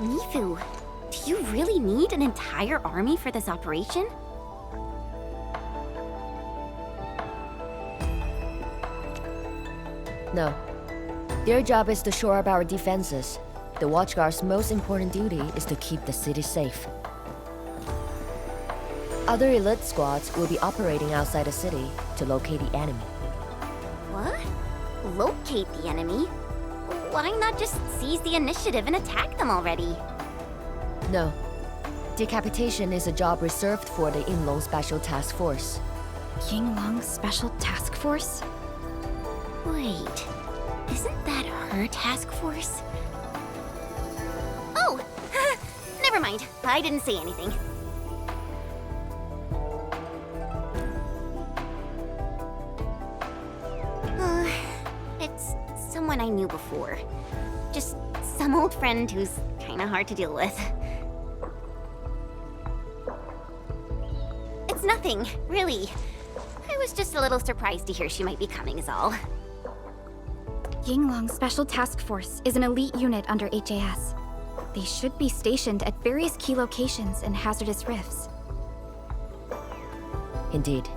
Nifu, do you really need an entire army for this operation? No. Their job is to shore up our defenses. The Watchguard's most important duty is to keep the city safe. Other elite squads will be operating outside the city to locate the enemy. What? Locate the enemy? Why not just seize the initiative and attack them already? No. Decapitation is a job reserved for the Yinglong Special Task Force. Yinglong Special Task Force? Wait, isn't that her task force? Oh! Never mind, I didn't say anything. It's someone I knew before. Just some old friend who's kinda hard to deal with. It's nothing, really. I was just a little surprised to hear she might be coming is all. Yinglong Special Task Force is an elite unit under HAS. They should be stationed at various key locations in hazardous rifts. Indeed.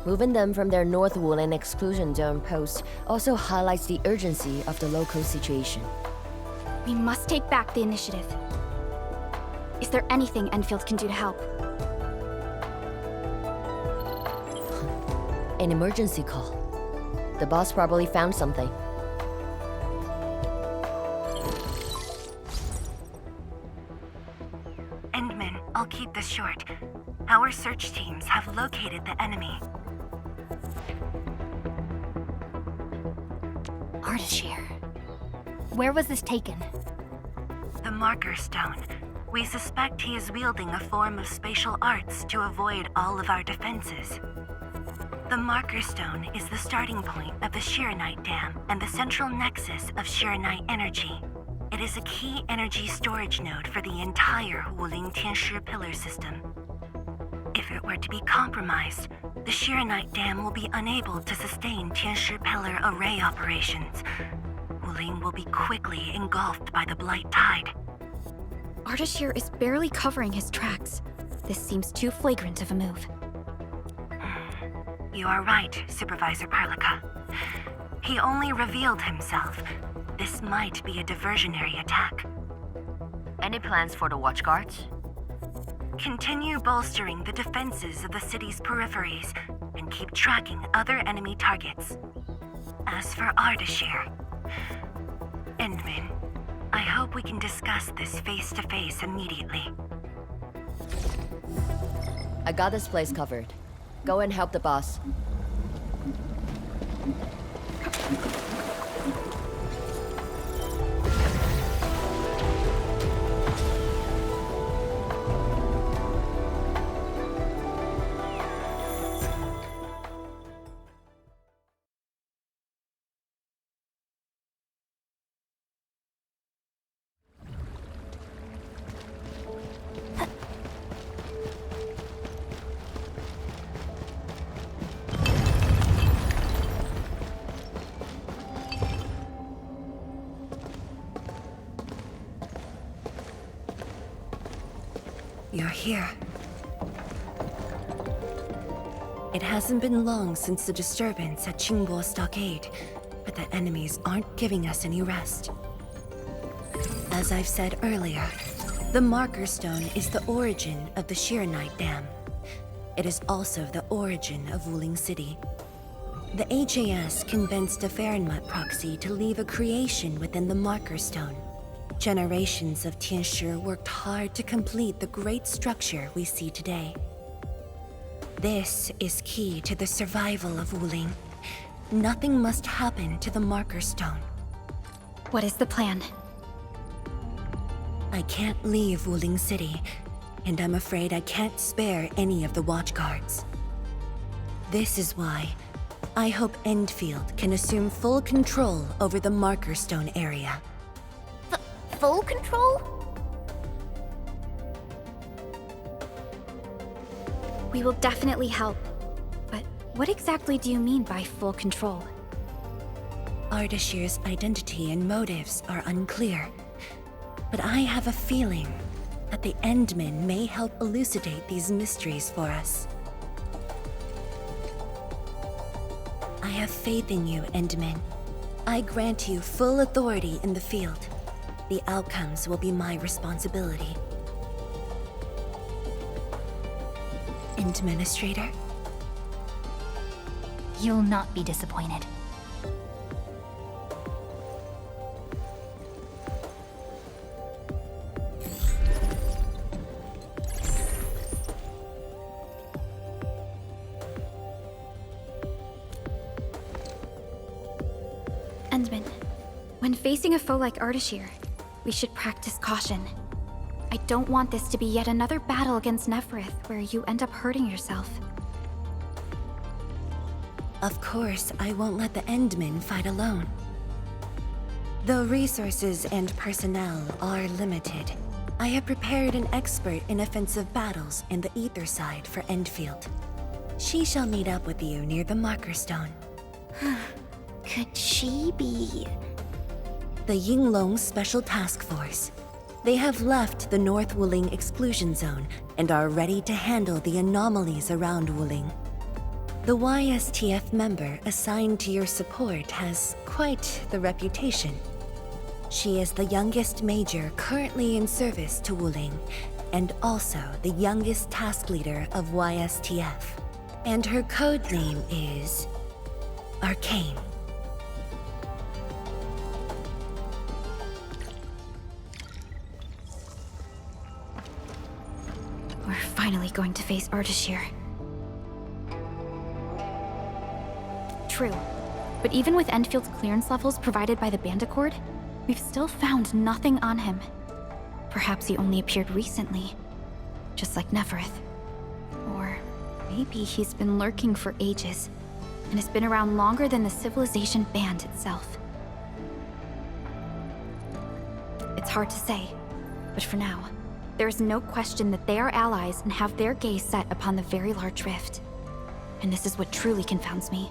Moving them from their North Woolen exclusion zone post also highlights the urgency of the local situation. We must take back the initiative. Is there anything Enfield can do to help? An emergency call. The boss probably found something. Endmin, I'll keep this short. Our search teams have located the enemy. Ardashir. Where was this taken? The Marker Stone. We suspect he is wielding a form of spatial arts to avoid all of our defenses. The Marker Stone is the starting point of the Shiranite Dam and the central nexus of Shiranite energy. It is a key energy storage node for the entire Wuling Tianshi pillar system. If it were to be compromised, the Shiranite Dam will be unable to sustain Tianshi pillar array operations. Wuling will be quickly engulfed by the Blight Tide. Ardashir is barely covering his tracks. This seems too flagrant of a move. You are right, Supervisor Parlica. He only revealed himself. This might be a diversionary attack. Any plans for the Watchguards? Continue bolstering the defenses of the city's peripheries and keep tracking other enemy targets. As for Ardashir, Endmin, I hope we can discuss this face-to-face immediately. I got this place covered. Go and help the boss. You're here. It hasn't been long since the disturbance at Qingbo Stockade, but the enemies aren't giving us any rest. As I've said earlier, the Marker Stone is the origin of the Shiranite Dam. It is also the origin of Wuling City. The HAS convinced a Fahrenheit proxy to leave a creation within the Marker Stone. Generations of Tianshi worked hard to complete the great structure we see today. This is key to the survival of Wuling. Nothing must happen to the Marker Stone. What is the plan? I can't leave Wuling City, and I'm afraid I can't spare any of the Watchguards. This is why I hope Endfield can assume full control over the Marker Stone area. Full control? We will definitely help. But what exactly do you mean by full control? Ardashir's identity and motives are unclear. but I have a feeling that the Endmin may help elucidate these mysteries for us. I have faith in you, Endmin. I grant you full authority in the field. The outcomes will be my responsibility. Endministrator? You'll not be disappointed. Endmin, when facing a foe like Ardashir, we should practice caution. I don't want this to be yet another battle against Nefarith where you end up hurting yourself. Of course, I won't let the Endmin fight alone. Though resources and personnel are limited, I have prepared an expert in offensive battles in the Ether side for Endfield. She shall meet up with you near the Marker Stone. Could she be... The Yinglong Special Task Force. They have left the North Wuling exclusion zone and are ready to handle the anomalies around Wuling. The YSTF member assigned to your support has quite the reputation. She is the youngest major currently in service to Wuling, and also the youngest task leader of YSTF. And her code name is... Arcane. We're finally going to face Ardashir. True, but even with Enfield's clearance levels provided by the Bandicord, we've still found nothing on him. Perhaps he only appeared recently, just like Nefarith. Or maybe he's been lurking for ages, and has been around longer than the civilization band itself. It's hard to say, but for now, there is no question that they are allies and have their gaze set upon the very large rift. And this is what truly confounds me.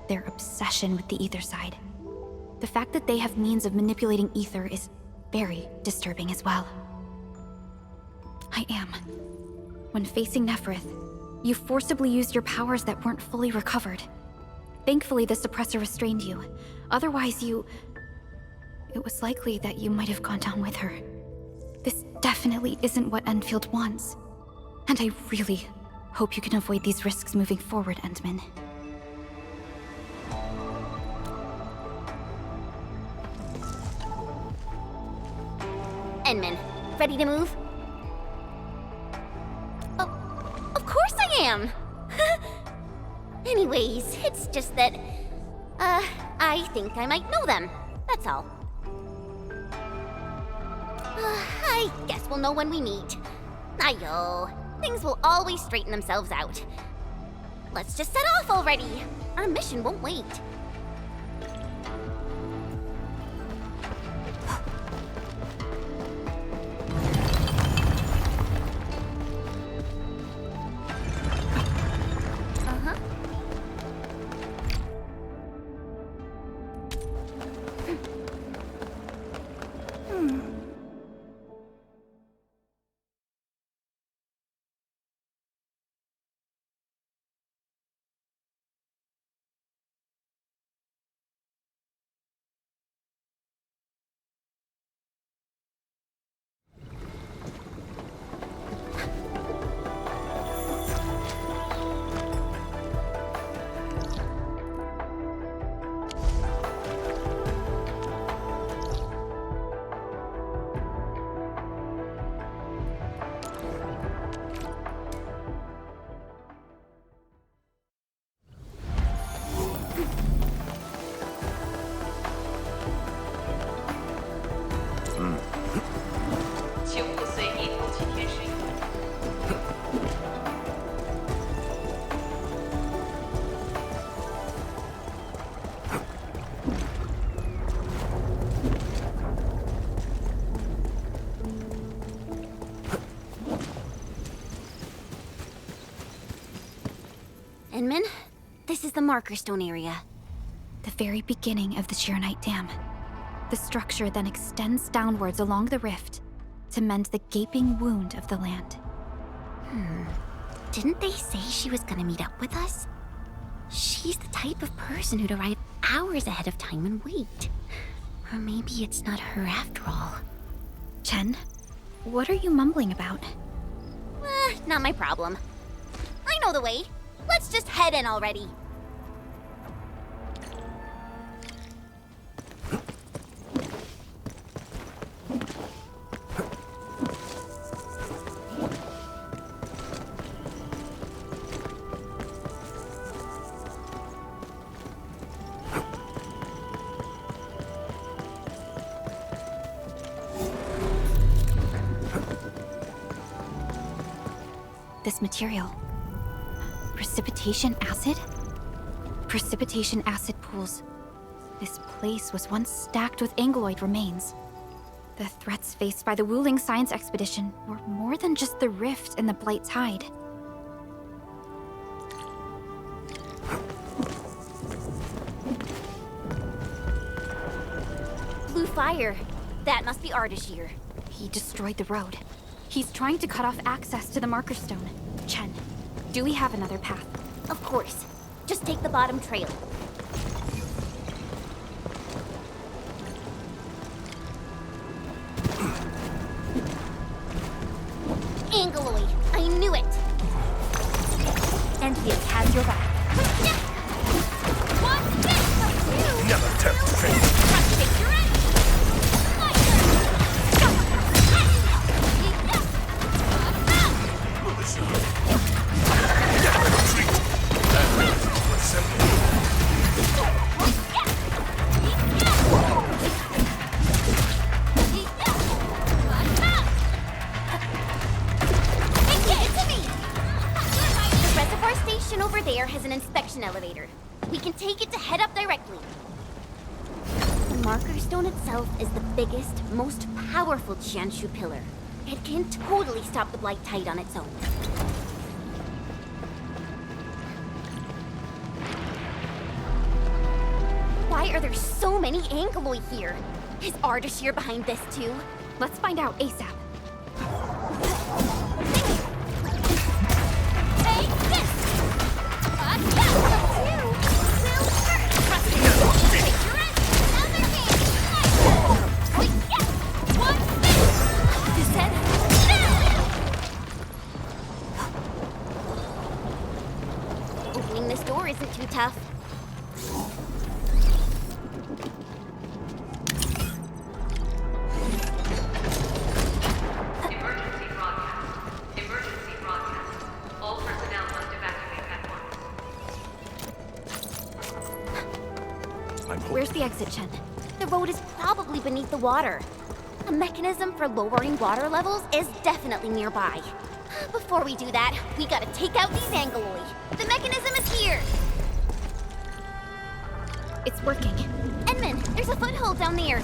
Their obsession with the ether side. The fact that they have means of manipulating ether is very disturbing as well. I am. When facing Nefarith, you forcibly used your powers that weren't fully recovered. Thankfully, the suppressor restrained you. Otherwise, it was likely that you might have gone down with her. This definitely isn't what Enfield wants. And I really hope you can avoid these risks moving forward, Endmin. Endmin, ready to move? Oh, of course I am! Anyways, it's just that, I think I might know them. That's all. I guess we'll know when we meet. Ayo, things will always straighten themselves out. Let's just set off already. Our mission won't wait. Endmin, this is the Marker Stone area. The very beginning of the Sheer Night Dam. The structure then extends downwards along the rift to mend the gaping wound of the land. Didn't they say she was gonna meet up with us? She's the type of person who'd arrive hours ahead of time and wait. Or maybe it's not her after all. Chen, what are you mumbling about? Not my problem. I know the way. Let's just head in already. This material. Precipitation acid? Precipitation acid pools. This place was once stacked with angeloid remains. The threats faced by the Wuling Science Expedition were more than just the rift and the Blight's hide. Blue fire. That must be Ardashir. He destroyed the road. He's trying to cut off access to the marker stone. Chen, do we have another path? Of course. Just take the bottom trail. Angeloid. I knew it. Endfield has your back. What's this? Never tempt fate. Frustrate your end. Over there has an inspection elevator. We can take it to head up directly. The marker stone itself is the biggest, most powerful Jianshu pillar. It can totally stop the Blight Tide on its own. Why are there so many Angeloid here? Is Ardashir behind this too? Let's find out ASAP. Opening this door isn't too tough. Emergency broadcast. All personnel must evacuate at once. Where's the exit, Chen? The road is probably beneath the water. A mechanism for lowering water levels is definitely nearby. Before we do that, we gotta take out these Angeloid. The mechanism is here! It's working. Endmin, there's a foothold down there.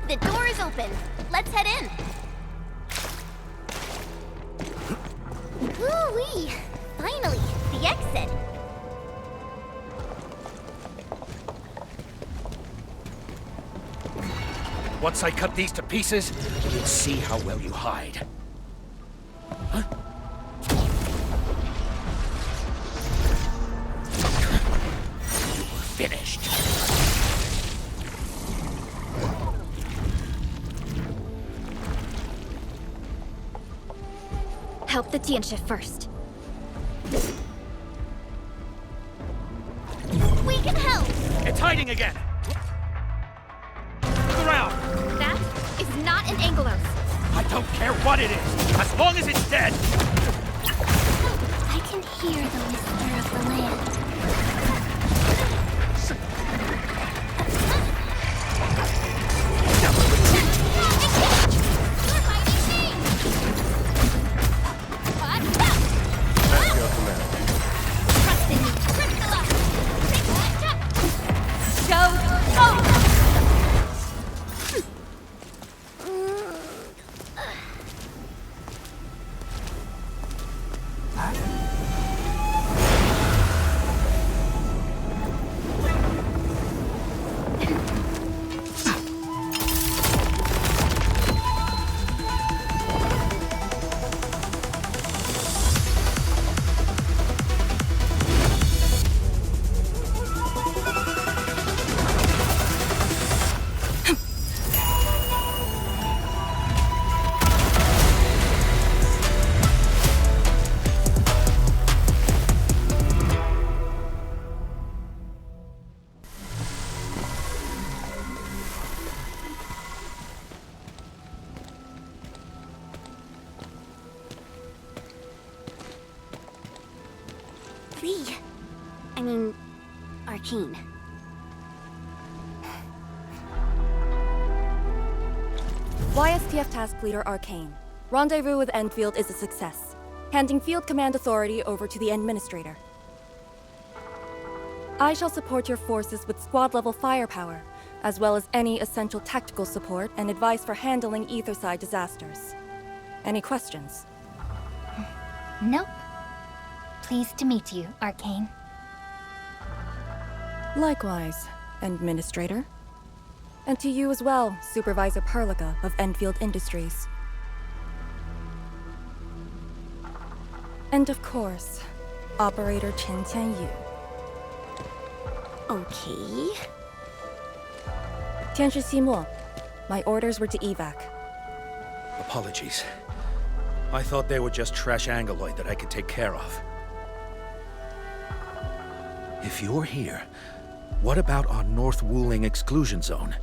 The door is open. Let's head in. Ooh-wee. Finally, the exit. Once I cut these to pieces, you'll see how well you hide. Huh? You're finished. Help the Tiansha first. We can hiding again! Look around! That is not an Angelos. I don't care what it is, as long as it's dead! I can hear the whisper of the land. Arcane. YSTF Task Leader Arcane. Rendezvous with Endfield is a success. Handing field command authority over to the Endministrator. I shall support your forces with squad-level firepower, as well as any essential tactical support and advice for handling Etherside disasters. Any questions? Nope. Pleased to meet you, Arcane. Likewise, Administrator. And to you as well, Supervisor Perlica of Endfield Industries. And of course, Operator Chen Tianyu. Okay. Tianshi Simo, my orders were to evac. Apologies. I thought they were just trash Angeloid that I could take care of. If you're here, what about our North Wuling exclusion zone?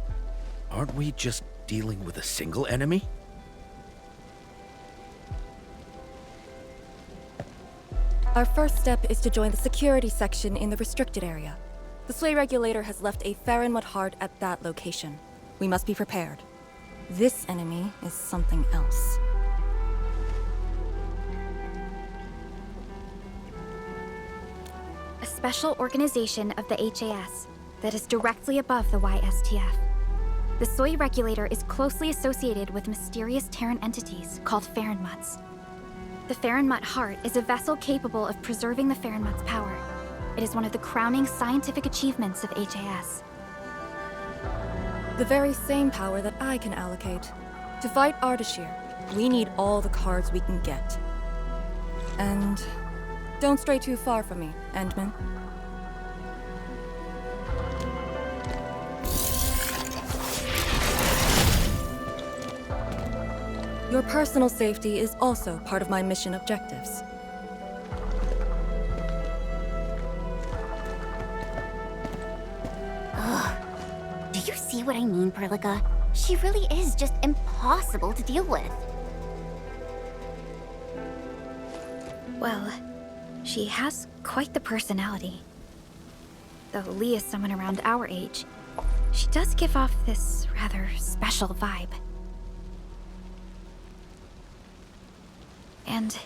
Aren't we just dealing with a single enemy? Our first step is to join the security section in the restricted area. The Sway Regulator has left a Farinmut heart at that location. We must be prepared. This enemy is something else. A special organization of the HAS that is directly above the YSTF. The Soy Regulator is closely associated with mysterious Terran entities called Farinmuts. The Farinmut Heart is a vessel capable of preserving the Farinmut's power. It is one of the crowning scientific achievements of HAS. The very same power that I can allocate. To fight Ardashir, we need all the cards we can get. And don't stray too far from me, Endmin. Your personal safety is also part of my mission objectives. Do you see what I mean, Perlica? She really is just impossible to deal with. Well, she has quite the personality. Though Lee is someone around our age, she does give off this rather special vibe. And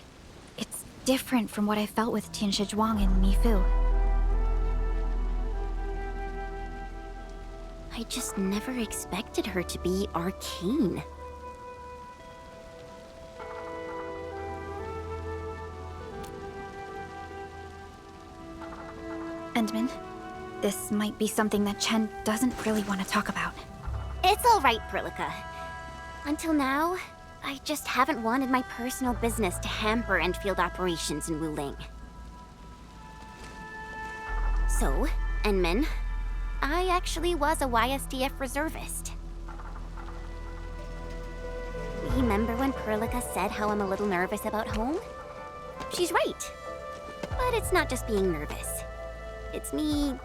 it's different from what I felt with Tianshi Zhuang and Mifu. I just never expected her to be Arcane. Endmin, this might be something that Chen doesn't really want to talk about. It's all right, Perlica. Until now, I just haven't wanted my personal business to hamper Endfield operations in Wuling. So, Endmin, I actually was a YSTF reservist. Remember when Perlica said how I'm a little nervous about home? She's right. But it's not just being nervous. It's me...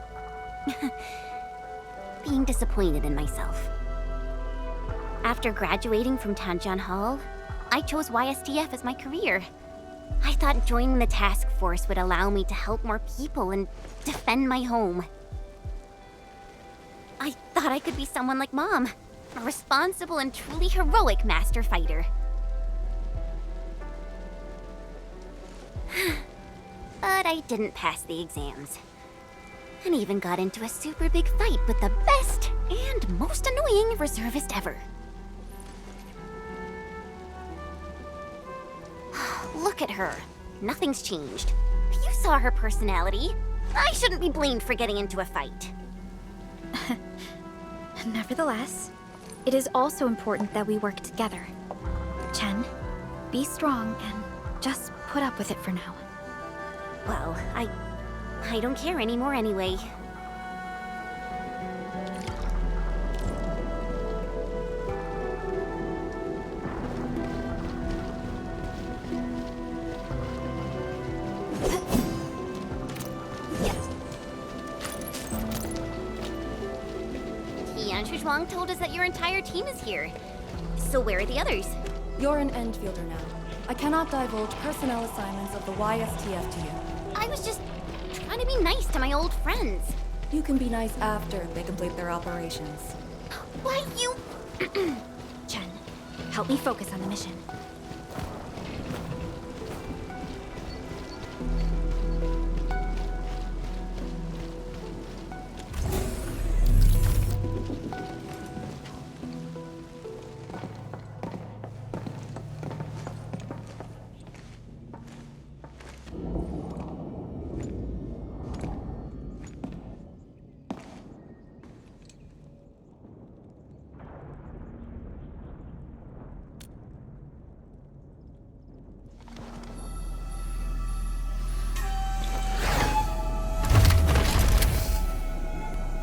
being disappointed in myself. After graduating from Tanjian Hall, I chose YSTF as my career. I thought joining the task force would allow me to help more people and defend my home. I thought I could be someone like Mom, a responsible and truly heroic master fighter. But I didn't pass the exams. And even got into a super big fight with the best and most annoying reservist ever. Look at her. Nothing's changed. You saw her personality. I shouldn't be blamed for getting into a fight. Nevertheless, it is also important that we work together. Chen, be strong and just put up with it for now. Well, I don't care anymore anyway. Zhuang told us that your entire team is here. So where are the others? You're an Endfielder now. I cannot divulge personnel assignments of the YSTF to you. I was just trying to be nice to my old friends. You can be nice after they complete their operations. Why, you... Chen, help me focus on the mission.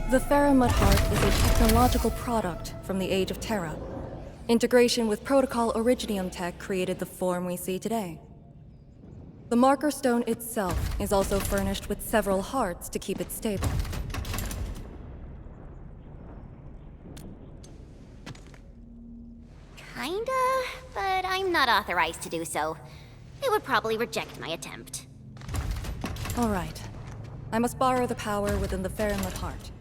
The Faramud Heart is a technological product from the Age of Terra. Integration with Protocol Originium tech created the form we see today. The Marker Stone itself is also furnished with several hearts to keep it stable. Kinda, but I'm not authorized to do so. They would probably reject my attempt. All right. I must borrow the power within the Faramud Heart.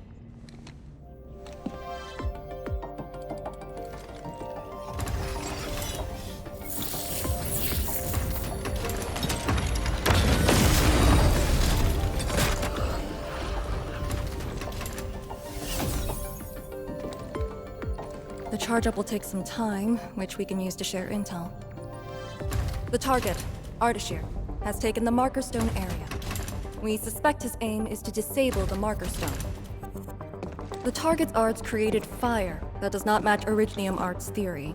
The charge-up will take some time, which we can use to share intel. The target, Ardashir, has taken the Marker Stone area. We suspect his aim is to disable the Marker Stone. The target's arts created fire that does not match Originium Art's theory,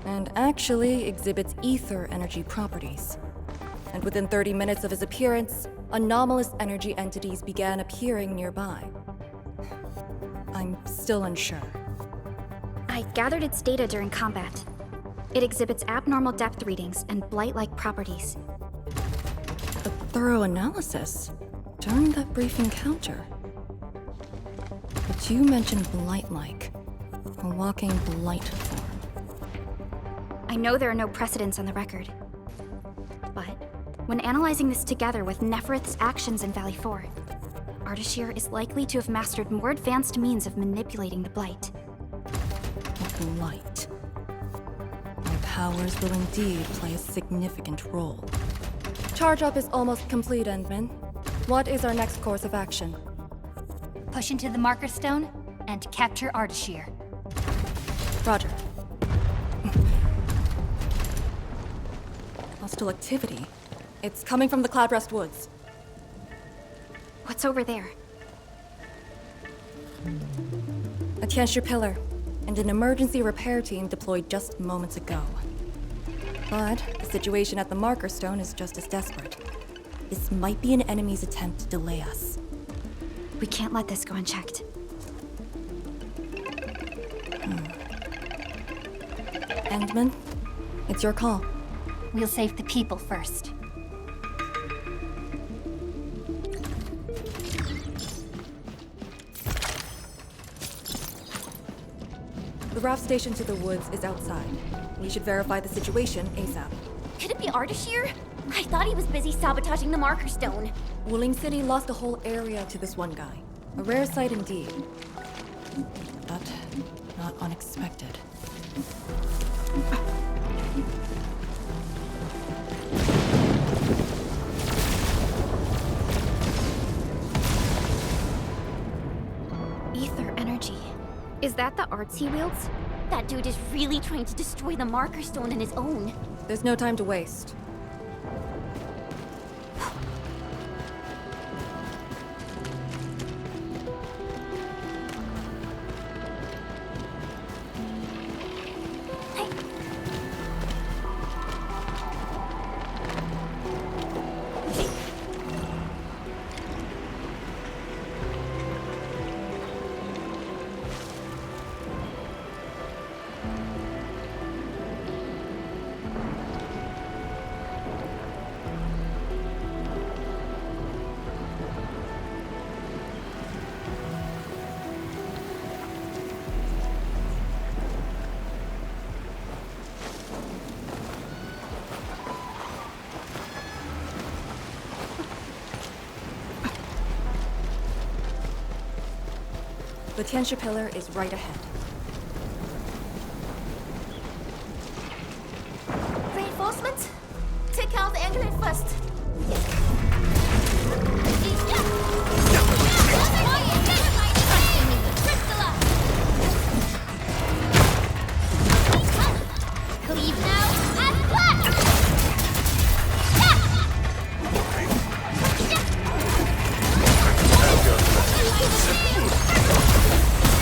and actually exhibits ether energy properties. And within 30 minutes of his appearance, anomalous energy entities began appearing nearby. I'm still unsure. I gathered its data during combat. It exhibits abnormal depth readings and blight-like properties. A thorough analysis during that brief encounter. But you mentioned blight-like, a walking blight form. I know there are no precedents on the record. But when analyzing this together with Nefarith's actions in Valley 4, Ardashir is likely to have mastered more advanced means of manipulating the blight. Blight. My powers will indeed play a significant role. Charge-up is almost complete, Endmin. What is our next course of action? Push into the Marker Stone and capture Ardashir. Roger. Hostile activity. It's coming from the Cloudrest Woods. What's over there? A Tianshi pillar, and an emergency repair team deployed just moments ago. But the situation at the Marker Stone is just as desperate. This might be an enemy's attempt to delay us. We can't let this go unchecked. Endman, it's your call. We'll save the people first. The raft station to the woods is outside. We should verify the situation ASAP. Could it be Ardashir? I thought he was busy sabotaging the marker stone. Wuling City lost a whole area to this one guy. A rare sight indeed. But not unexpected. Ether energy. Is that the arts he wields? That dude is really trying to destroy the marker stone on his own. There's no time to waste. The Tianxia pillar is right ahead. Reinforcements? Take out the angle first. Leave now and flat!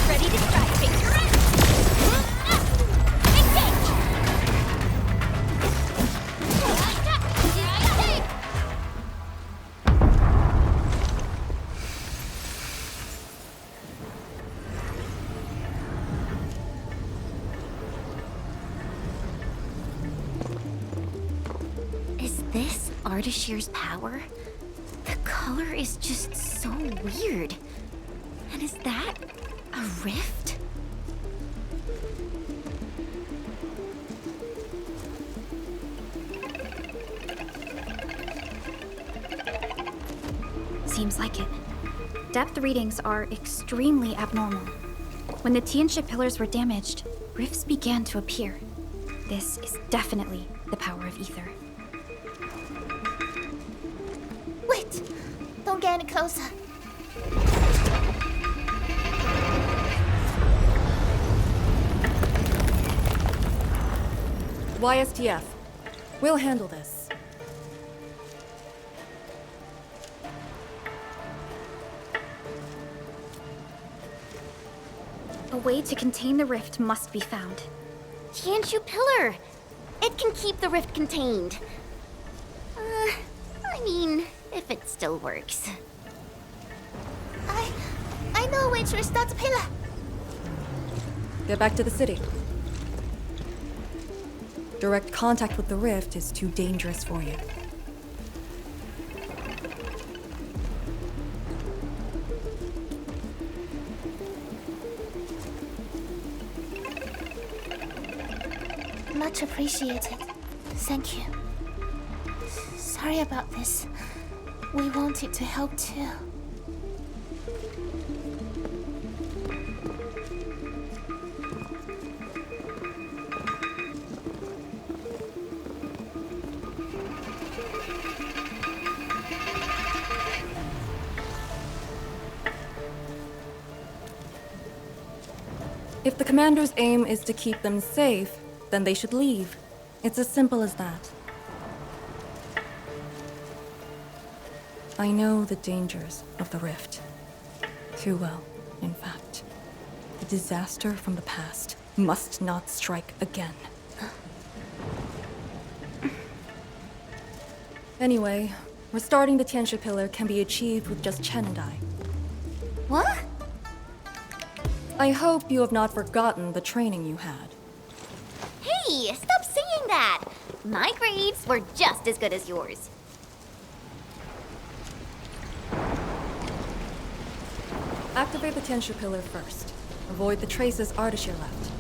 Ready to strike, Victor! Engage! Is this Ardashir's power? The color is just so weird. And is that a rift? Seems like it. Depth readings are extremely abnormal. When the Tianxia pillars were damaged, rifts began to appear. This is definitely the power of ether. Wait! Don't get any closer. YSTF. We'll handle this. A way to contain the rift must be found. Tianxia pillar! It can keep the rift contained. I mean, if it still works. I know a way to restart the pillar. Get back to the city. Direct contact with the rift is too dangerous for you. Much appreciated. Thank you. Sorry about this. We wanted to help too. If the commander's aim is to keep them safe, then they should leave. It's as simple as that. I know the dangers of the rift. Too well, in fact. The disaster from the past must not strike again. Anyway, restarting the Tianxia pillar can be achieved with just Chen and I. What? I hope you have not forgotten the training you had. Hey, stop saying that! My grades were just as good as yours. Activate the Tianxia pillar first. Avoid the traces Ardashir left.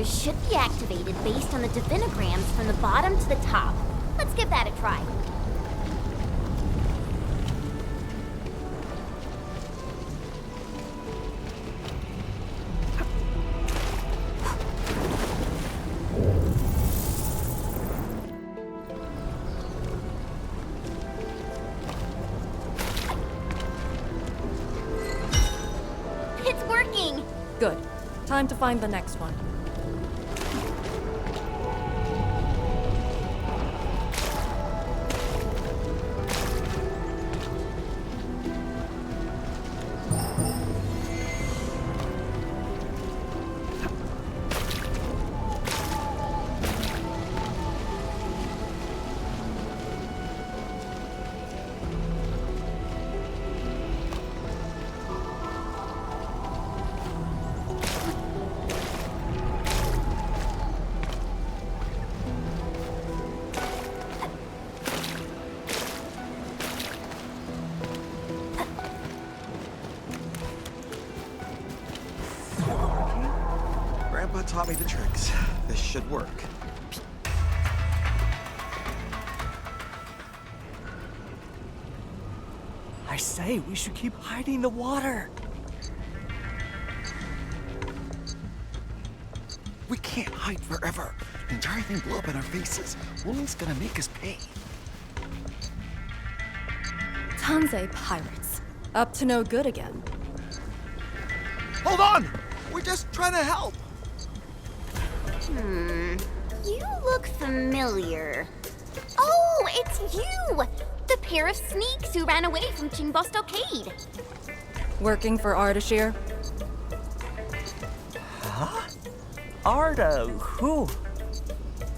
filters should be activated based on the divinograms from the bottom to the top. Let's give that a try. It's working! Good. Time to find the next one. Grandpa taught me the tricks. This should work. I say, we should keep hiding in the water. We can't hide forever. The entire thing blew up in our faces. Wooling's gonna make us pay. Tanzai pirates. Up to no good again. Hold on! We're just trying to help. You look familiar. Oh, it's you! The pair of sneaks who ran away from Qingbo Stockade. Working for Ardashir? Huh? Arda, who?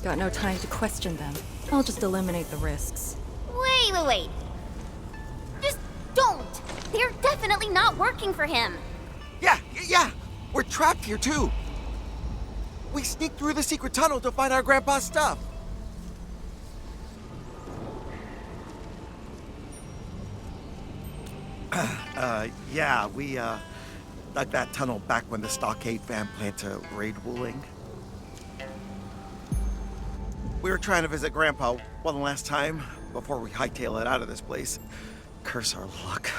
Got no time to question them. I'll just eliminate the risks. Wait. Just don't! They're definitely not working for him. Yeah! We're trapped here too. We sneaked through the secret tunnel to find our grandpa's stuff. Yeah, we dug that tunnel back when the Stockade fam planned to raid Wuling. We were trying to visit Grandpa one last time before we hightail it out of this place. Curse our luck.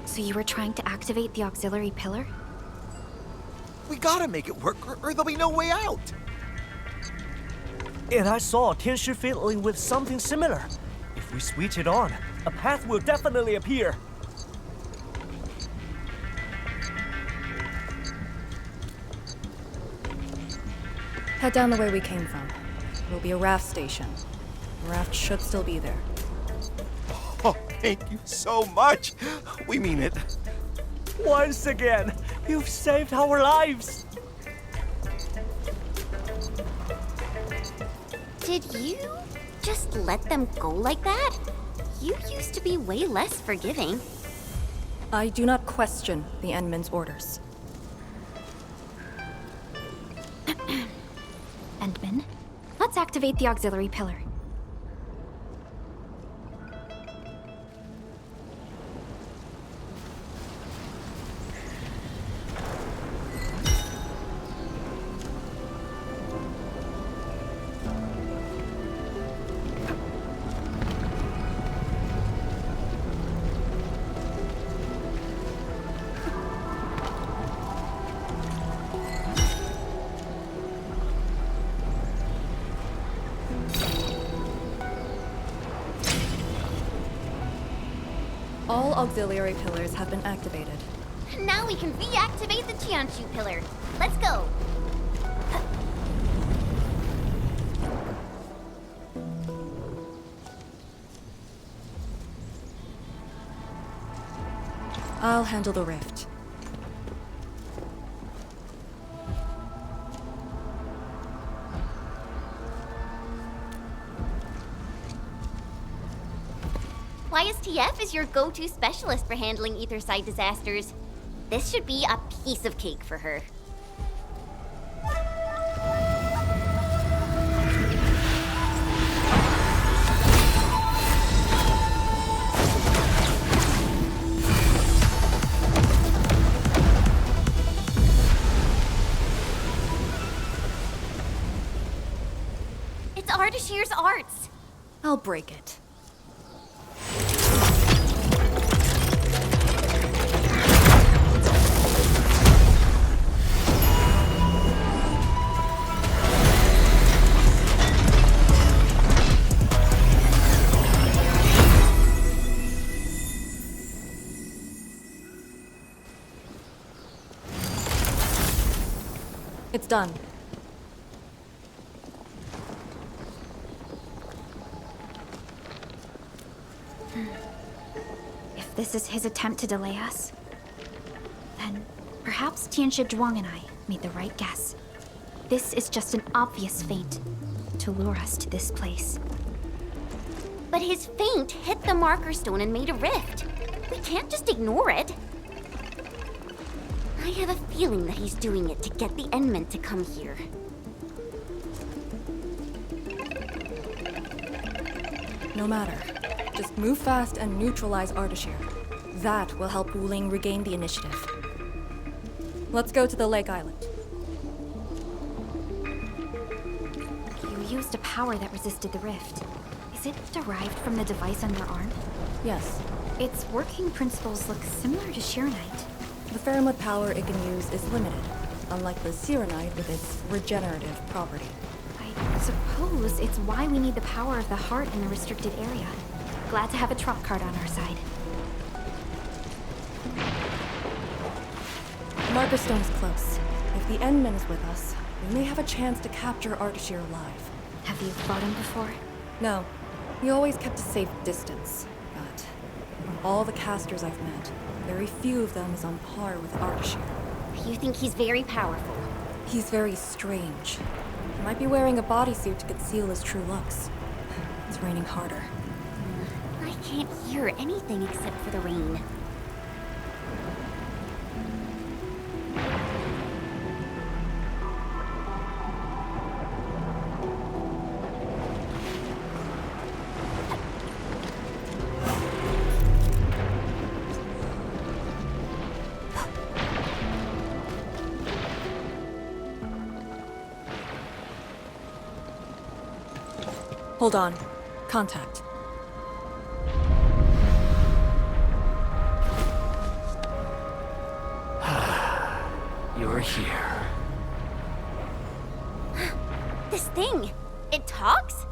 So you were trying to activate the auxiliary pillar? We gotta make it work, or there'll be no way out. And I saw Tianshi fiddling with something similar. If we switch it on, a path will definitely appear. Head down the way we came from. There'll be a raft station. The raft should still be there. Oh, thank you so much. We mean it. Once again, you've saved our lives. Did you just let them go like that? You used to be way less forgiving. I do not question the Endmin's orders. Endmin, let's activate the auxiliary pillar. All auxiliary pillars have been activated. Now we can reactivate the Jianshu pillar. Let's go. I'll handle the rift. YSTF is your go-to specialist for handling Etherside disasters. This should be a piece of cake for her. Ardashir's arts. I'll break it. It's done. If this is his attempt to delay us, then perhaps Tianshi Zhuang and I made the right guess. This is just an obvious feint to lure us to this place. But his feint hit the marker stone and made a rift. We can't just ignore it. I have a feeling that he's doing it to get the endmin to come here. No matter. Just move fast and neutralize Ardashir. That will help Wuling regain the initiative. Let's go to the Lake Island. You used a power that resisted the rift. Is it derived from the device on your arm? Yes. Its working principles look similar to Shirenite. The Faramud power it can use is limited, unlike the Sirenite with its regenerative property. I suppose it's why we need the power of the heart in the restricted area. Glad to have a trump card on our side. The Marker Stone is close. If the Endmin is with us, we may have a chance to capture Ardashir alive. Have you fought him before? No. He always kept a safe distance. But of all the casters I've met, very few of them is on par with Ardashir. You think he's very powerful? He's very strange. He might be wearing a bodysuit to conceal his true looks. It's raining harder. I can't hear anything except for the rain. Hold on. Contact. You're here. This thing, it talks?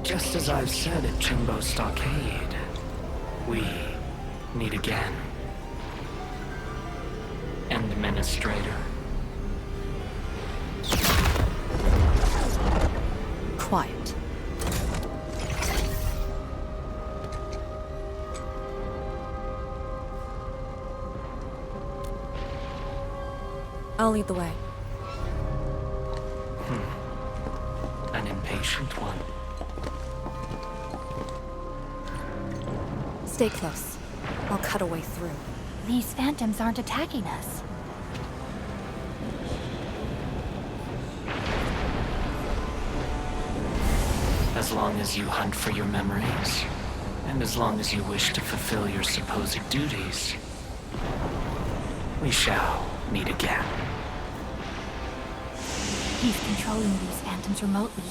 Just as I've said at Chimbo Stockade, we meet again. Endministrator. Quiet. I'll lead the way. An impatient one. Stay close. I'll cut a way through. These phantoms aren't attacking us. As long as you hunt for your memories, and as long as you wish to fulfill your supposed duties, we shall meet again. He's controlling these phantoms remotely.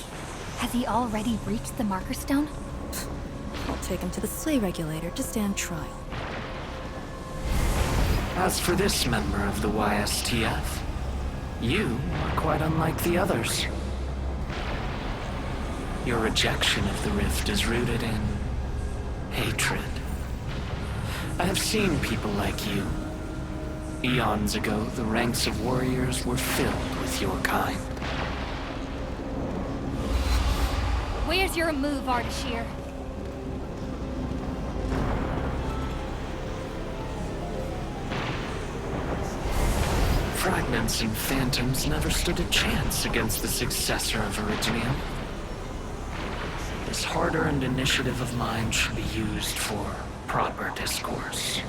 Has he already reached the marker stone? I'll take him to the sleigh regulator to stand trial. As for this member of the YSTF, you are quite unlike the others. Your rejection of the rift is rooted in hatred. I have seen people like you. Eons ago, the ranks of warriors were filled with your kind. Where's your move, Ardashir? Fragments and phantoms never stood a chance against the successor of Originium. This hard-earned initiative of mine should be used for proper discourse.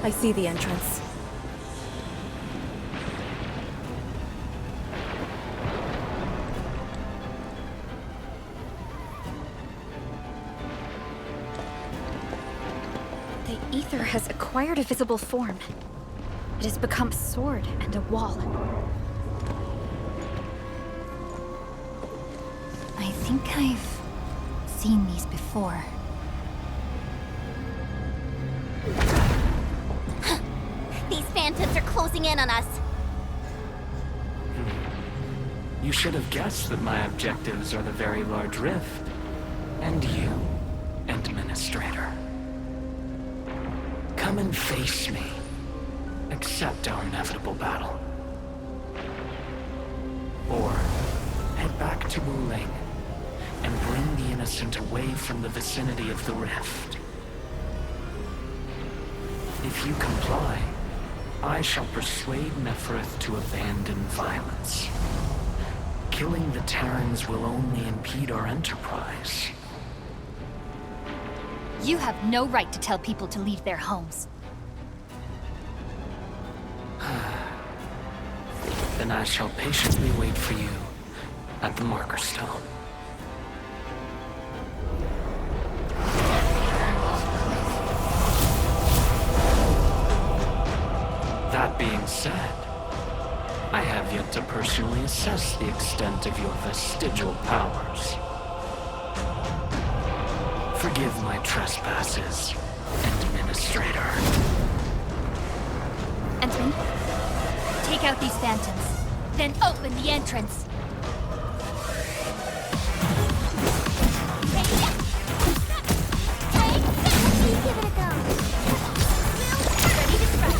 I see the entrance. ether has acquired a visible form. It has become a sword and a wall. I think I've seen these before. These phantoms are closing in on us. You should have guessed that my objectives are the very large rift. And you, Endministrator. Come and face me. Accept our inevitable battle. Or head back to Wuling and bring the innocent away from the vicinity of the rift. If you comply, I shall persuade Nefarith to abandon violence. Killing the Terrans will only impede our enterprise. You have no right to tell people to leave their homes. Then I shall patiently wait for you at the marker stone. That being said, I have yet to personally assess the extent of your vestigial powers. Forgive my trespasses, Endministrator. Endmin, take out these phantoms, then open the entrance. Give it a go. Ready to strike.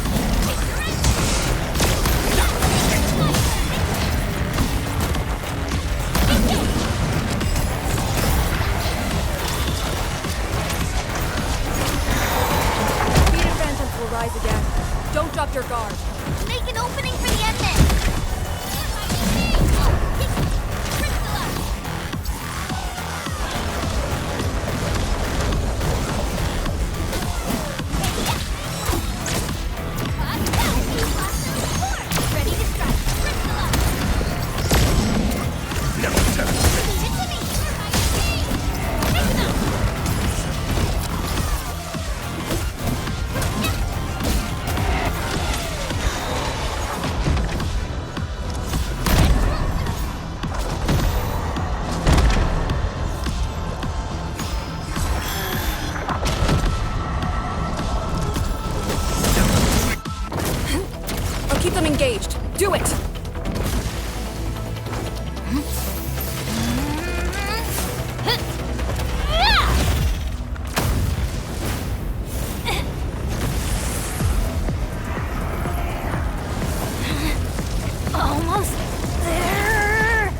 Defeated phantoms will rise again. Don't drop your guard. Make an opening for the endmin. Keep them engaged. Do it! Almost there.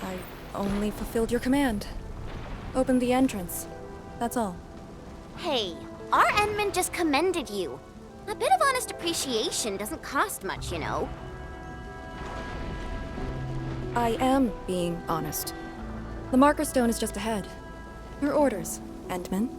I only fulfilled your command. Open the entrance. That's all. Hey, our endmin just commended you. A bit of honest appreciation doesn't cost much, you know. I am being honest. The marker stone is just ahead. Your orders, Endmin.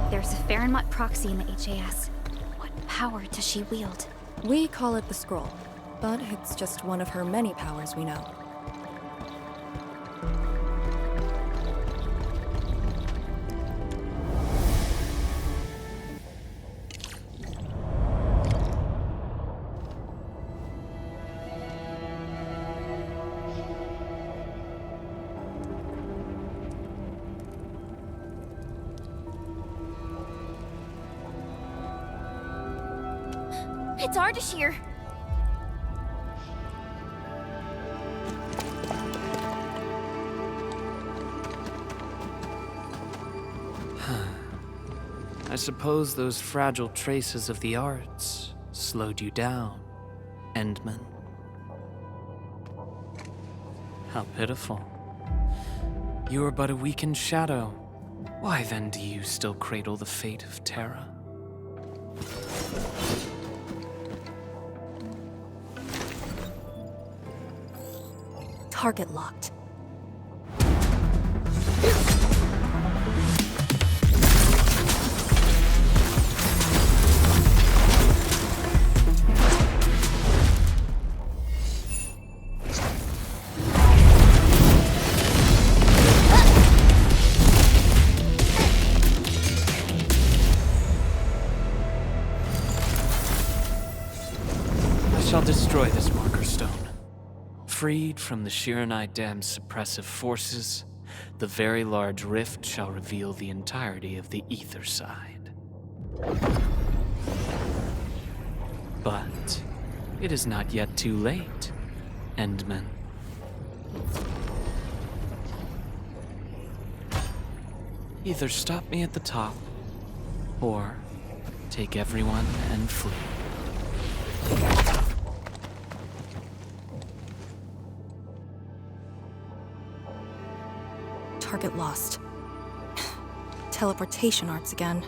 There's a Farinmot proxy in the HAS. What power does she wield? We call it the Scroll, but it's just one of her many powers we know. It's Ardashir. I suppose those fragile traces of the arts slowed you down, Endman. How pitiful. You are but a weakened shadow. Why then do you still cradle the fate of Terra? Target locked. I shall destroy this marker stone. Freed from the Shiranite Dam's suppressive forces, the very large rift shall reveal the entirety of the ether side. But it is not yet too late, Endman. Either stop me at the top, or take everyone and flee. Target lost. Teleportation arts again.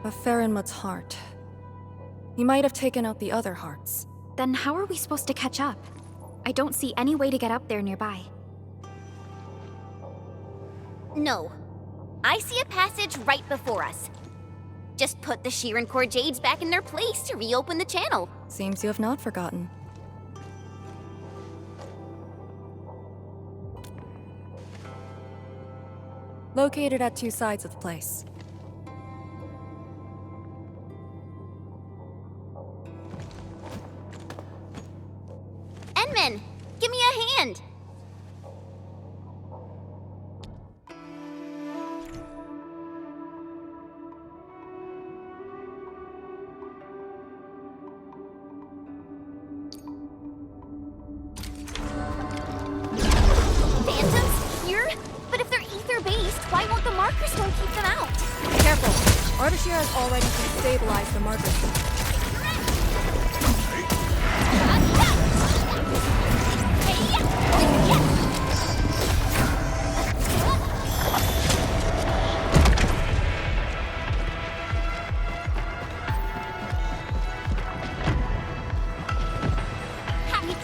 A Farinmut's heart. He might have taken out the other hearts. Then how are we supposed to catch up? I don't see any way to get up there nearby. No. I see a passage right before us. Just put the Shiran Core Jades back in their place to reopen the channel. Seems you have not forgotten. Located at two sides of the place. Endmin, give me a hand. Phantoms here? But if they're ether-based, why won't the marker stone keep them out? Careful! Ardashir has already destabilized the marker stone.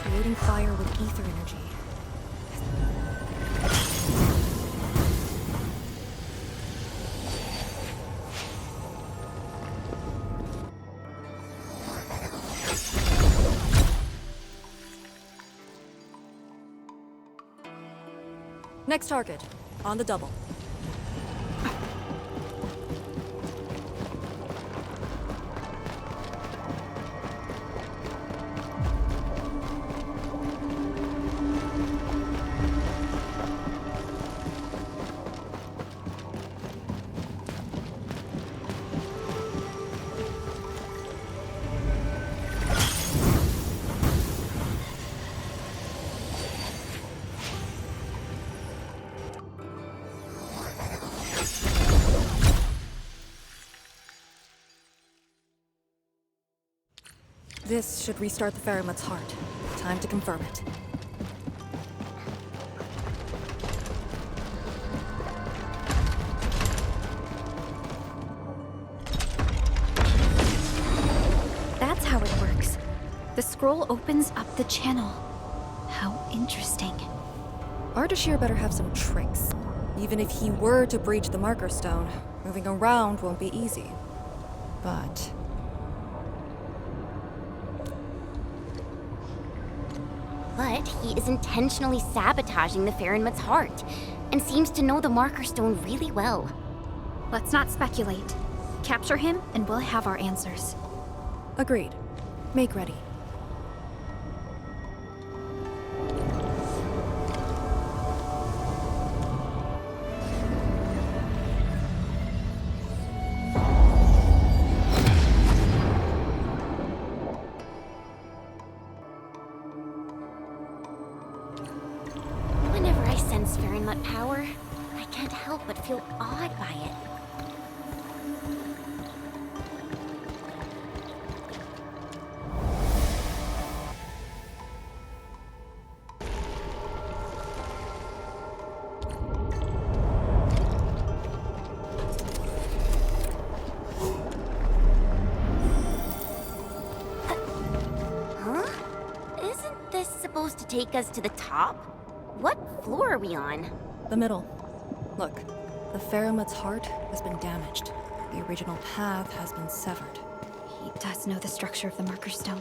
Creating fire with ether energy. Next target, on the double. This should restart the Farinmut's heart. Time to confirm it. That's how it works. The scroll opens up the channel. How interesting. Ardashir better have some tricks. Even if he were to breach the marker stone, moving around won't be easy. But he is intentionally sabotaging the Farinmut's heart, and seems to know the marker stone really well. Let's not speculate. Capture him, and we'll have our answers. agreed. Make ready. feel awed by it. Supposed to take us to the top? What floor are we on? The middle. Look, the Faramut's heart has been damaged. The original path has been severed. He does know the structure of the marker stone.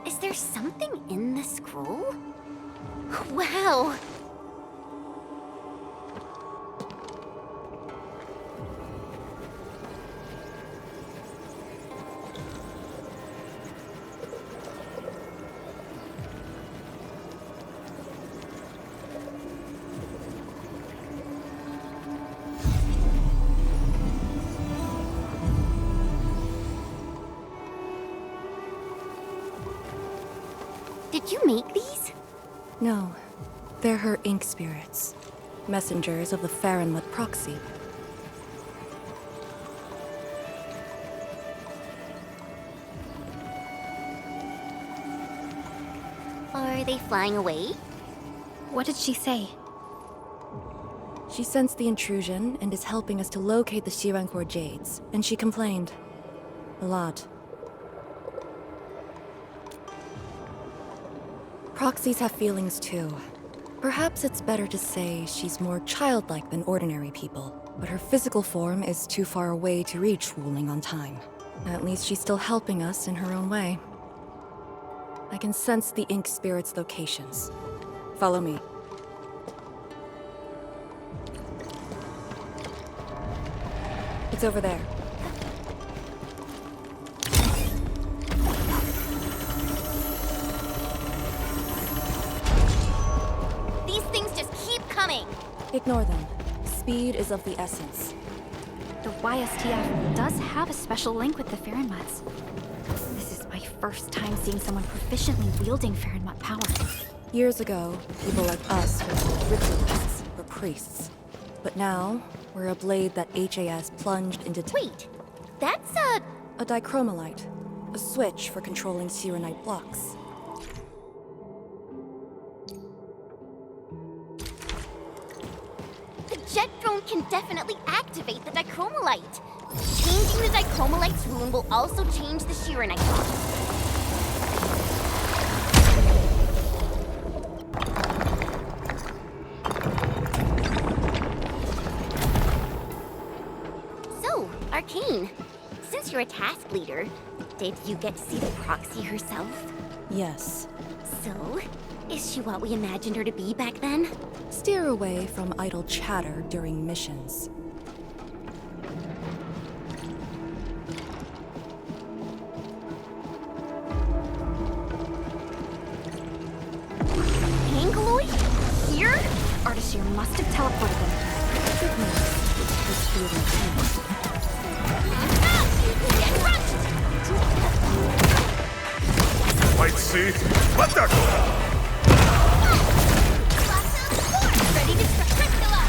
Is there something in the scroll? Wow! Did you make these? No, they're her ink spirits, messengers of the Faramut proxy. Are they flying away? What did she say? She sensed the intrusion and is helping us to locate the Shirankor Jades, and she complained. A lot. Proxies have feelings too. Perhaps it's better to say she's more childlike than ordinary people, but her physical form is too far away to reach Wuling on time. At least she's still helping us in her own way. I can sense the ink spirit's locations. Follow me. It's over there. These things just keep coming! Ignore them. Speed is of the essence. The YSTF does have a special link with the Faramut's. This is my first time seeing someone proficiently wielding Faramut power. Years ago, people like us were called ritualists or priests. But now, we're a blade that HAS plunged into... Wait, that's a dichromalite. A switch for controlling Sirenite blocks. The jet drone can definitely activate the dichromalite. Changing the dichromalite's rune will also change the Shirenite blocks. So, Arcane, since you're a task leader, did you get to see the proxy herself? Yes. So, is she what we imagined her to be back then? Steer away from idle chatter during missions. Angaloid? Here? Ardashir must have teleported them here. White Sea, let that go! Ready to spectacular!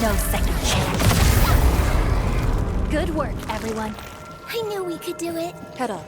No second chance. Good work, everyone. I knew we could do it. Head up.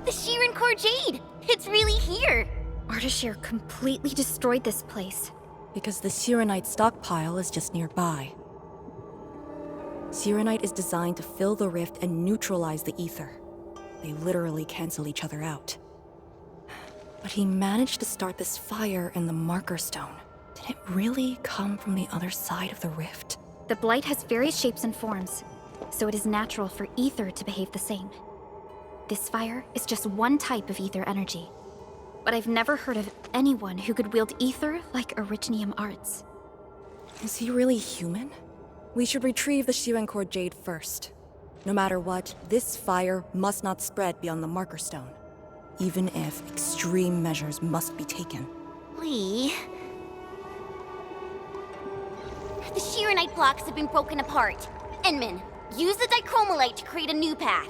The Shirankor Jade! It's really here! Ardashir completely destroyed this place. Because the Sirenite stockpile is just nearby. Sirenite is designed to fill the rift and neutralize the ether. They literally cancel each other out. But he managed to start this fire in the marker stone, Did it really come from the other side of the rift? The blight has various shapes and forms, so it is natural for ether to behave the same. This fire is just one type of ether energy, but I've never heard of anyone who could wield ether like Originium Arts. Is he really human? We should retrieve the Shirencore Jade first. No matter what, this fire must not spread beyond the Marker Stone, even if extreme measures must be taken. Lee... The Shirenite blocks have been broken apart. Endmin, use the dichromolite to create a new path.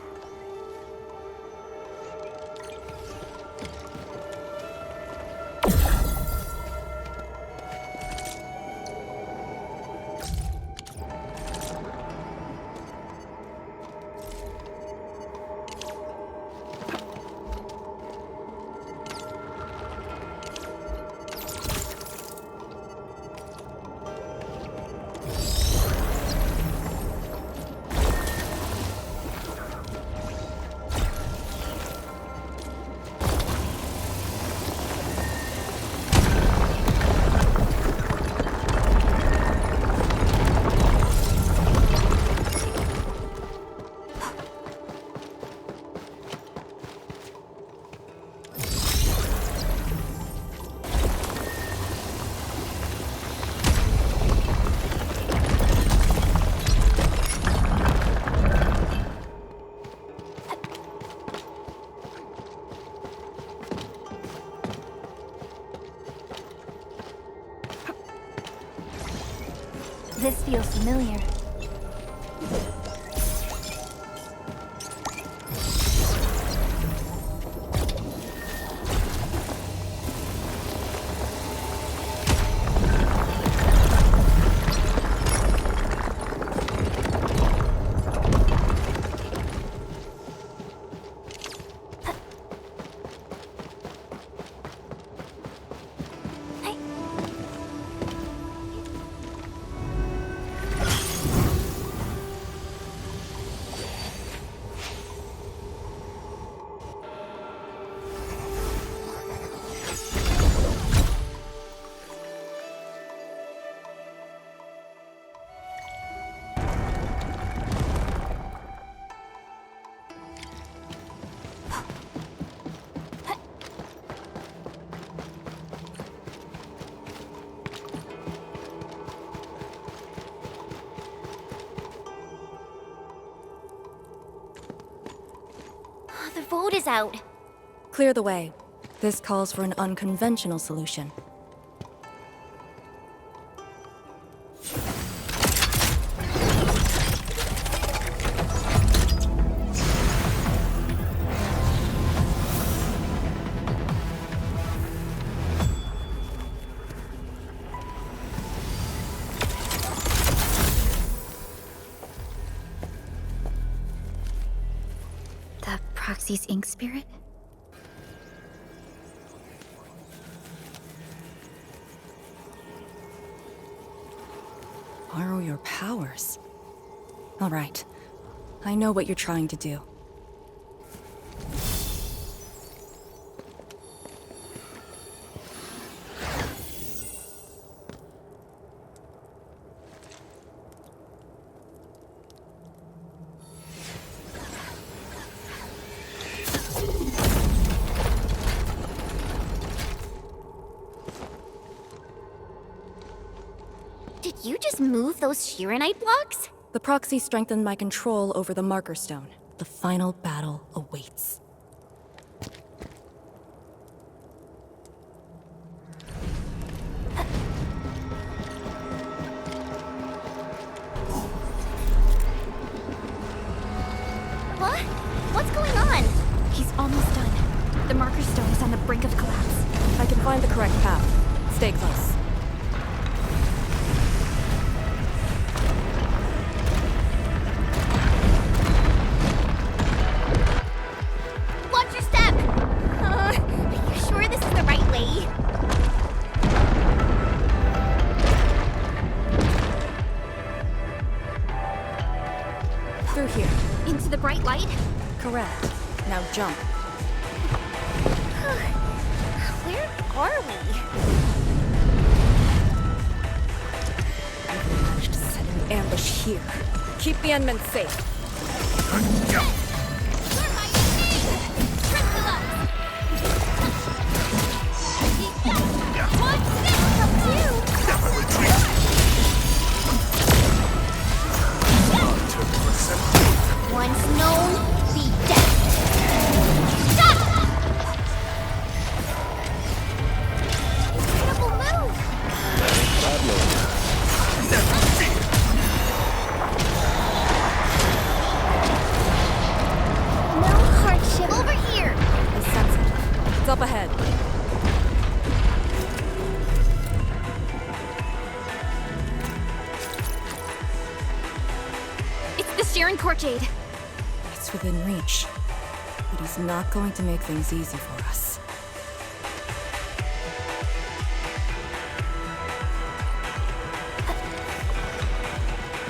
This feels familiar. The vote is out. Clear the way. This calls for an unconventional solution. Proxy's ink spirit? Borrow your powers. All right. I know what you're trying to do. Did you just move those Shirenite blocks? The proxy strengthened my control over the Marker Stone. The final battle awaits. What? What's going on? He's almost done. The Marker Stone is on the brink of collapse. I can find the correct path. Stay close. Watch your step! Are you sure this is the right way? Through here. Into the bright light? Correct. Now jump. Where are we? We managed to set an ambush here. Keep the endmen safe. Once known, be dead. Incredible move! No hardship over here. I sense it. It's up ahead. It's the Sharon Courtjade. It's within reach. But he's not going to make things easy for us.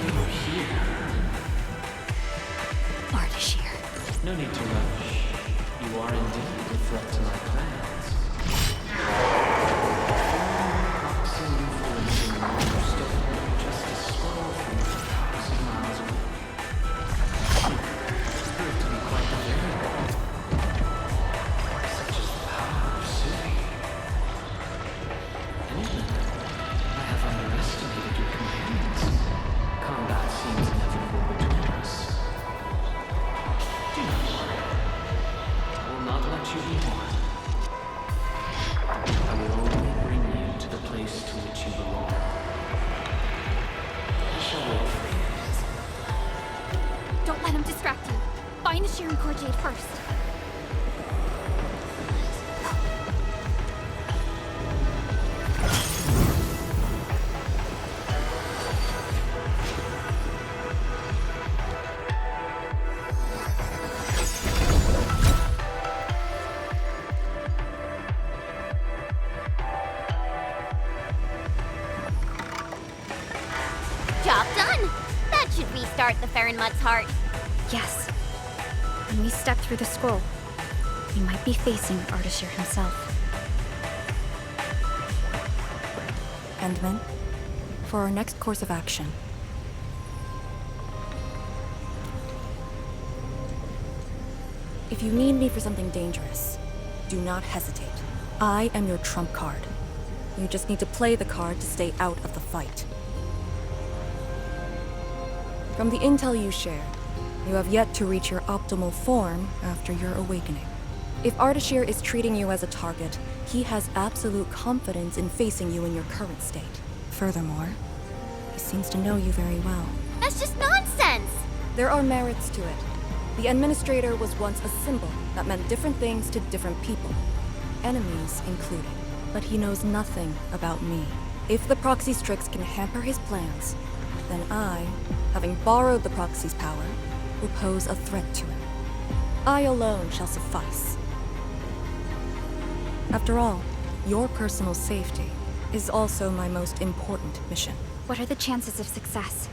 You are here. Ardashir. No need to rush. You are indeed a threat to my plans. Proxy influencing your stuff just a scroll from 1,000 miles away. Proved to be quite the variable. Such is the power of Civic. And even I have underestimated your companions. Combat seems inevitable between us. Do not worry. I will not let you be born. I will only bring you to the place to which you belong. I shall wait for you. Don't let him distract you. Find the Sharon Courtjade first. Job done. That should restart the Farinmud's heart. Yes. When we step through the scroll, we might be facing Ardashir himself. Endmen, for our next course of action. If you need me for something dangerous, do not hesitate. I am your trump card. You just need to play the card to stay out of the fight. From the intel you share, you have yet to reach your optimal form after your awakening. If Ardashir is treating you as a target, he has absolute confidence in facing you in your current state. Furthermore, he seems to know you very well. That's just nonsense! There are merits to it. The Endministrator was once a symbol that meant different things to different people, enemies included. But he knows nothing about me. If the proxy's tricks can hamper his plans, then I, having borrowed the proxy's power, will pose a threat to him. I alone shall suffice. After all, your personal safety is also my most important mission. What are the chances of success?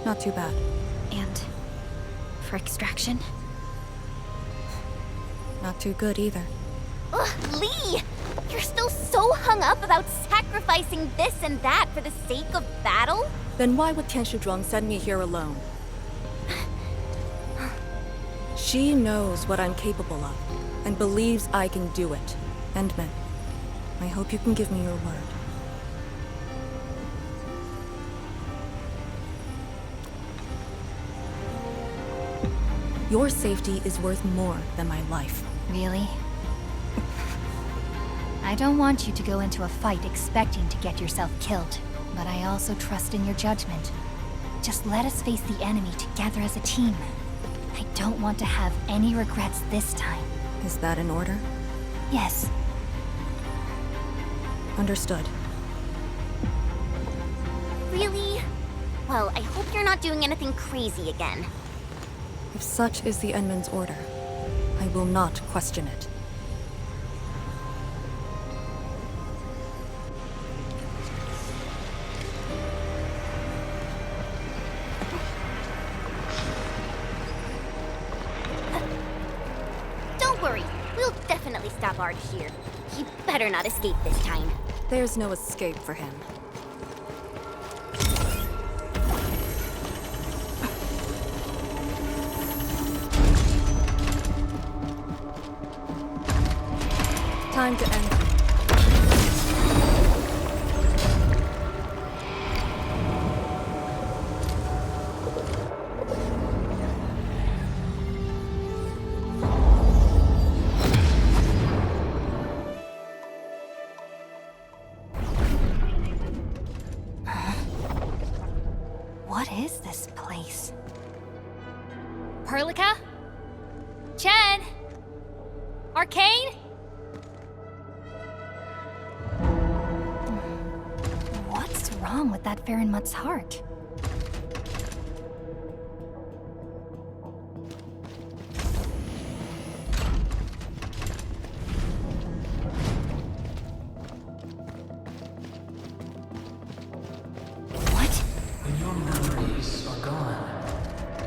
Not too bad. And for extraction? Not too good either. Ugh, Lee! You're still so hung up about sacrificing this and that for the sake of battle? Then why would Tianshu Zhuang send me here alone? She knows what I'm capable of, and believes I can do it. Endmen, I hope you can give me your word. Your safety is worth more than my life. Really? I don't want you to go into a fight expecting to get yourself killed, but I also trust in your judgment. Just let us face the enemy together as a team. I don't want to have any regrets this time. Is that in order? Yes. Understood. Really? Well, I hope you're not doing anything crazy again. If such is the Endman's order, I will not question it. Don't worry, we'll definitely stop Ardashir. He better not escape this time. There's no escape for him. Time to end. What is this place? Perlica? Chen? Arcane? What's wrong with that Farinmut's heart? When your memories are gone,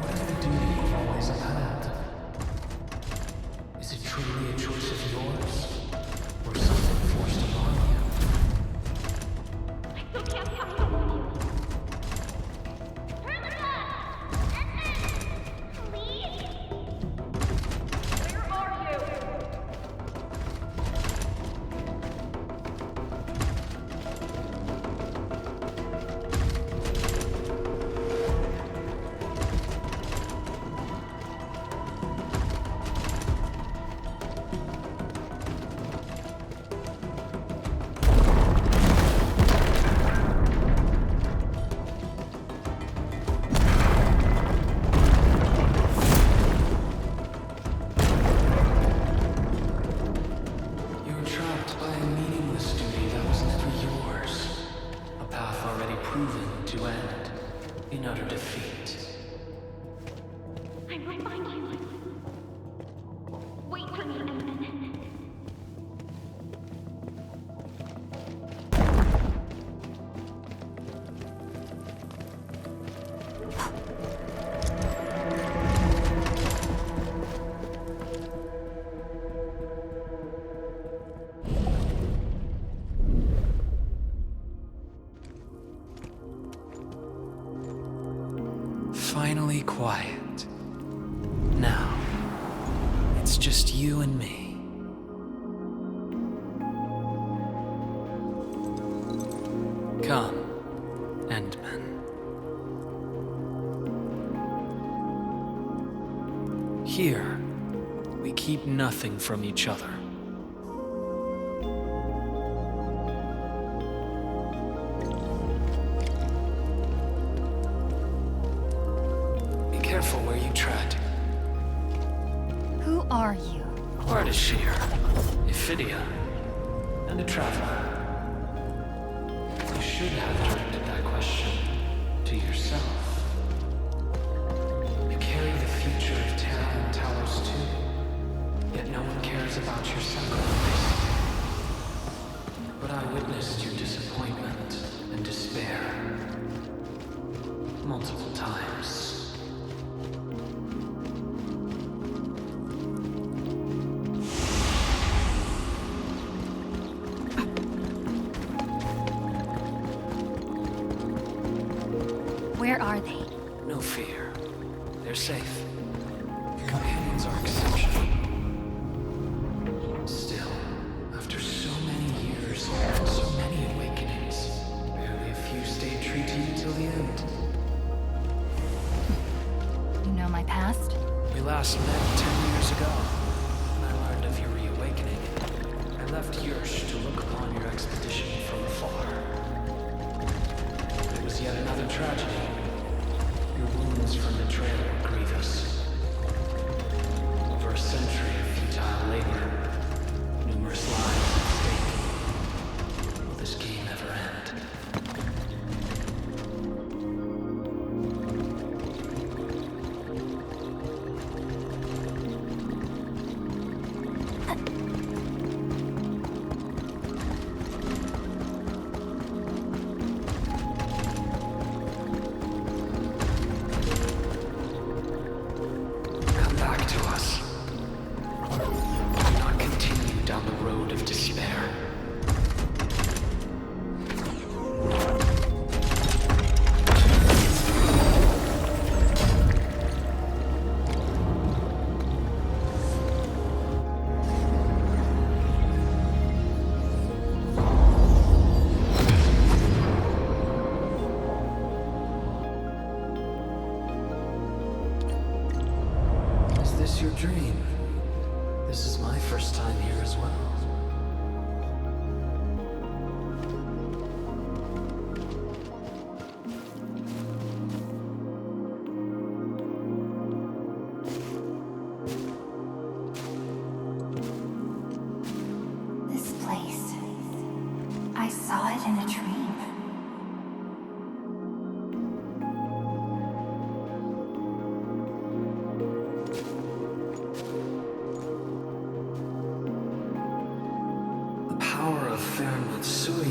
what is the duty you've always upheld? Is it truly a choice of yours, or something forced upon you? I still can't find you. Perlica! Endmin! Please? Where are you? You were trapped by a meaningless duty that was never yours. A path already proven to end in utter defeat. I will find you. Wait for me, Endmin. Finally quiet. Now, it's just you and me. Come, Endman. Here, we keep nothing from each other. Be careful where you tread. Who are you? Ardashir, Ephidia, and a traveler. You should have directed that question to yourself. You carry the future of Terra and Talos too, yet no one cares about your sacrifice. But I witnessed your disappointment and despair multiple times. Where are they? No fear. They're safe. Your companions are exceptional. Still, after so many years and so many awakenings, barely a few stayed true to you till the end. You know my past? We last met 10 years ago, when I learned of your reawakening. I left Yursh to look upon your expedition from afar. It was yet another tragedy. Your wounds from betrayal were grievous. Over a century of futile labor, numerous lives at stake. Will this game ever end? your dream. This is my first time here as well. This place. I saw it in a dream.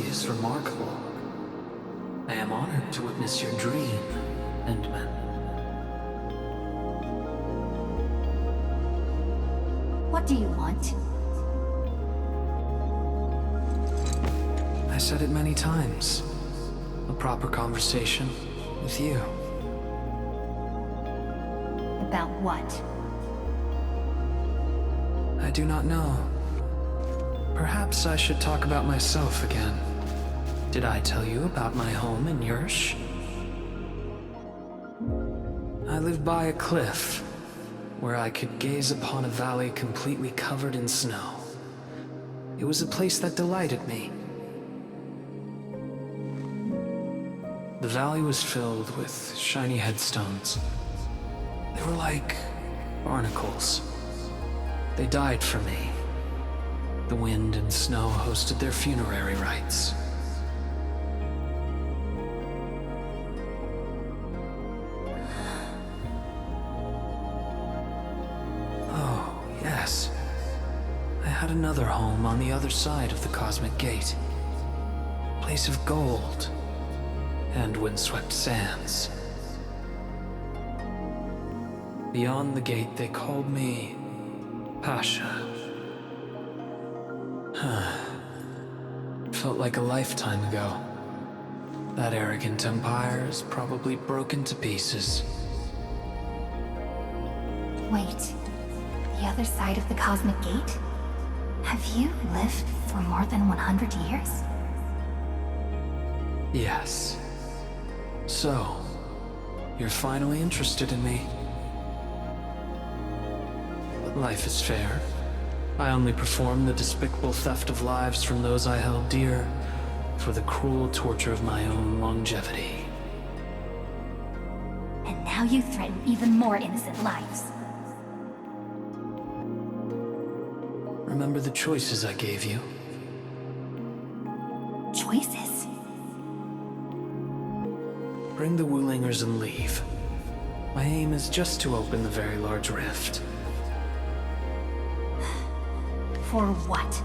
Is remarkable. I am honored to witness your dream, Endman. What do you want? I said it many times. A proper conversation with you. About what? I do not know. Perhaps I should talk about myself again. Did I tell you about my home in Yursh? I lived by a cliff, where I could gaze upon a valley completely covered in snow. It was a place that delighted me. The valley was filled with shiny headstones. They were like barnacles. They died for me. The wind and snow hosted their funerary rites. Oh, yes. I had another home on the other side of the Cosmic Gate. A place of gold and windswept sands. Beyond the gate, they called me Pasha. Felt like a lifetime ago. That arrogant empire is probably broken to pieces. Wait, the other side of the Cosmic Gate? Have you lived for more than 100 years? Yes. So, you're finally interested in me. But life is fair. I only performed the despicable theft of lives from those I held dear for the cruel torture of my own longevity. And now you threaten even more innocent lives. Remember the choices I gave you? Choices? Bring the Wulingers and leave. My aim is just to open the very large rift. For what?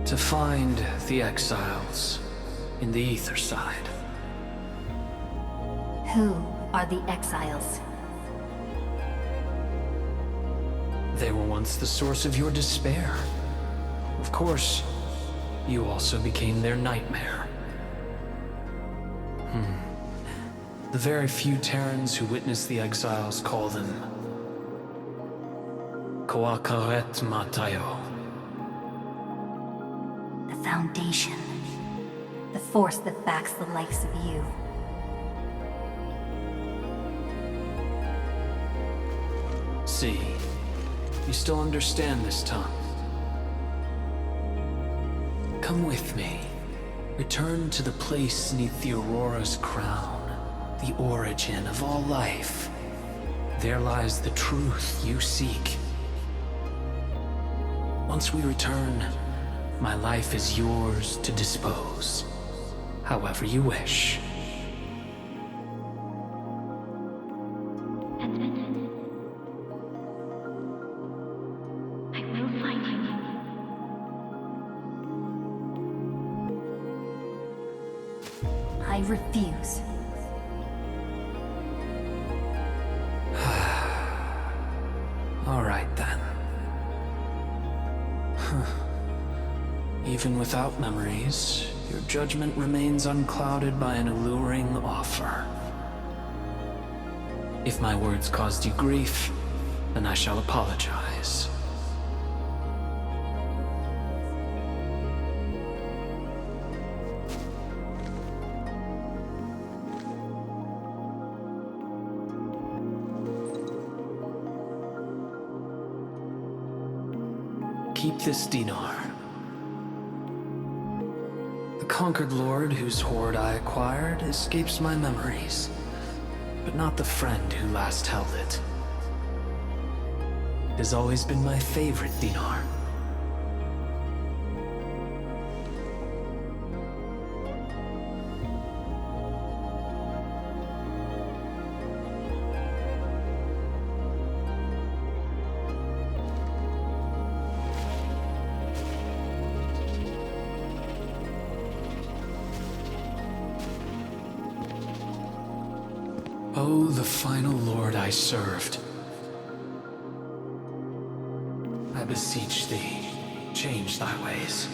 To find the exiles in the ether side. Who are the exiles? They were once the source of your despair. Of course, you also became their nightmare. The very few Terrans who witnessed the exiles call them Koakaret Matayo. The Foundation. The force that backs the likes of you. See, you still understand this tongue. Come with me. Return to the place neath the Aurora's crown, the origin of all life. There lies the truth you seek. Once we return, my life is yours to dispose, however you wish. I will find you. I refuse. All right then. Even without memories, your judgment remains unclouded by an alluring offer. If my words caused you grief, then I shall apologize. keep this dinar. The conquered lord whose hoard I acquired escapes my memories, but not the friend who last held it. It has always been my favorite dinar. Oh, the final lord I served. I beseech thee, change thy ways.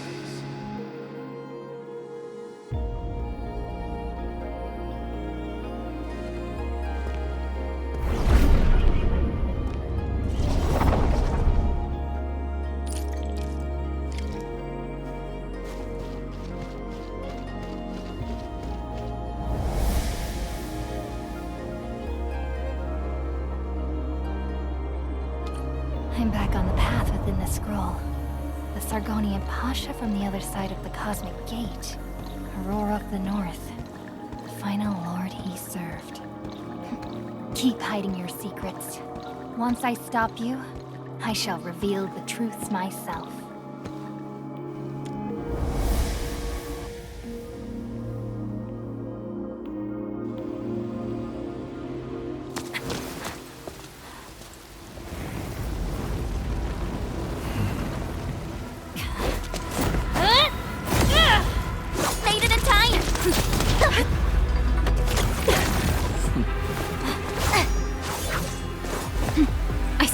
I'm back on the path within the scroll. The Sargonian Pasha from the other side of the Cosmic Gate. Aurora of the North. The final lord he served. Keep hiding your secrets. Once I stop you, I shall reveal the truths myself.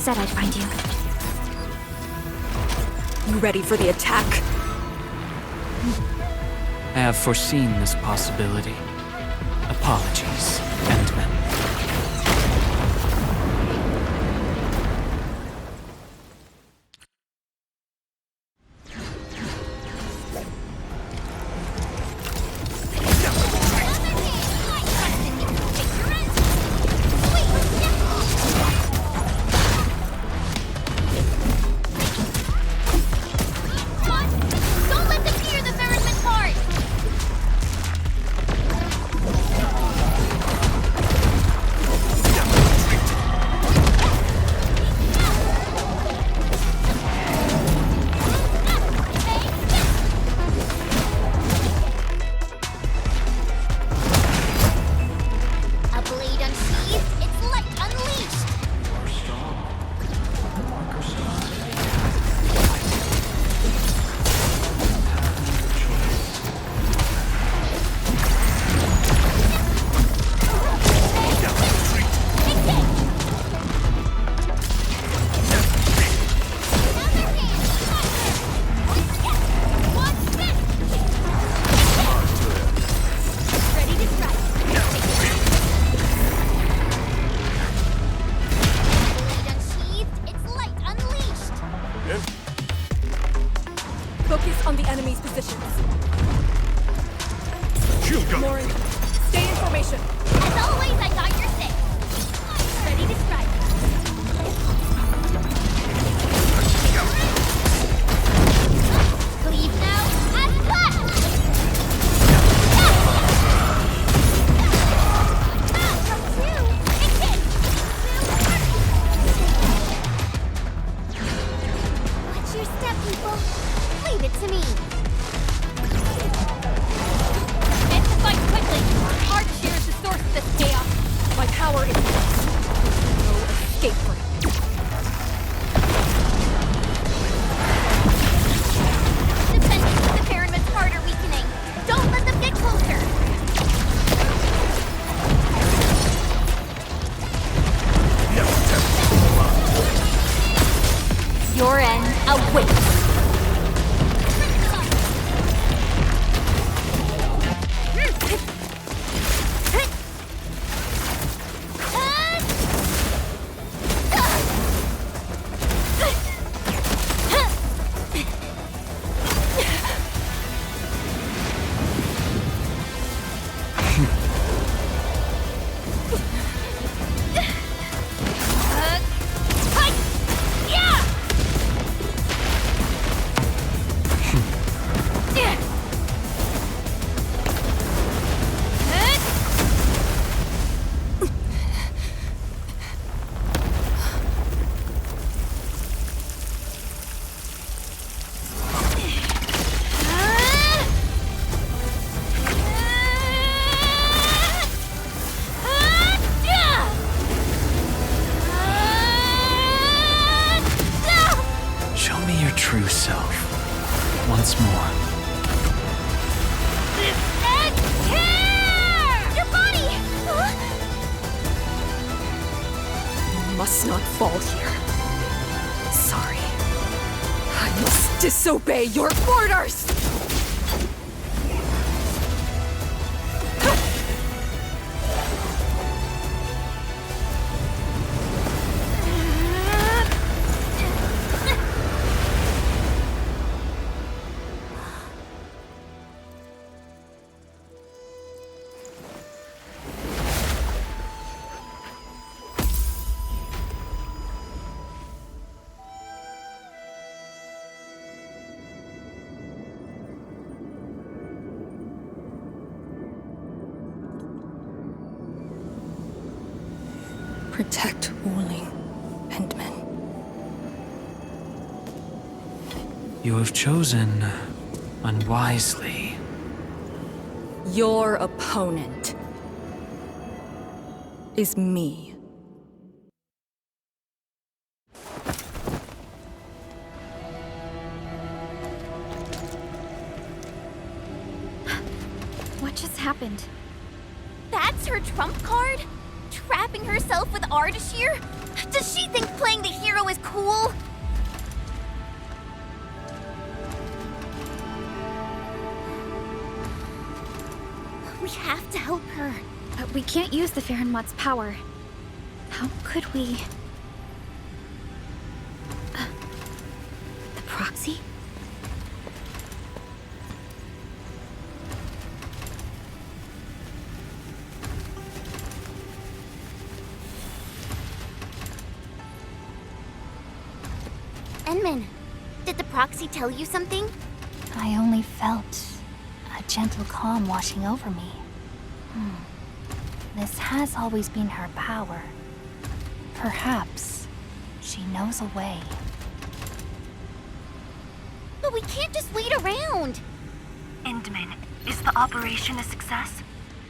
Said I'd find you. You ready for the attack? I have foreseen this possibility. Apologies, endmin. Focus on the enemy's positions. Shield gun. Lauren, stay in formation. As always, I got your six. Ready to strike. Cleave now, and flash! Watch your step, people. Leave it to me. End the fight quickly! Ardashir is the source of this chaos! My power is no escape for it. Defenses of the pyramids part are weakening. Don't let them get closer. Your end awaits! true self once more. This ends here! Your body! You must not fall here. Sorry. I must disobey your orders! Protect Wuling, Endmin. You have chosen unwisely. Your opponent is me. What just happened? That's her trump card? Trapping herself with Ardashir? Does she think playing the hero is cool? We have to help her. But we can't use the Farenwat's power. How could we... the proxy? Endmin, did the proxy tell you something? I only felt a gentle calm washing over me. This has always been her power. Perhaps she knows a way. But we can't just wait around. Endmin, is the operation a success?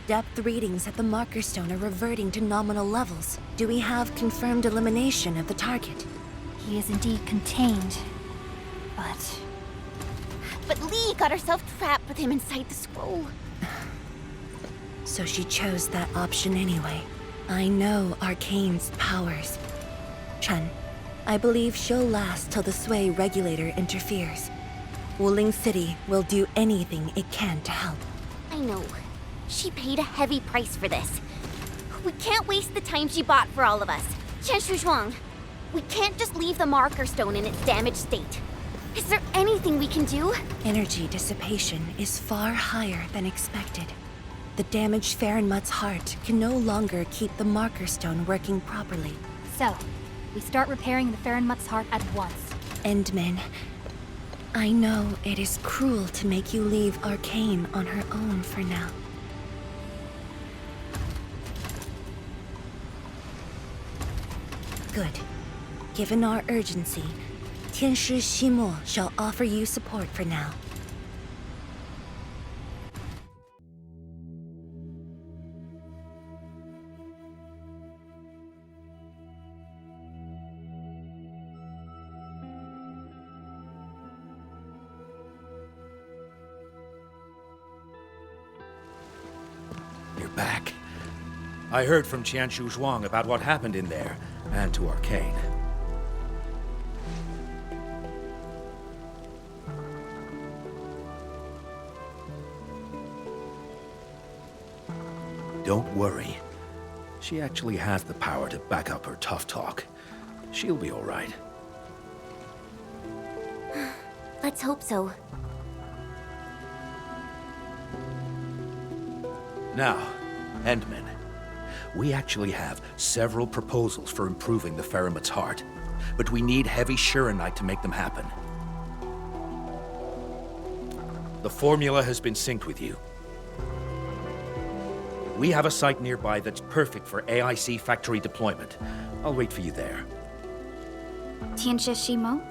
Depth readings at the marker stone are reverting to nominal levels. Do we have confirmed elimination of the target? He is indeed contained, but... But Lee got herself trapped with him inside the scroll. So she chose that option anyway. I know Arcane's powers. Chen, I believe she'll last till the Sway regulator interferes. Wuling City will do anything it can to help. I know. She paid a heavy price for this. We can't waste the time she bought for all of us. Qianshu Zhuang, we can't just leave the marker stone in its damaged state. Is there anything we can do? Energy dissipation is far higher than expected. The damaged Farenmut's heart can no longer keep the marker stone working properly. So, we start repairing the Farenmut's heart at once. Endmin, I know it is cruel to make you leave Arcane on her own for now. Good. Given our urgency, Tianshi Ximo shall offer you support for now. You're back. I heard from Qianshu Zhuang about what happened in there, and to Arcane. Don't worry. She actually has the power to back up her tough talk. She'll be all right. Let's hope so. Now, Endmin, we actually have several proposals for improving the Farenmut's heart, but we need heavy Shurenite to make them happen. The formula has been synced with you. We have a site nearby that's perfect for AIC factory deployment. I'll wait for you there. Tianshi Ximo?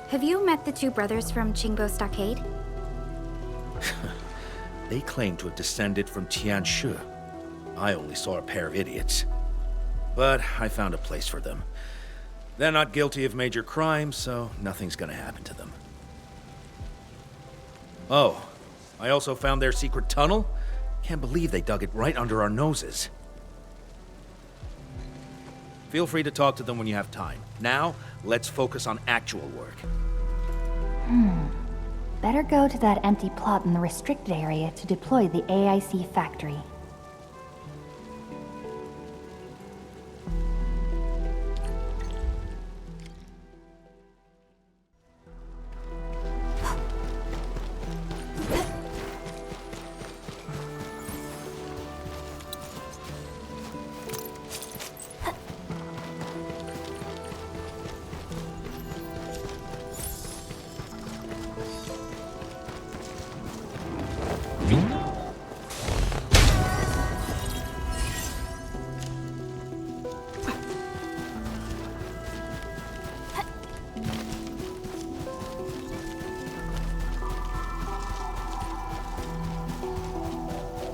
Have you met the two brothers from Qingbo Stockade? They claim to have descended from Tianshu. I only saw a pair of idiots. But I found a place for them. They're not guilty of major crimes, so nothing's gonna happen to them. Oh, I also found their secret tunnel. Can't believe they dug it right under our noses. Feel free to talk to them when you have time. Now, let's focus on actual work. Better go to that empty plot in the restricted area to deploy the AIC factory.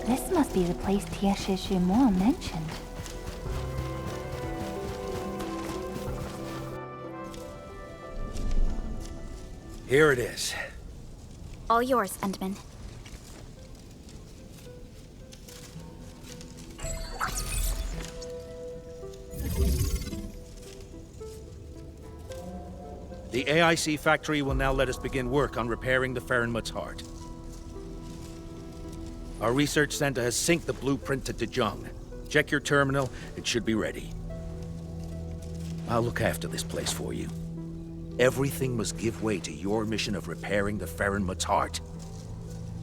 This must be the place Tieshishimo mentioned. Here it is. All yours, Endmin. The AIC factory will now let us begin work on repairing the Farenmut's heart. Our research center has synced the blueprint to zhuang. Check your terminal, it should be ready. I'll look after this place for you. Everything must give way to your mission of repairing the Farenmut's heart.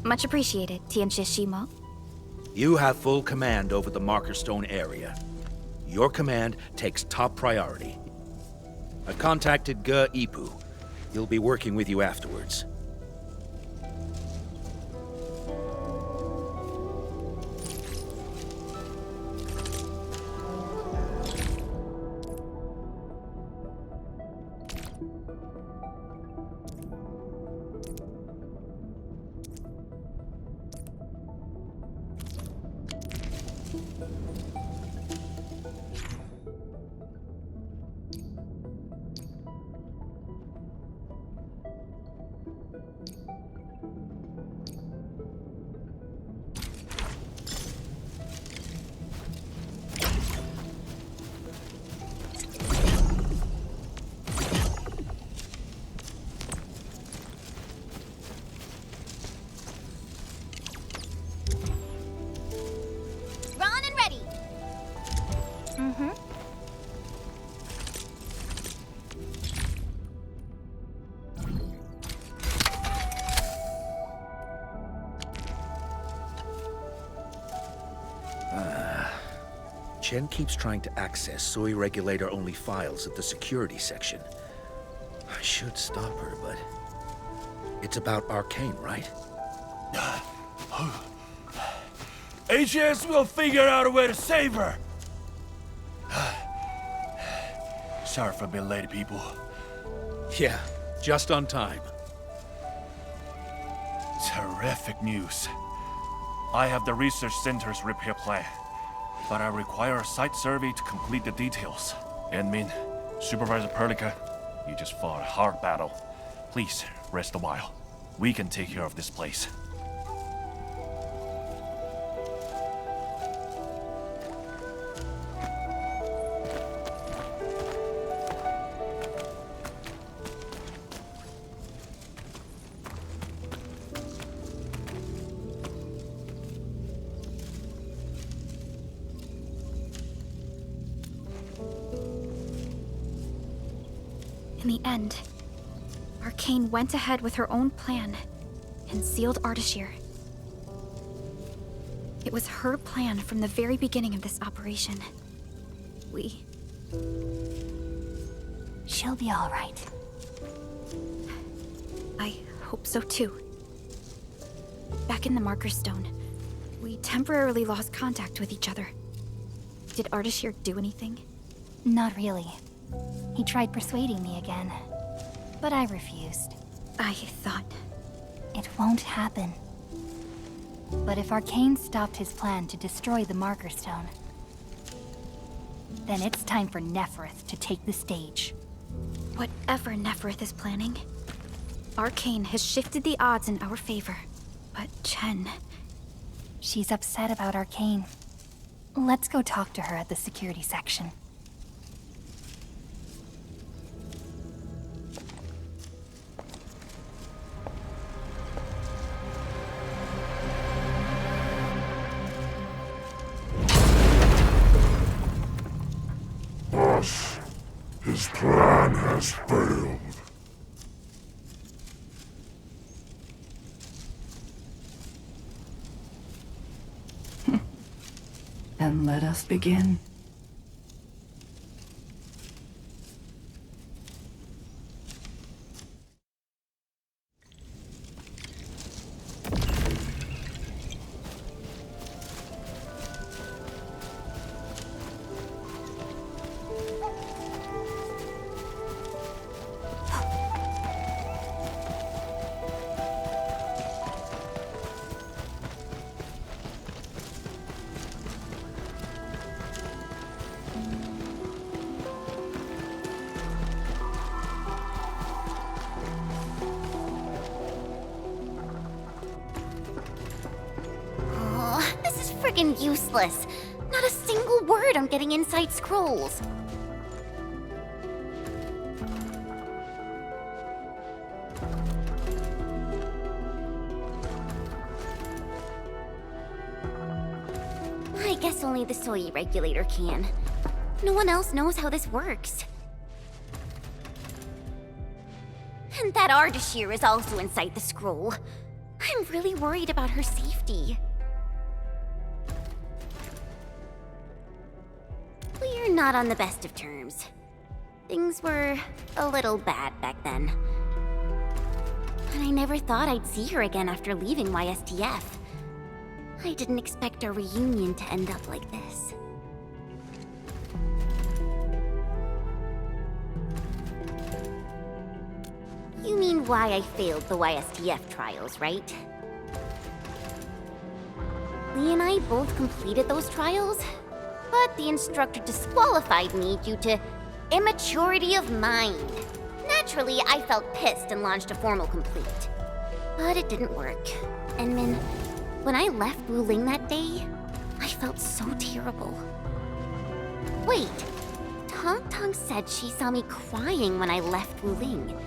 Much appreciated, Tieshishimo. You have full command over the Marker Stone area. Your command takes top priority. I've contacted Ge Ipu. He'll be working with you afterwards. Chen keeps trying to access Soy Regulator-only files at the security section. I should stop her, but... It's about Arcane, right? HS will figure out a way to save her! Sorry for being late, people. Yeah, just on time. Terrific news. I have the research center's repair plan, but I require a site survey to complete the details. Endmin, Supervisor Perlica, you just fought a hard battle. Please, rest a while. We can take care of this place. In the end, Arcane went ahead with her own plan and sealed Ardashir. It was her plan from the very beginning of this operation. She'll be all right. I hope so too. Back in the Marker Stone, we temporarily lost contact with each other. Did Ardashir do anything? Not really. He tried persuading me again, but I refused. I thought... It won't happen. But if Arcane stopped his plan to destroy the Marker Stone, then it's time for Nefarith to take the stage. Whatever Nefarith is planning, Arcane has shifted the odds in our favor. But Chen... She's upset about Arcane. Let's go talk to her at the security section. Boss, his plan has failed. And let us begin. Friggin' useless. Not a single word on getting inside scrolls. I guess only the soy regulator can. No one else knows how this works. And that Ardashir is also inside the scroll. I'm really worried about her safety. We're not on the best of terms. Things were a little bad back then. And I never thought I'd see her again after leaving YSTF. I didn't expect our reunion to end up like this. You mean why I failed the YSTF trials, right? Lee and I both completed those trials, but the instructor disqualified me due to immaturity of mind. Naturally, I felt pissed and launched a formal complaint. But it didn't work. Endmin, when I left Wuling that day, I felt so terrible. Wait, Tong Tong said she saw me crying when I left Wuling.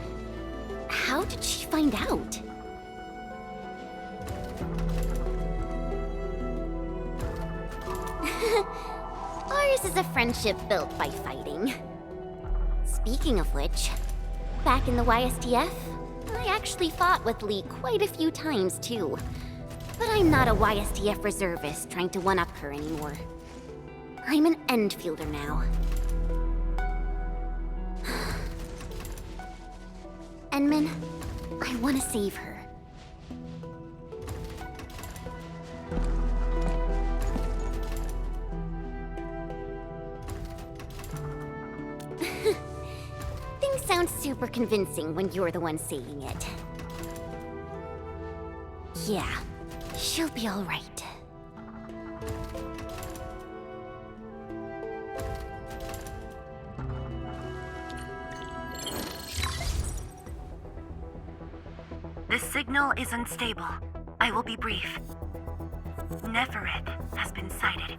How did she find out? Ours is a friendship built by fighting. Speaking of which, back in the YSTF, I actually fought with Lee quite a few times too. But I'm not a YSTF reservist trying to one-up her anymore. I'm an Endfielder now. Endmin, I want to save her. Things sound super convincing when you're the one saying it. Yeah, she'll be all right. The signal is unstable. I will be brief. Nefarith has been sighted.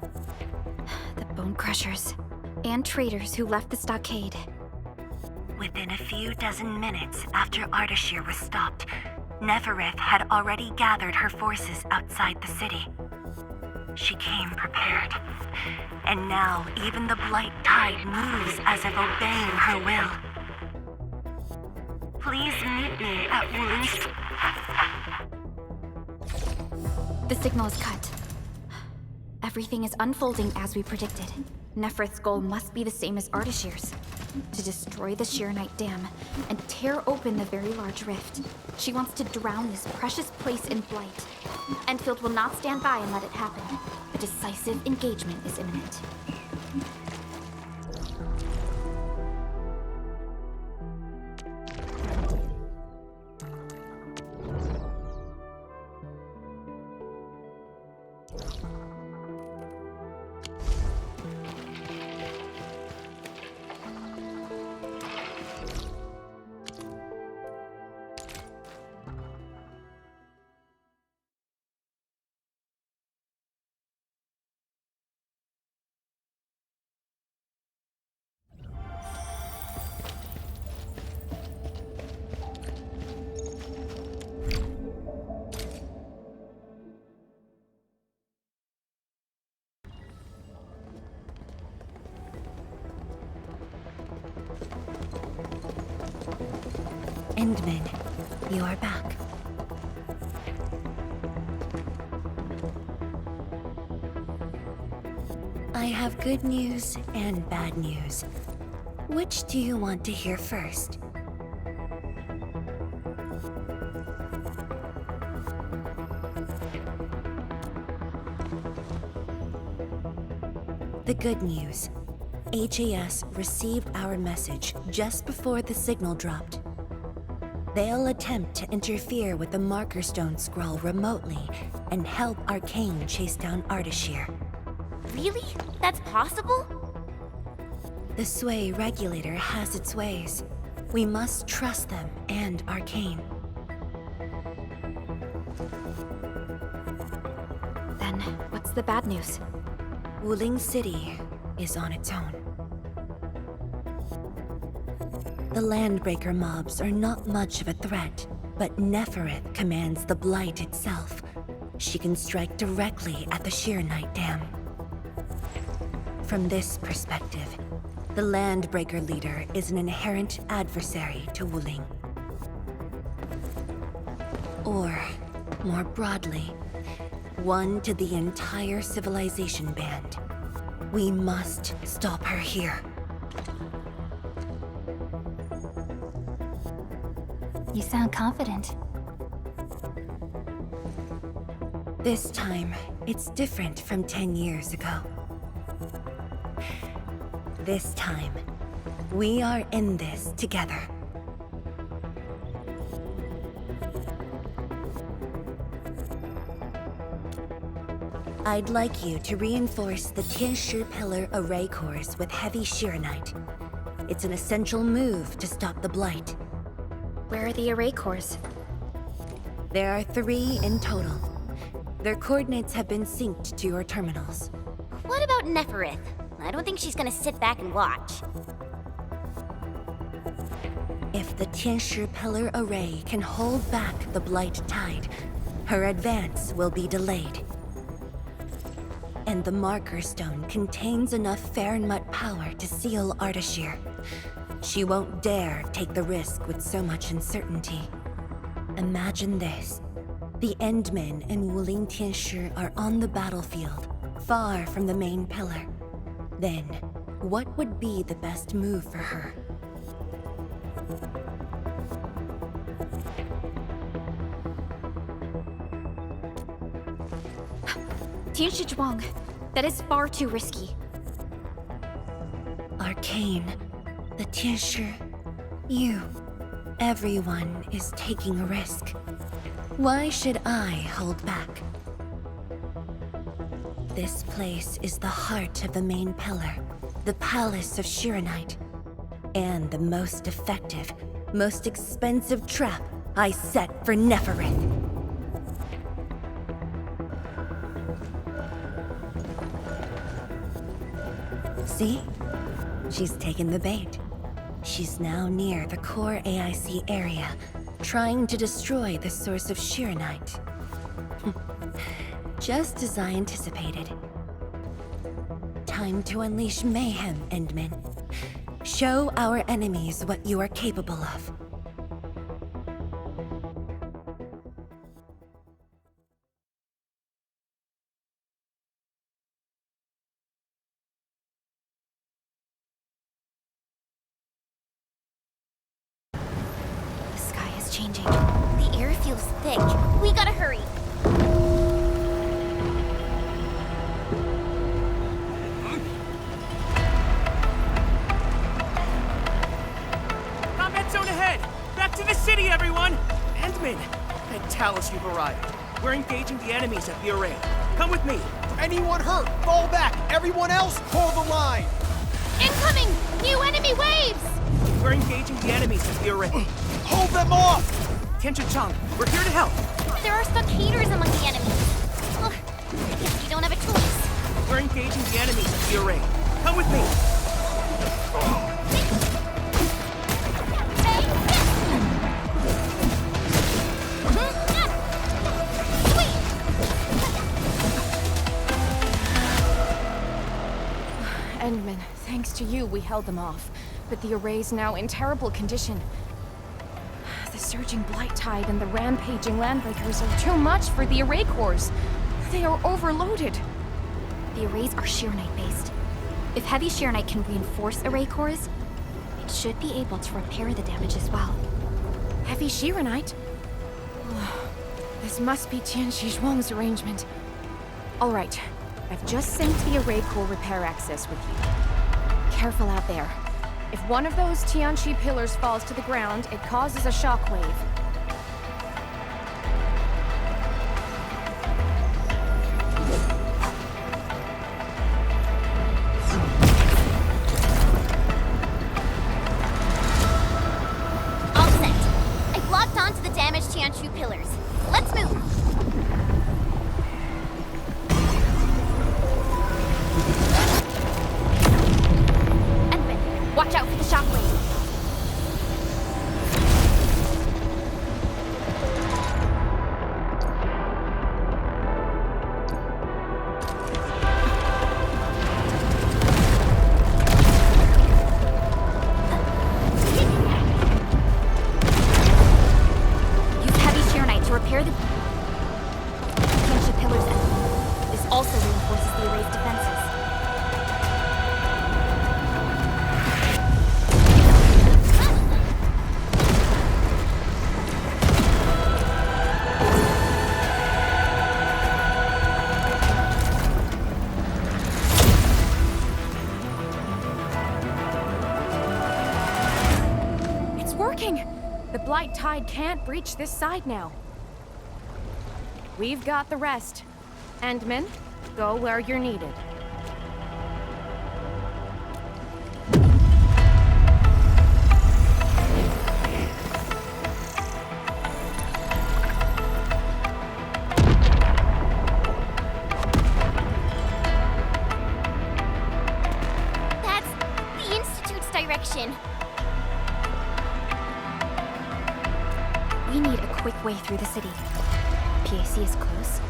The Bone Crushers and traitors who left the stockade. Within a few dozen minutes after Ardashir was stopped, Nefarith had already gathered her forces outside the city. She came prepared. And now even the Blight Tide moves as if obeying her will. Please meet me at Wuling's. The signal is cut. Everything is unfolding as we predicted. Nefarith's goal must be the same as Ardashir's. To destroy the Shiranite Dam and tear open the very large rift. She wants to drown this precious place in blight. Endfield will not stand by and let it happen. A decisive engagement is imminent. Endmin, you are back. I have good news and bad news. Which do you want to hear first? The good news. HAS received our message just before the signal dropped. They'll attempt to interfere with the Marker Stone scroll remotely and help Arcane chase down Ardashir. Really? That's possible? The Sway regulator has its ways. We must trust them and Arcane. Then, what's the bad news? Wuling City is on its own. The Landbreaker mobs are not much of a threat, but Nefarith commands the Blight itself. She can strike directly at the Sheernite Dam. From this perspective, the Landbreaker leader is an inherent adversary to Wuling. Or, more broadly, one to the entire civilization band. We must stop her here. You sound confident. This time, it's different from 10 years ago. This time, we are in this together. I'd like you to reinforce the Tianshi Pillar array cores with heavy Sheernite. It's an essential move to stop the Blight. Where are the array cores? There are 3 in total. Their coordinates have been synced to your terminals. What about Nefarith? I don't think she's gonna sit back and watch. If the Tianshi Pillar array can hold back the Blight tide, her advance will be delayed. And the Marker Stone contains enough Farenmut power to seal Ardashir. She won't dare take the risk with so much uncertainty. Imagine this. The Endmin and Wuling Tianshi are on the battlefield, far from the main pillar. Then, what would be the best move for her? Tianshi Zhuang. That is far too risky. Arcane, the Tianshi, you. Everyone is taking a risk. Why should I hold back? This place is the heart of the main pillar, the Palace of Sheernite, and the most effective, most expensive trap I set for Nefarith. See? She's taken the bait. She's now near the core AIC area, trying to destroy the source of Sheernite. Just as I anticipated. Time to unleash mayhem, Endmin. Show our enemies what you are capable of. The sky is changing. The air feels thick. We gotta hurry. Combat zone ahead! Back to the city, everyone! Endmin, and Talus, you've arrived. We're engaging the enemies at the array. Come with me. Anyone hurt, fall back. Everyone else, hold the line. Incoming! New enemy waves! We're engaging the enemies at the array. Hold them off! Tianshi-Chang, we're here to help. There are stockaders among the enemies. Well, I guess we don't have a choice. We're engaging the enemies at the array. Come with me. Endmin, thanks to you, we held them off. but the array's now in terrible condition. The surging blight tide and the rampaging landbreakers are too much for the array cores. They are overloaded. The arrays are Sheernite based. If heavy Sheernite can reinforce array cores, it should be able to repair the damage as well. Heavy Sheernite? This must be Tianxi Zhuang's arrangement. All right, I've just synced the array core repair access with you. Careful out there. If one of those Tianxi pillars falls to the ground, it causes a shockwave. All set. I've locked onto the damaged Tianxi pillars. Let's move. Watch out for the shockwave. Use heavy Sheernite to repair the Tianxi pillars. This also reinforces the array's defenses. The blight tide can't breach this side now. We've got the rest. Endmin, go where you're needed. That's the Institute's direction. We need a quick way through the city. PAC is close.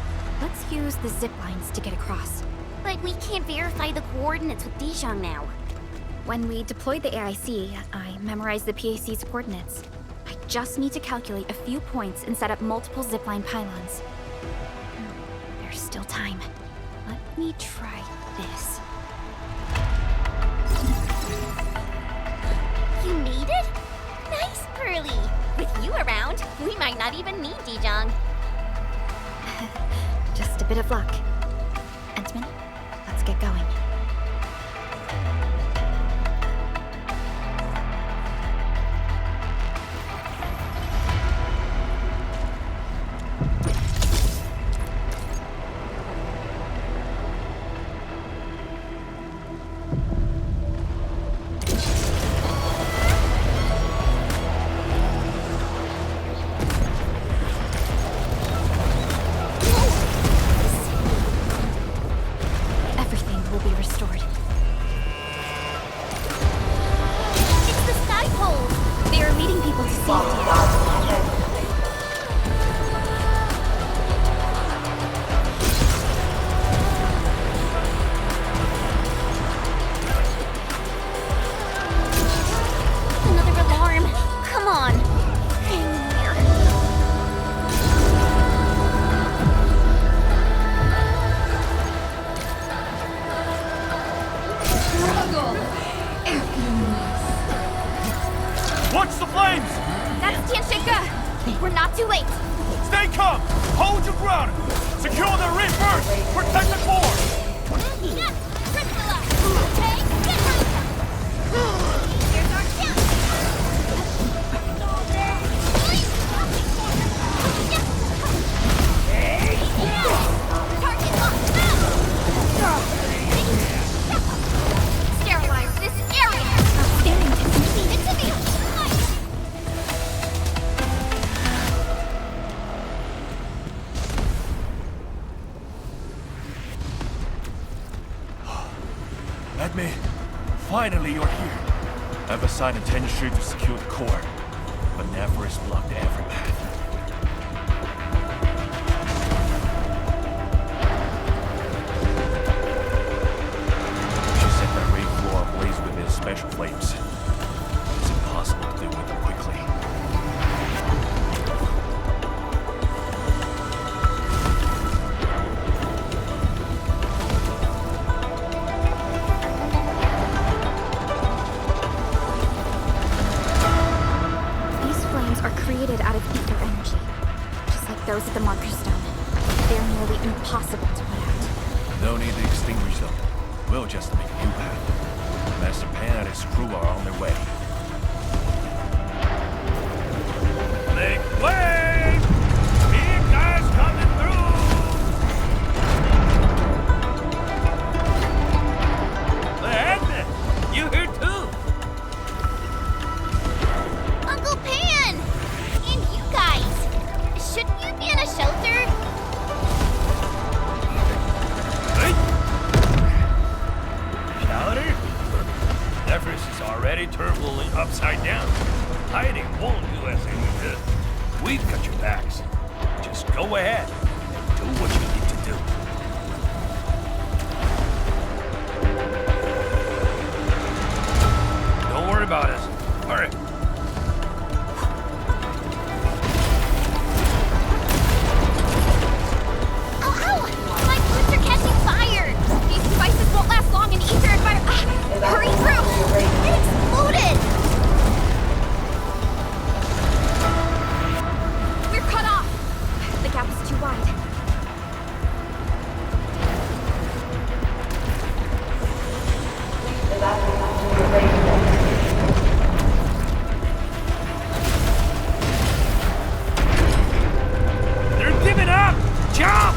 Let's use the zip lines to get across. But we can't verify the coordinates with Zhuang now. When we deployed the AIC, I memorized the PAC's coordinates. I just need to calculate a few points and set up multiple zipline pylons. There's still time. Let me try this. You made it? Nice, Pearly! With you around, we might not even need Zhuang. Just a bit of luck. Endmin, let's get going. We're not too late. Stay calm! Hold your ground! Secure the reef first! Protect the core! Okay, get ready! Here's our chance! Target locked! Sterilize this area! Outstanding! Leave it to me! Edme, finally you're here. I've assigned a Tennessee to secure the core, but Nefarith blocked every path. She set the rig floor ablaze with his special flames. created out of ether energy. Just like those at the Marker Stone. They're nearly impossible to put out. No need to extinguish them. We'll just make a new path. Master Pan and his crew are on their way. Make way! Big guys coming through! The Endmin! You here too? Uncle Pan! And you guys! Shouldn't you be in a shelter? Shelter? Nefarith is already turbulent upside down. Hiding won't do us any good. We've got your backs. Just go ahead and do what you need to do. Don't worry about us. Hurry. My boots are catching fire! These devices won't last long in ether environment. Hurry through! It exploded! We're cut off! The gap is too wide. They're giving up! Jump!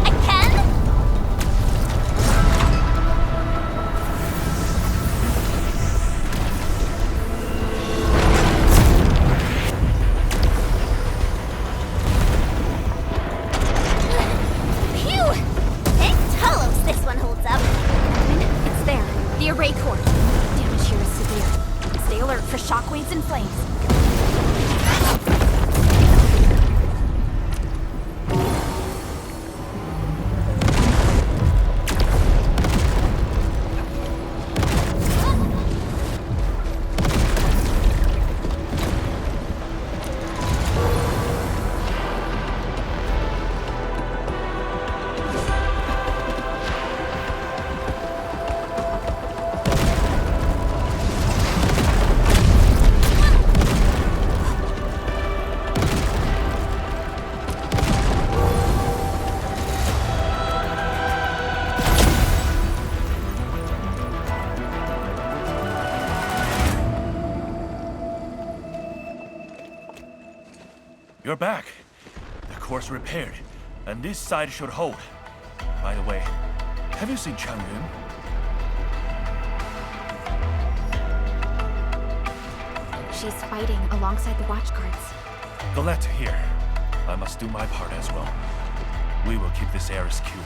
I can? Phew! Thank Talos this one holds up. It's there. The array core. Damage here is severe. Stay alert for shockwaves and flames. You're back. The core's repaired, and this side should hold. By the way, have you seen Chang Yun? She's fighting alongside the watchguards. Glad to hear. I must do my part as well. We will keep this area secure.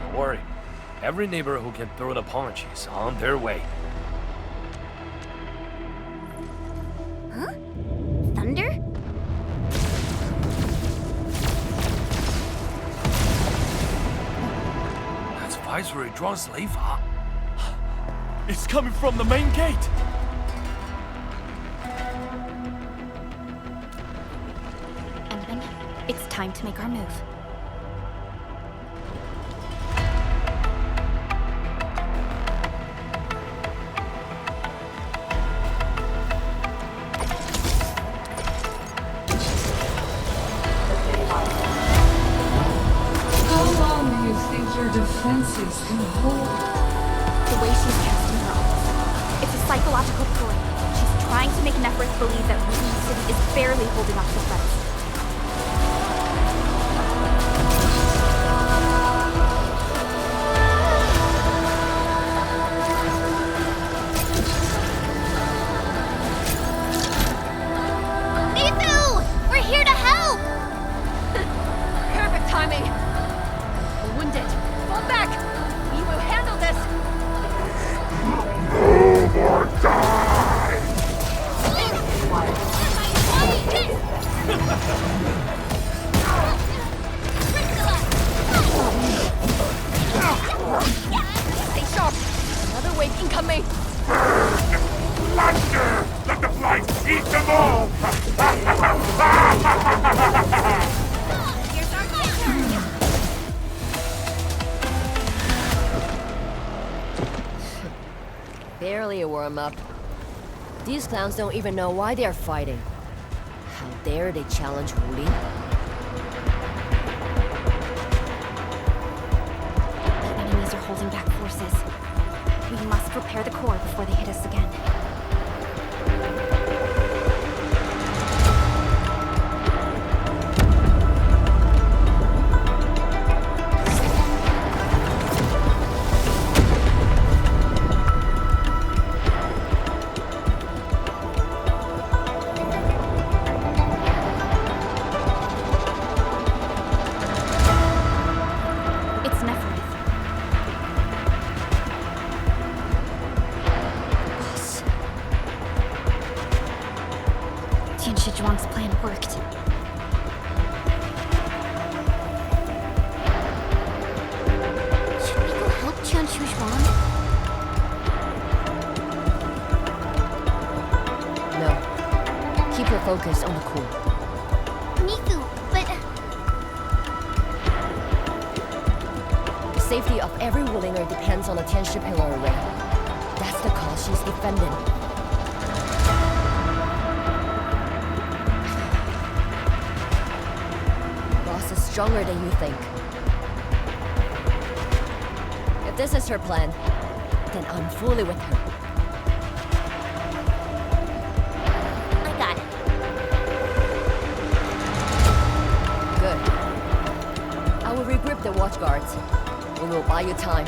Don't worry. Every neighbor who can throw the punch is on their way. Huh? Thunder? That's Viceroy Zhuang's Leifa. It's coming from the main gate! Endmin, it's time to make our move. How long do you think your defenses can hold? The way she's casting her ult. It's a psychological ploy. She's trying to make Nefarith believe that Ruby's city is barely holding off the threats. Nathu! We're here to help! Perfect timing. We're wounded. Fall back. We will handle this. Stay sharp. Another wave incoming. Let's Barely a warm-up. These clowns don't even know why they're fighting. How dare they challenge Wooly? The enemies are holding back forces. We must repair the core before they hit us again. It's Nefarith. Zhuang's plan worked. Should we go help zhuang? No. Keep your focus on the core. Mifu, but... The safety of every Wulinger depends on the Tianshi Pillar array. That's the cause she's defending. Boss is stronger than you think. If this is her plan, then I'm fully with her. I got it. Good. I will regrip the watch guards. We will buy you time.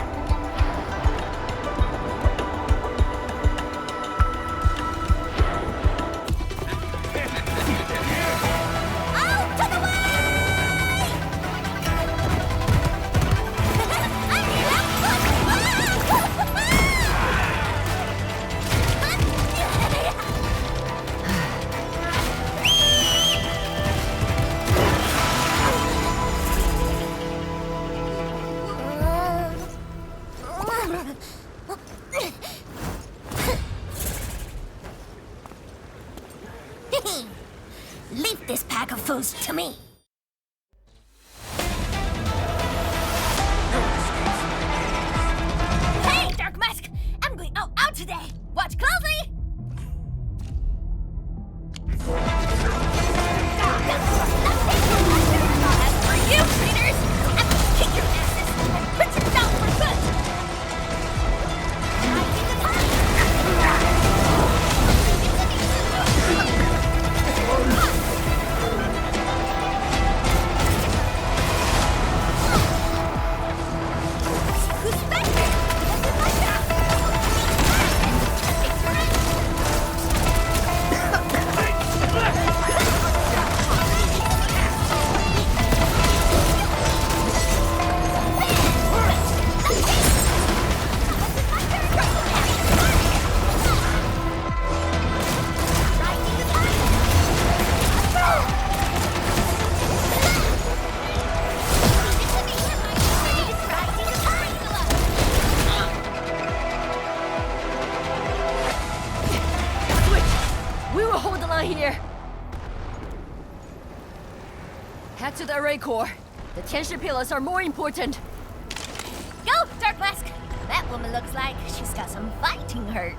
Leave this pack of foes to me. Hey, Dark Mask! I'm going out today. Watch closely. As for you, traitors, I'm gonna kick your asses and put you down for good. Here. Head to the array core. The Tianshi pillars are more important. Go, Dark Mask! That woman looks like she's got some fighting hurt.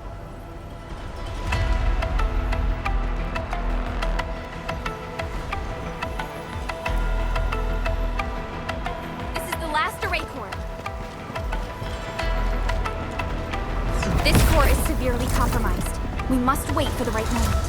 This is the last array core. This core is severely compromised. We must wait for the right moment.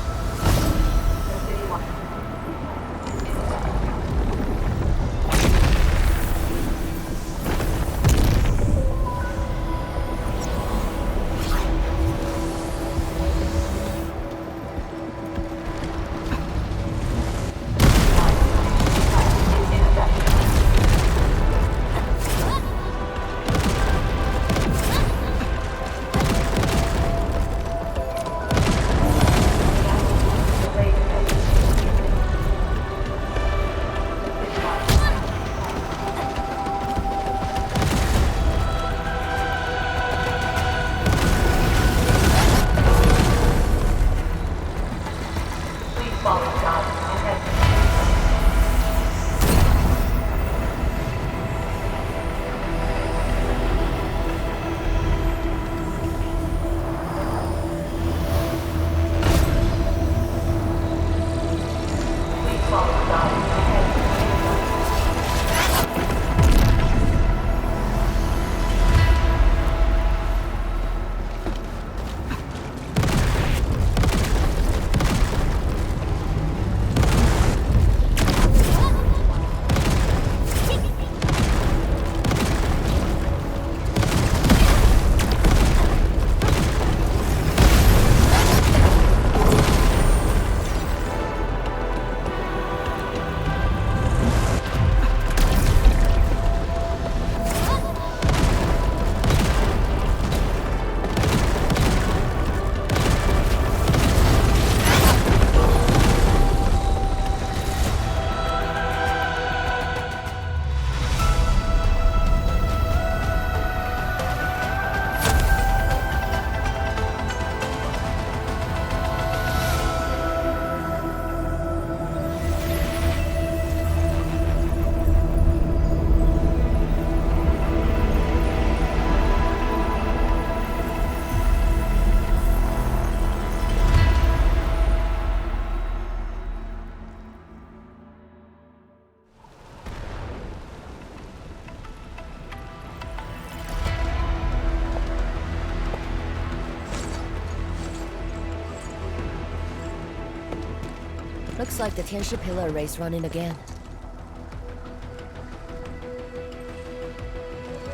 Looks like the Tianshi Pillar race running again.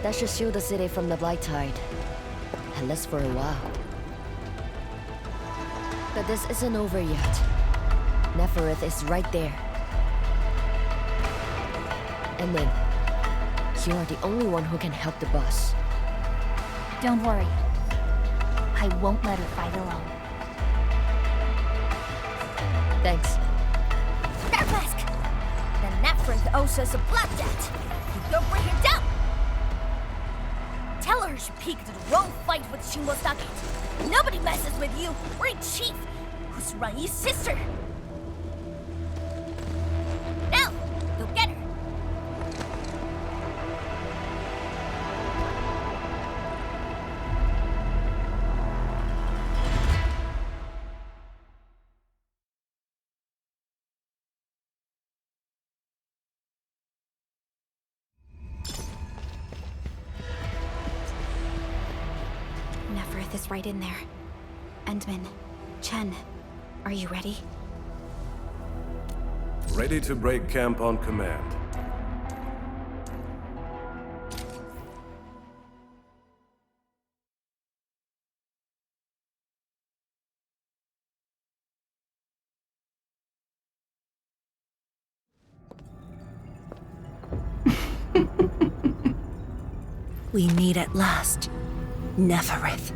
That should shield the city from the Blight Tide. At least for a while. But this isn't over yet. Nefarith is right there. And then, you are the only one who can help the boss. Don't worry. I won't let her fight alone. Thanks. Starmask! The Nefarith owes us a blood debt. You go bring her down! Tell her she peeked at the wrong fight with Shingo Stockade. Nobody messes with you. We're in Chief, who's Rai's sister. Now, go get her. Nefarith is right in there. Endmin, Chen, are you ready? Ready to break camp on command. We meet at last, Nefarith.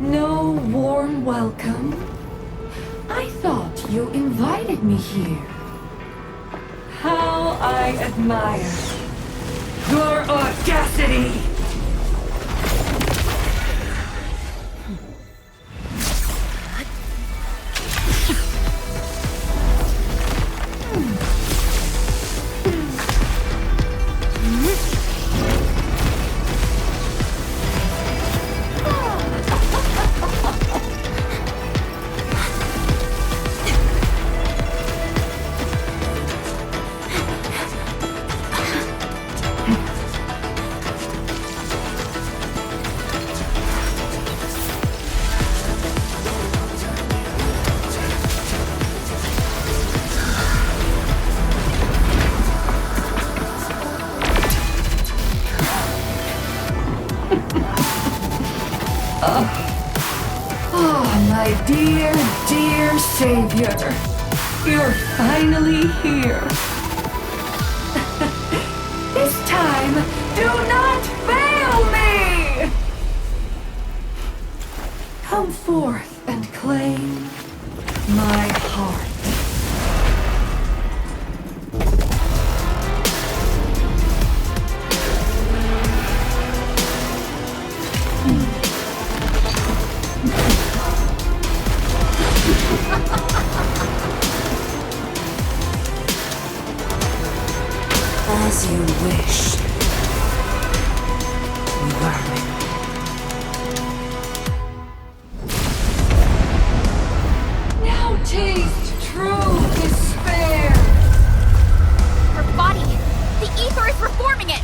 No warm welcome? I thought you invited me here. How I admire your audacity! My dear, dear savior, you're finally here. This time, do not fail me! Come forth and claim my heart. As you wish, vermin. Now taste true despair! Her body! The ether is reforming it!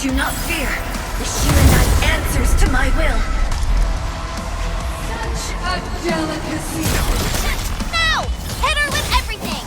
Do not fear. The Shiranite answers to my will. Such a delicacy. Now! Hit her with everything!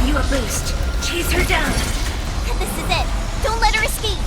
A boost. Chase her down. This is it. Don't let her escape.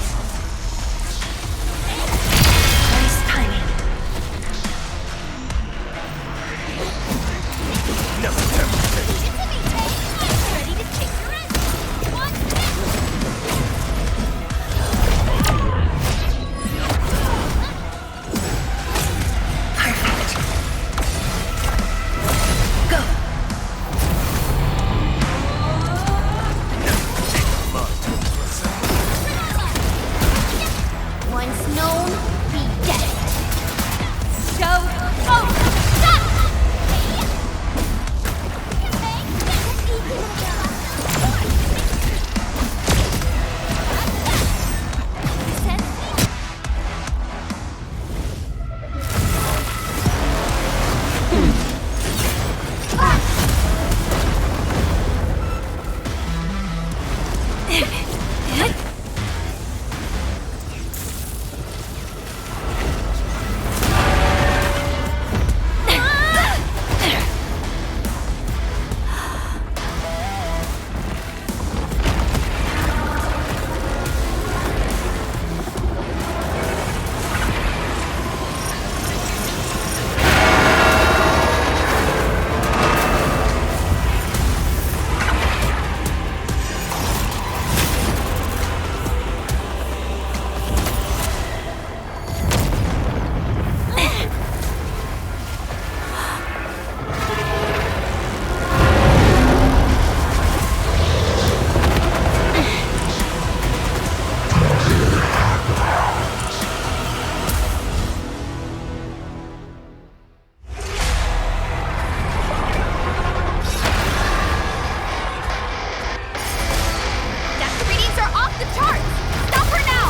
the charts! Stop her now!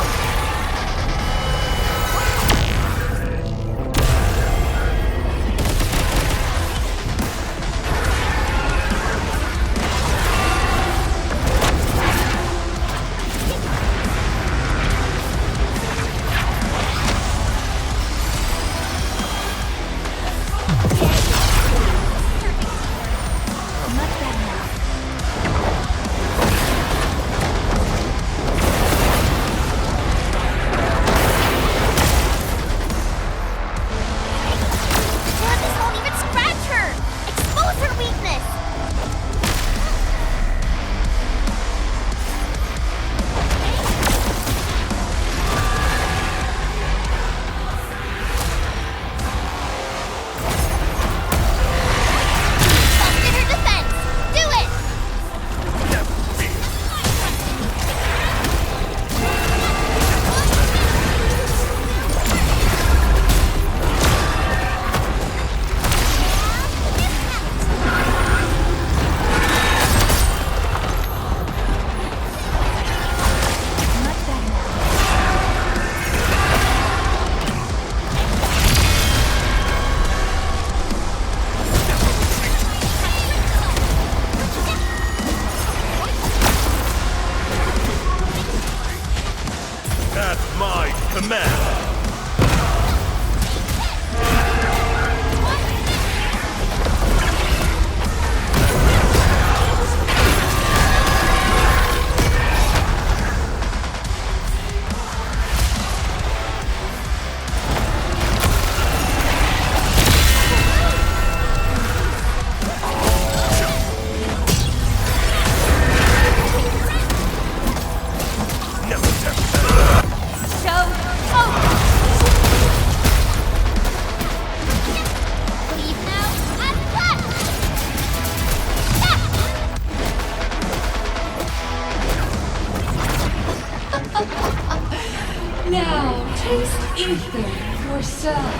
Now, taste ether yourself.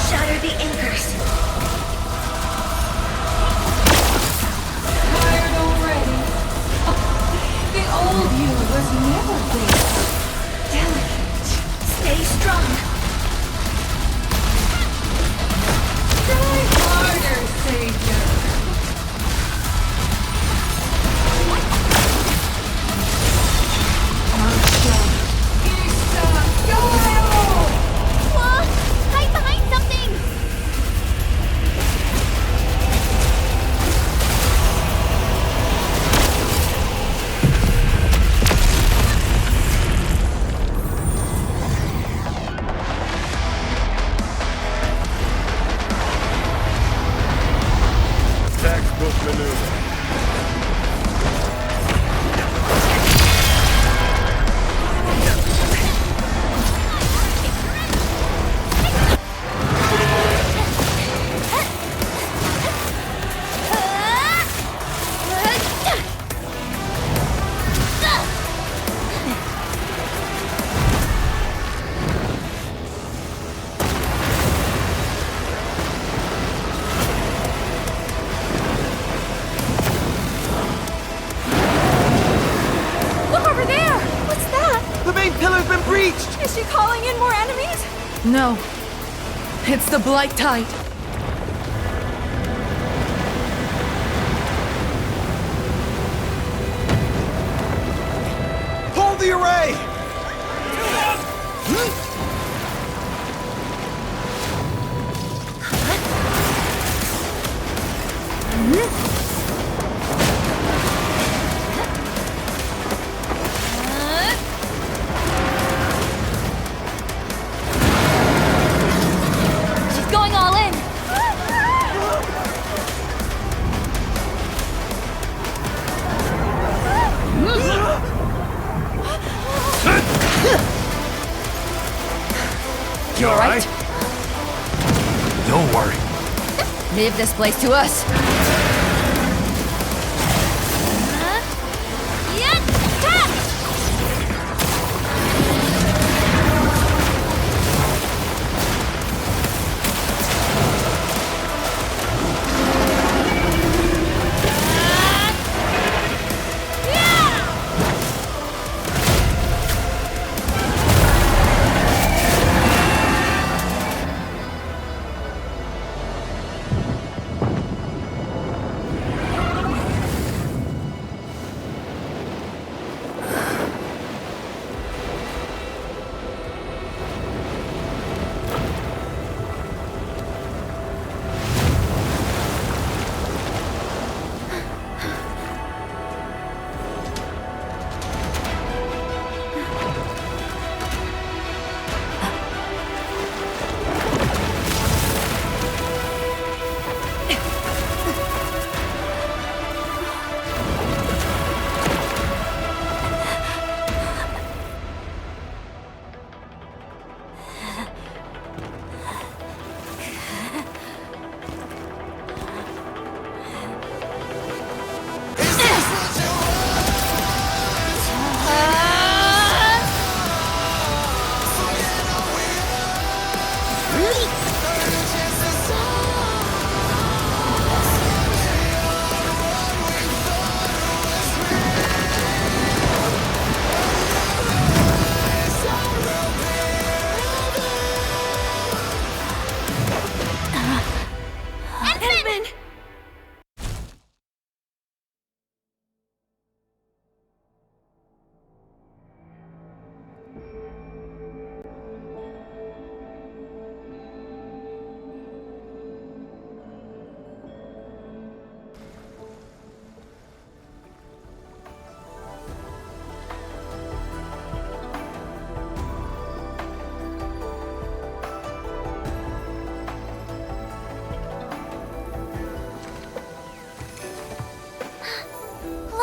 Shatter the anchors. Tired already? The old you was never this delicate. Stay strong. Try harder, Savior. Hide behind something! Textbook maneuver. Is she calling in more enemies? No. It's the Blight Tide. Hold the array! You alright? Don't worry. Leave this place to us.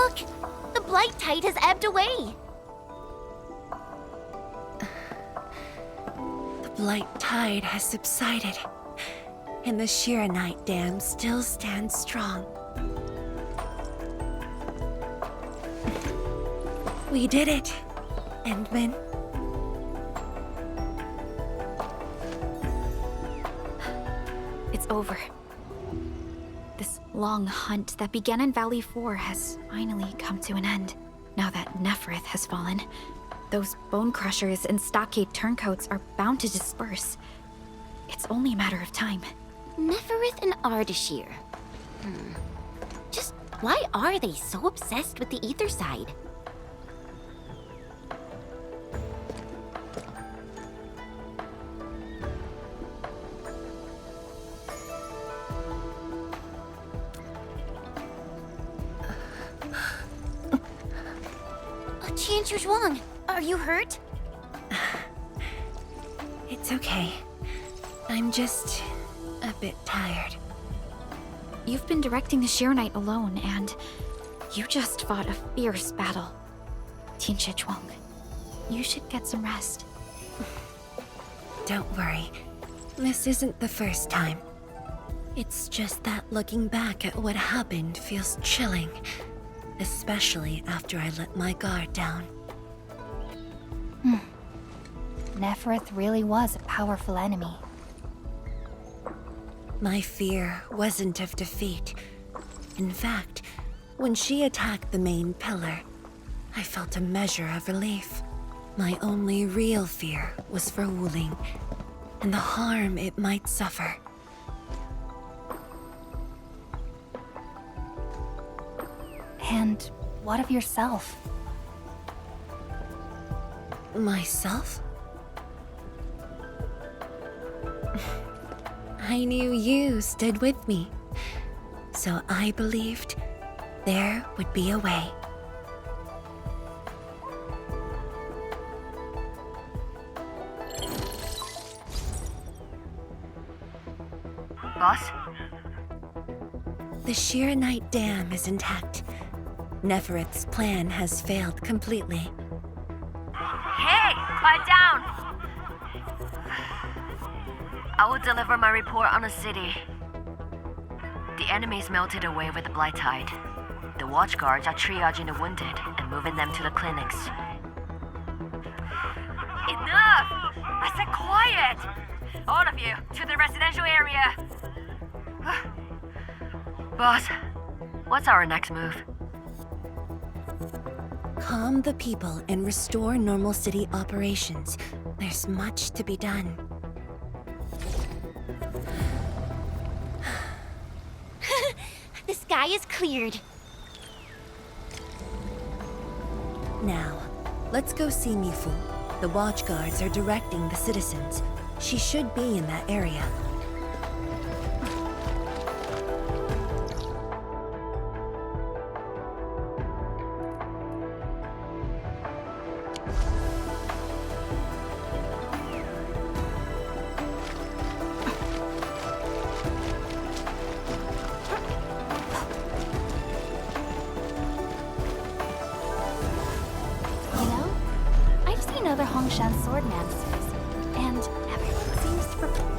Look! The blight tide has ebbed away! The blight tide has subsided, and the Shiranite Dam still stands strong. We did it, Endmin. It's over. This long hunt that began in Valley 4 has finally come to an end. Now that Nefarith has fallen, those bone crushers and stockade turncoats are bound to disperse. It's only a matter of time. Nefarith and Ardashir. Just why are they so obsessed with the ether side? Zhuang, are you hurt? It's okay. I'm just a bit tired. You've been directing the Shiranite alone, and you just fought a fierce battle. Zhuang, you should get some rest. Don't worry. This isn't the first time. It's just that looking back at what happened feels chilling. Especially after I let my guard down. Nefarith really was a powerful enemy. My fear wasn't of defeat. In fact, when she attacked the main pillar, I felt a measure of relief. My only real fear was for Wuling, and the harm it might suffer. And what of yourself? Myself? I knew you stood with me, so I believed there would be a way. Boss? The Shiranite Dam is intact. Nefarith's plan has failed completely. Hey, quiet down! I will deliver my report on the city. The enemies melted away with the blight tide. The watchguards are triaging the wounded and moving them to the clinics. Enough! I said quiet! All of you, to the residential area! Boss, what's our next move? Calm the people and restore normal city operations. There's much to be done. The sky is cleared. Now, let's go see Mifu. The watchguards are directing the citizens. She should be in that area. Other Hongshan sword masters, and everyone seems to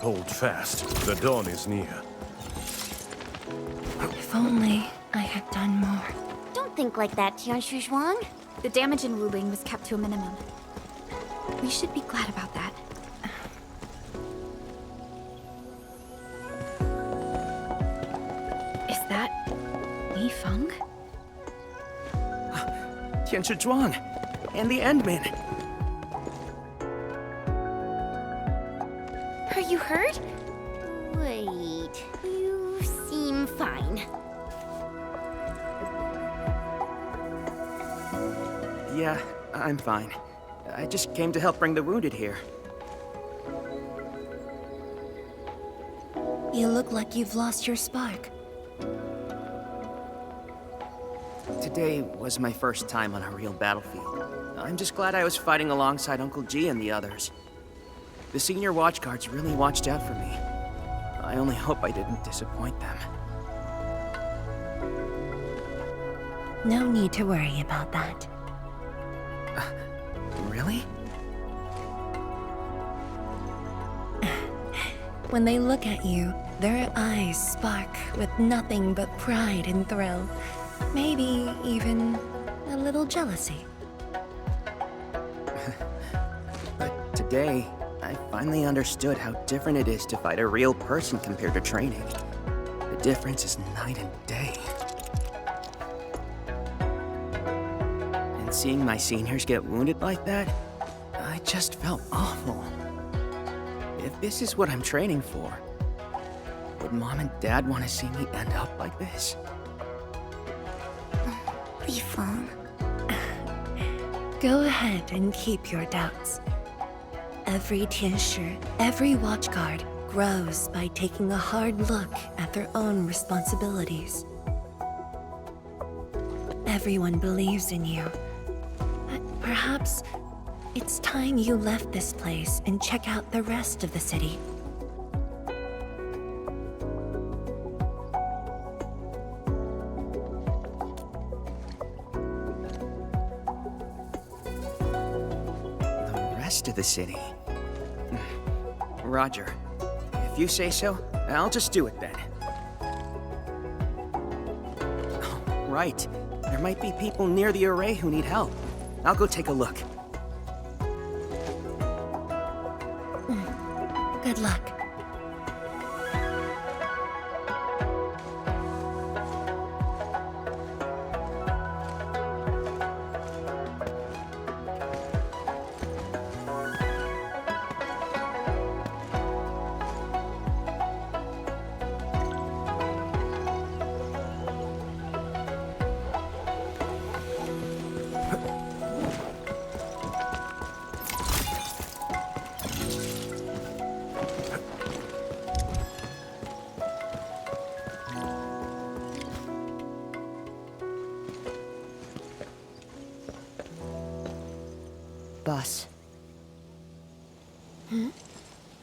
Hold fast. The dawn is near. If only I had done more. Don't think like that, Zhuang. The damage in Wuling was kept to a minimum. We should be glad about that. Is that... Leaf? Feng? Tianshi Zhuang, and the Endmin. Are you hurt? Wait, you seem fine. Yeah, I'm fine. I just came to help bring the wounded here. You look like you've lost your spark. Today was my first time on a real battlefield. I'm just glad I was fighting alongside Uncle G and the others. The senior watchguards really watched out for me. I only hope I didn't disappoint them. No need to worry about that. Really? When they look at you, their eyes spark with nothing but pride and thrill. Maybe even a little jealousy. But today, I finally understood how different it is to fight a real person compared to training. The difference is night and day. And seeing my seniors get wounded like that, I just felt awful. If this is what I'm training for, would Mom and Dad want to see me end up like this? Lifeng. Go ahead and keep your doubts. Every Tianshi, every watchguard grows by taking a hard look at their own responsibilities. Everyone believes in you. But perhaps it's time you left this place and check out the rest of the city. The rest of the city? Roger. If you say so, I'll just do it then. Oh, right. There might be people near the array who need help. I'll go take a look. Good luck. Boss.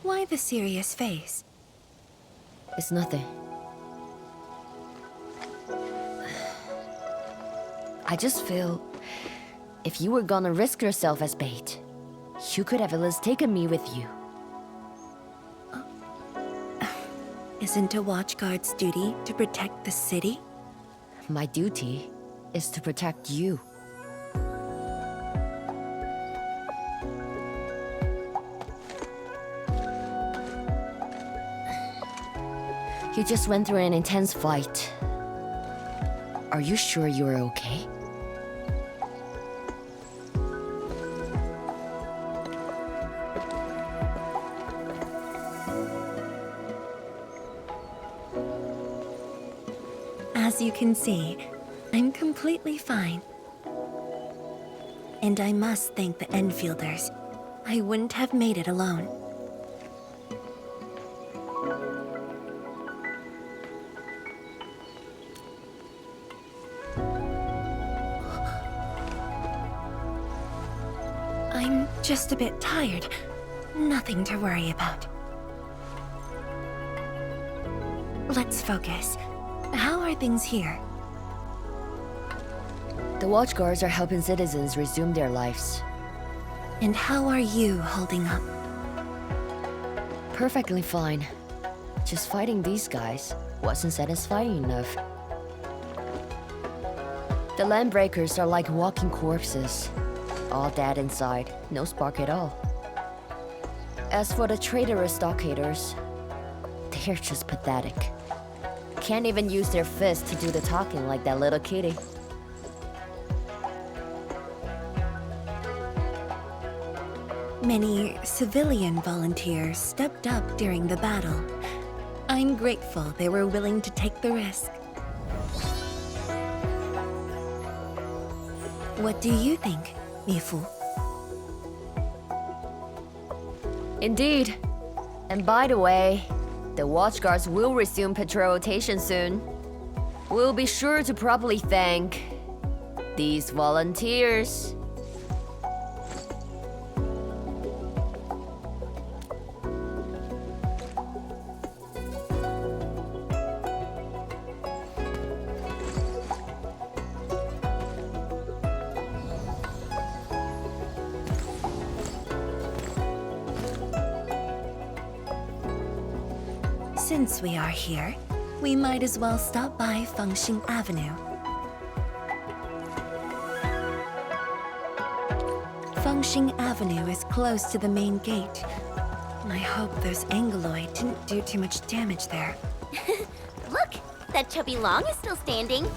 Why the serious face? It's nothing. I just feel... if you were gonna risk yourself as bait, you could have at least taken me with you. Isn't a watchguard's duty to protect the city? My duty is to protect you. You just went through an intense fight. Are you sure you're okay? As you can see, I'm completely fine. And I must thank the Enfielders. I wouldn't have made it alone. I'm just a bit tired. Nothing to worry about. Let's focus. How are things here? The watchguards are helping citizens resume their lives. And how are you holding up? Perfectly fine. Just fighting these guys wasn't satisfying enough. The Landbreakers are like walking corpses. All dead inside, no spark at all. As for the traitorous stockaders, they're just pathetic. can't even use their fists to do the talking like that little kitty. Many civilian volunteers stepped up during the battle. I'm grateful they were willing to take the risk. What do you think, Mifu? Indeed. And by the way, the watchguards will resume patrol rotation soon. We'll be sure to properly thank these volunteers. Since we are here, we might as well stop by Fangxing Avenue. Fangxing Avenue is close to the main gate. I hope those Angloid didn't do too much damage there. Look! That chubby Long is still standing.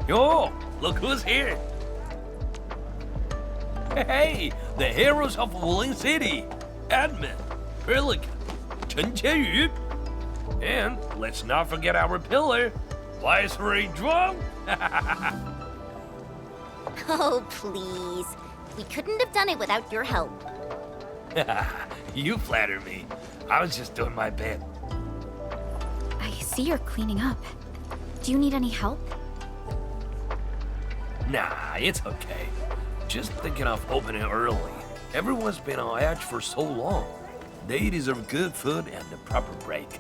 Yo, look who's here. Hey, the heroes of Wuling City. Admin, Erlik, Chen Qianyu. And let's not forget our pillar, Viceroy Zhuang. Oh, please. We couldn't have done it without your help. You flatter me. I was just doing my bit. I see you're cleaning up. Do you need any help? Nah, it's okay. Just thinking of opening early. Everyone's been on edge for so long. They deserve good food and a proper break.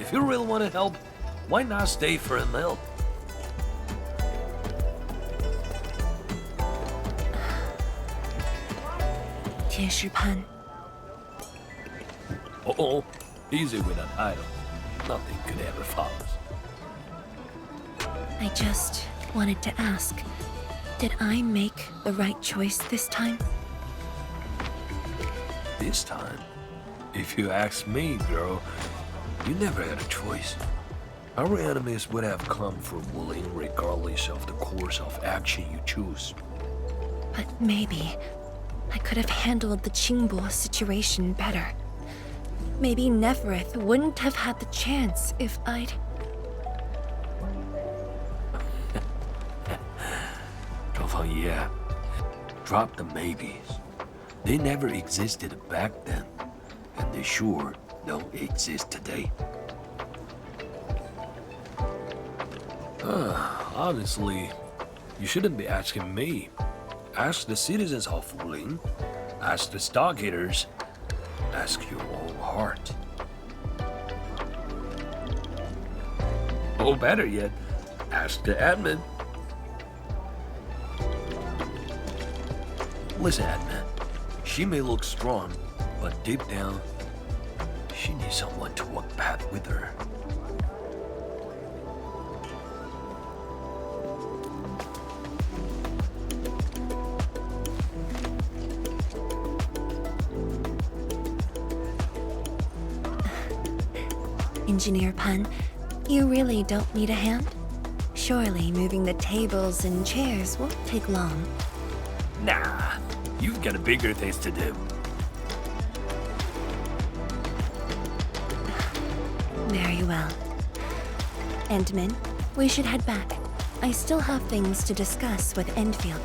If you really want to help, why not stay for a meal? Pan. Uh-oh, easy with that title. Nothing could ever follow. I just wanted to ask, did I make the right choice this time? This time, if you ask me, girl, you never had a choice. Our enemies would have come for Wuling regardless of the course of action you choose. But maybe I could have handled the Qingbo situation better. Maybe Nefarith wouldn't have had the chance if I'd... Yeah, drop the maybes. They never existed back then, and they sure don't exist today. Honestly, you shouldn't be asking me. Ask the citizens of Wuling, ask the Stargaters, ask your own heart. Or better yet, ask the admin. Listen, admin, she may look strong, but deep down, she needs someone to walk path with her. Engineer Pan, you really don't need a hand? Surely moving the tables and chairs won't take long. Nah, you've got bigger things to do. Very well. Endmin, we should head back. I still have things to discuss with Endfield.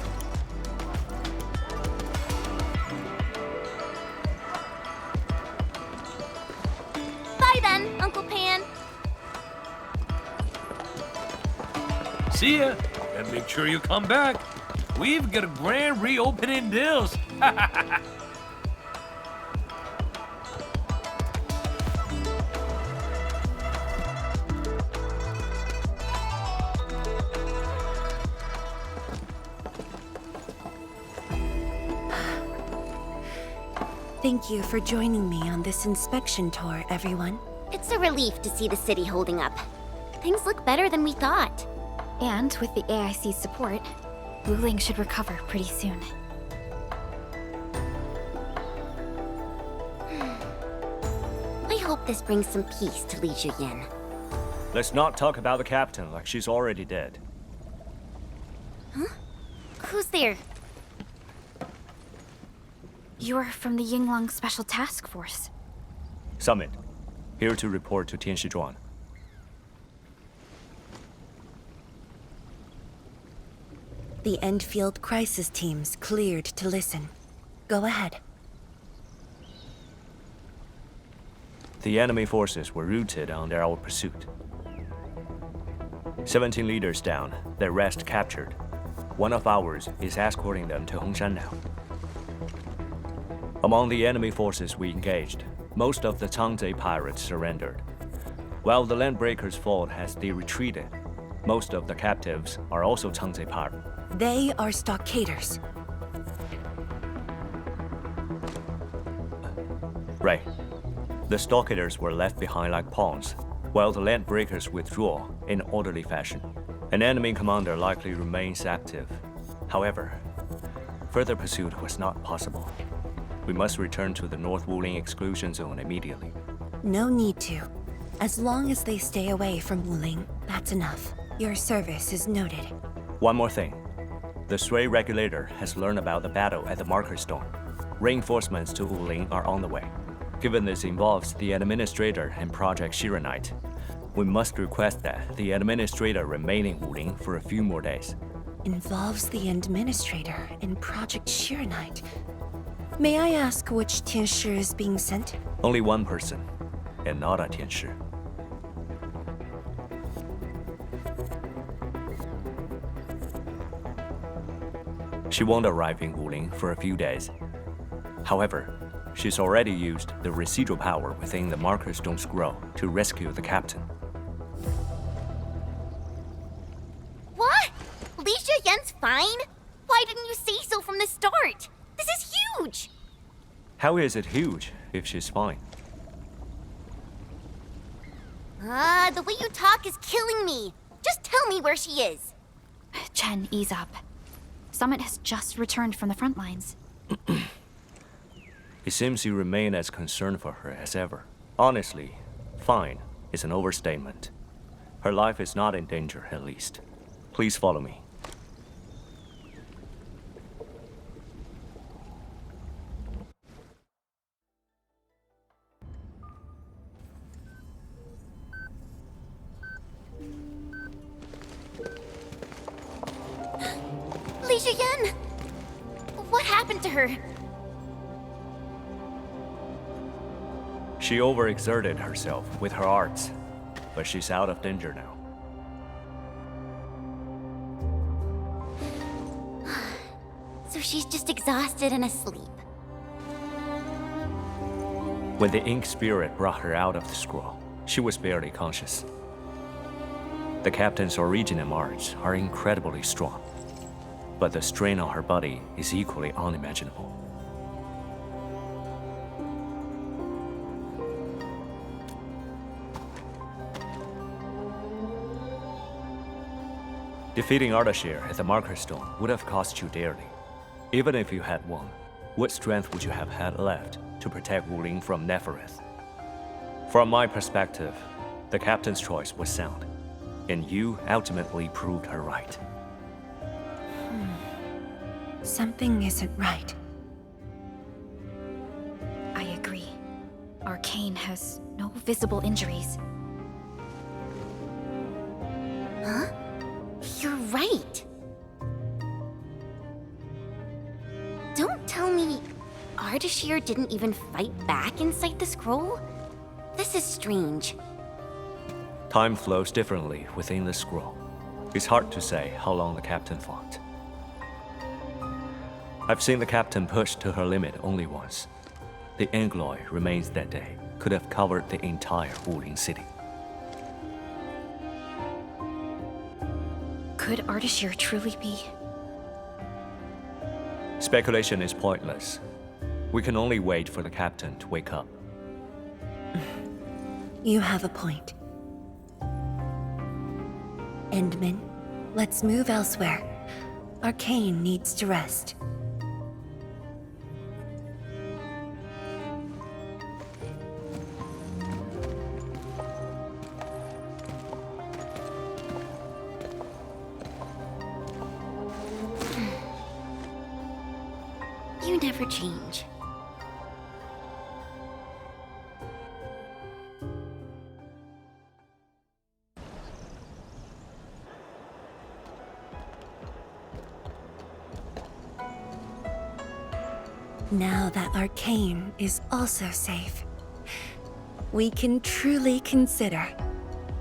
Bye then, Uncle Pan. See ya, and make sure you come back. We've got a grand reopening deals. Thank you for joining me on this inspection tour, everyone. It's a relief to see the city holding up. Things look better than we thought. And with the AIC's support, Wuling should recover pretty soon. I hope this brings some peace to Li Zhiyan. Let's not talk about the captain like she's already dead. Huh? Who's there? You're from the Yinglang Special Task Force. Summit. Here to report to Tianshi Zhuang. The Endfield crisis team's cleared to listen. Go ahead. The enemy forces were routed under our pursuit. 17 leaders down, the rest captured. One of ours is escorting them to Hongshan now. Among the enemy forces we engaged, most of the Changzhe pirates surrendered. While the Landbreakers' fort has retreated, most of the captives are also Changzhe pirates. They are stockaders. Right. The stockaders were left behind like pawns, while the Landbreakers withdraw in orderly fashion. An enemy commander likely remains active. However, further pursuit was not possible. We must return to the North Wuling exclusion zone immediately. No need to. As long as they stay away from Wuling, that's enough. Your service is noted. One more thing. The Sui regulator has learned about the battle at the Marker Stone. Reinforcements to Wuling are on the way. Given this involves the Administrator and Project Shiranite, we must request that the Administrator remain in Wuling for a few more days. Involves the Administrator and Project Shiranite. May I ask which Tianshi is being sent? Only one person, and not a Tianshi. She won't arrive in Wuling for a few days. However, she's already used the residual power within the Marker Stone Scroll to rescue the captain. What? Li Zhiyan's fine? Why didn't you say so from the start? This is huge! How is it huge if she's fine? The way you talk is killing me. Just tell me where she is. Chen, ease up. Summit has just returned from the front lines. It seems you remain as concerned for her as ever. Honestly, fine is an overstatement. Her life is not in danger, at least. Please follow me. Li Zhiyan! What happened to her? She overexerted herself with her arts, but she's out of danger now. So she's just exhausted and asleep. When the Ink Spirit brought her out of the scroll, she was barely conscious. The captain's origin and arts are incredibly strong, but the strain on her body is equally unimaginable. Defeating Ardashir at the Marker Stone would have cost you dearly. Even if you had won, what strength would you have had left to protect Wuling from Nefarith? From my perspective, the captain's choice was sound, and you ultimately proved her right. Something isn't right. I agree. Arcane has no visible injuries. Huh? You're right. Don't tell me Ardashir didn't even fight back inside the scroll? This is strange. Time flows differently within the scroll. It's hard to say how long the captain fought. I've seen the captain push to her limit only once. The Angloy remains that day could have covered the entire Wuling city. Could Ardashir truly be? Speculation is pointless. We can only wait for the captain to wake up. You have a point. Endmin, let's move elsewhere. Arcane needs to rest. You never change. Now that Arcane is also safe, we can truly consider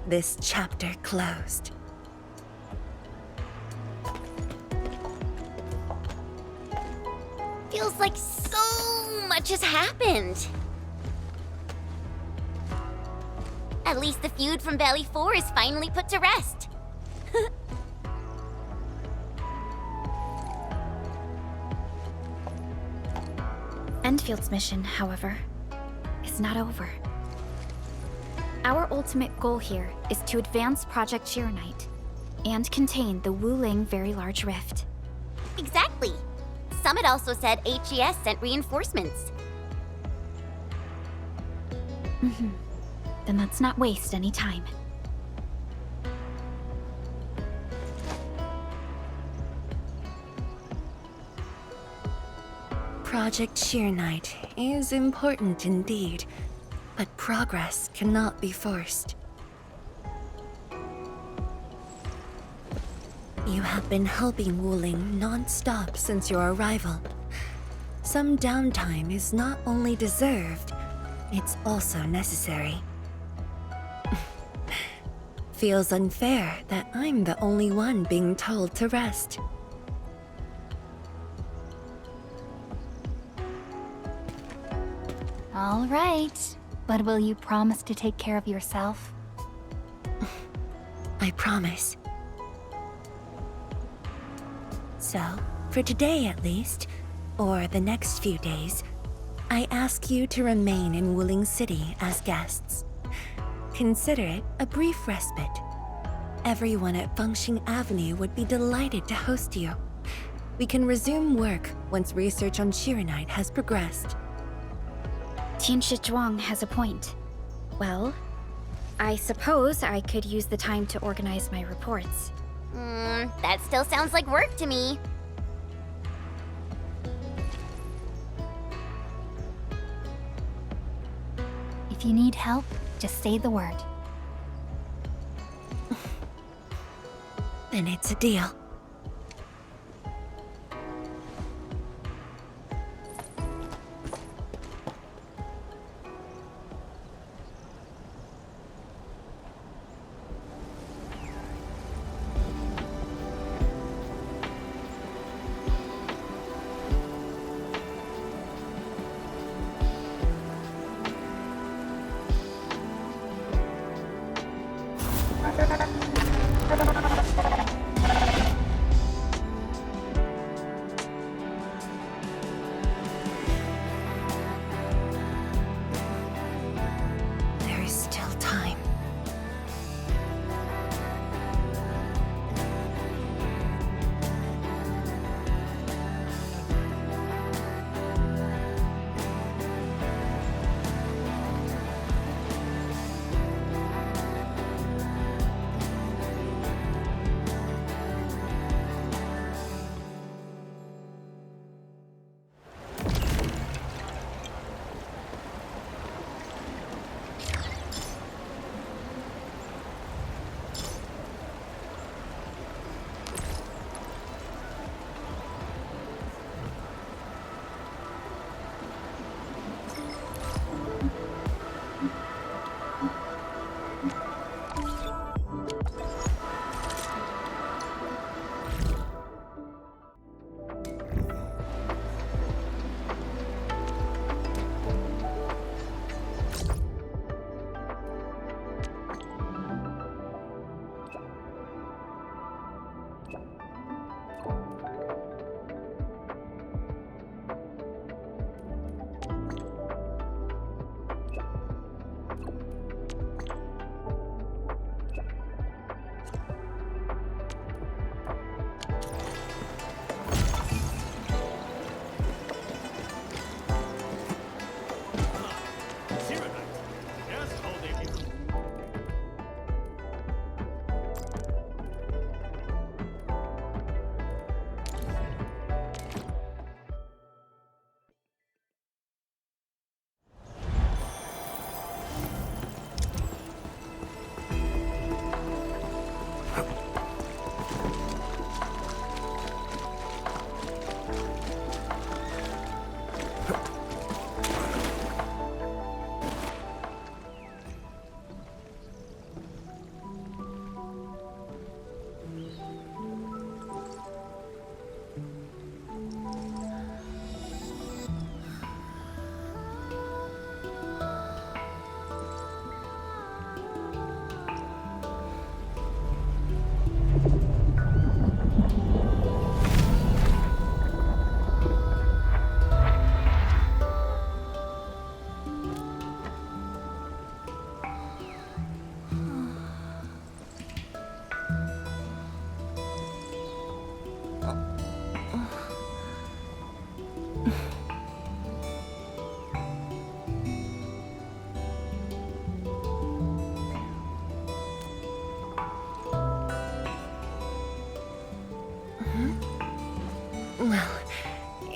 this chapter closed. Feels like so much has happened. At least the feud from Valley 4 is finally put to rest. Enfield's mission, however, is not over. Our ultimate goal here is to advance Project Chironite and contain the Wuling Very Large Rift. Exactly. Summit also said HES sent reinforcements. Then let's not waste any time. Project Chironite is important indeed, but progress cannot be forced. You have been helping Wuling non-stop since your arrival. Some downtime is not only deserved, it's also necessary. Feels unfair that I'm the only one being told to rest. All right. But will you promise to take care of yourself? I promise. So, for today at least, or the next few days, I ask you to remain in Wuling City as guests. Consider it a brief respite. Everyone at Fengxing Avenue would be delighted to host you. We can resume work once research on Chironite has progressed. Tianshi Zhuang has a point. Well, I suppose I could use the time to organize my reports. That still sounds like work to me. If you need help, just say the word. Then it's a deal.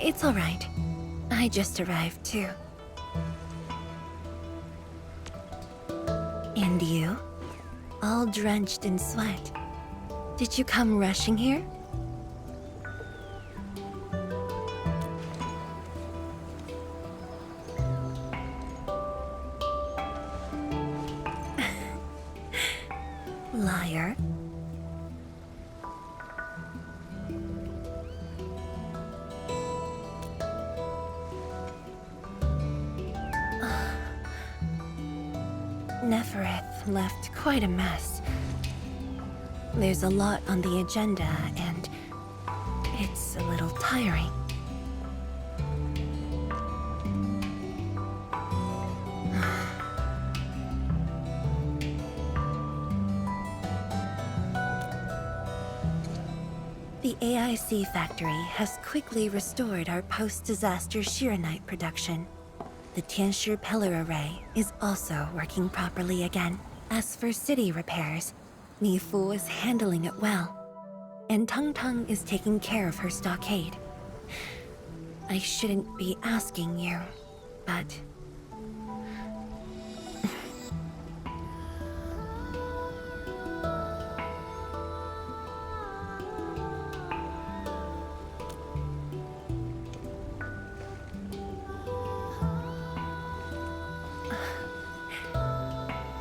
It's all right. I just arrived, too. And you? All drenched in sweat. Did you come rushing here? Liar. Nefarith left quite a mess. There's a lot on the agenda, and it's a little tiring. The AIC factory has quickly restored our post-disaster Shiranite production. The Tianshi pillar array is also working properly again. As for city repairs, Nifu is handling it well, and Tung Tung is taking care of her stockade. I shouldn't be asking you, but...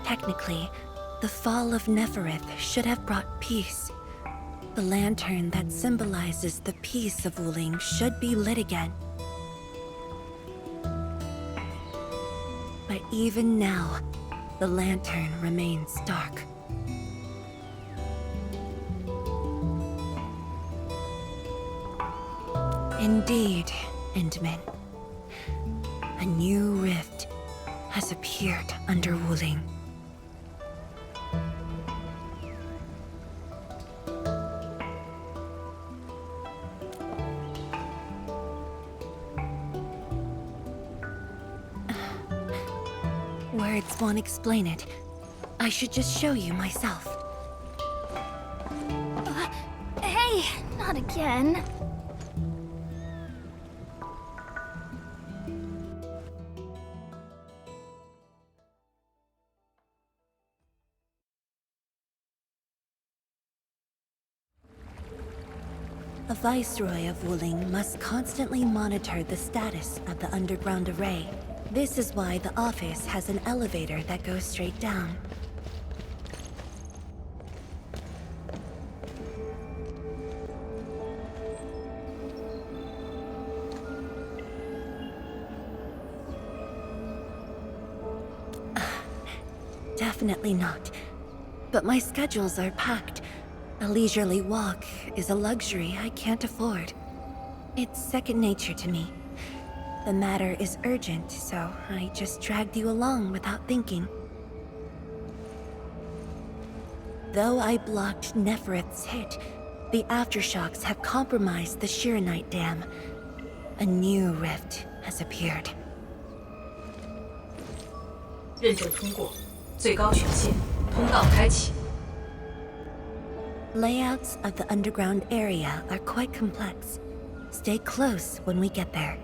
Technically, the fall of Nefarith should have brought peace. The lantern that symbolizes the peace of Wuling should be lit again. But even now, the lantern remains dark. Indeed, Endmin. A new rift has appeared under Wuling. Words won't explain it. I should just show you myself. Hey, not again. A Viceroy of Wuling must constantly monitor the status of the underground array. This is why the office has an elevator that goes straight down. Definitely not. But my schedules are packed. A leisurely walk is a luxury I can't afford. It's second nature to me. The matter is urgent, so I just dragged you along without thinking. Though I blocked Nefarith's hit, the aftershocks have compromised the Shiranite dam. A new rift has appeared. 认证通过，最高权限，通道开启。 Layouts of the underground area are quite complex. Stay close when we get there.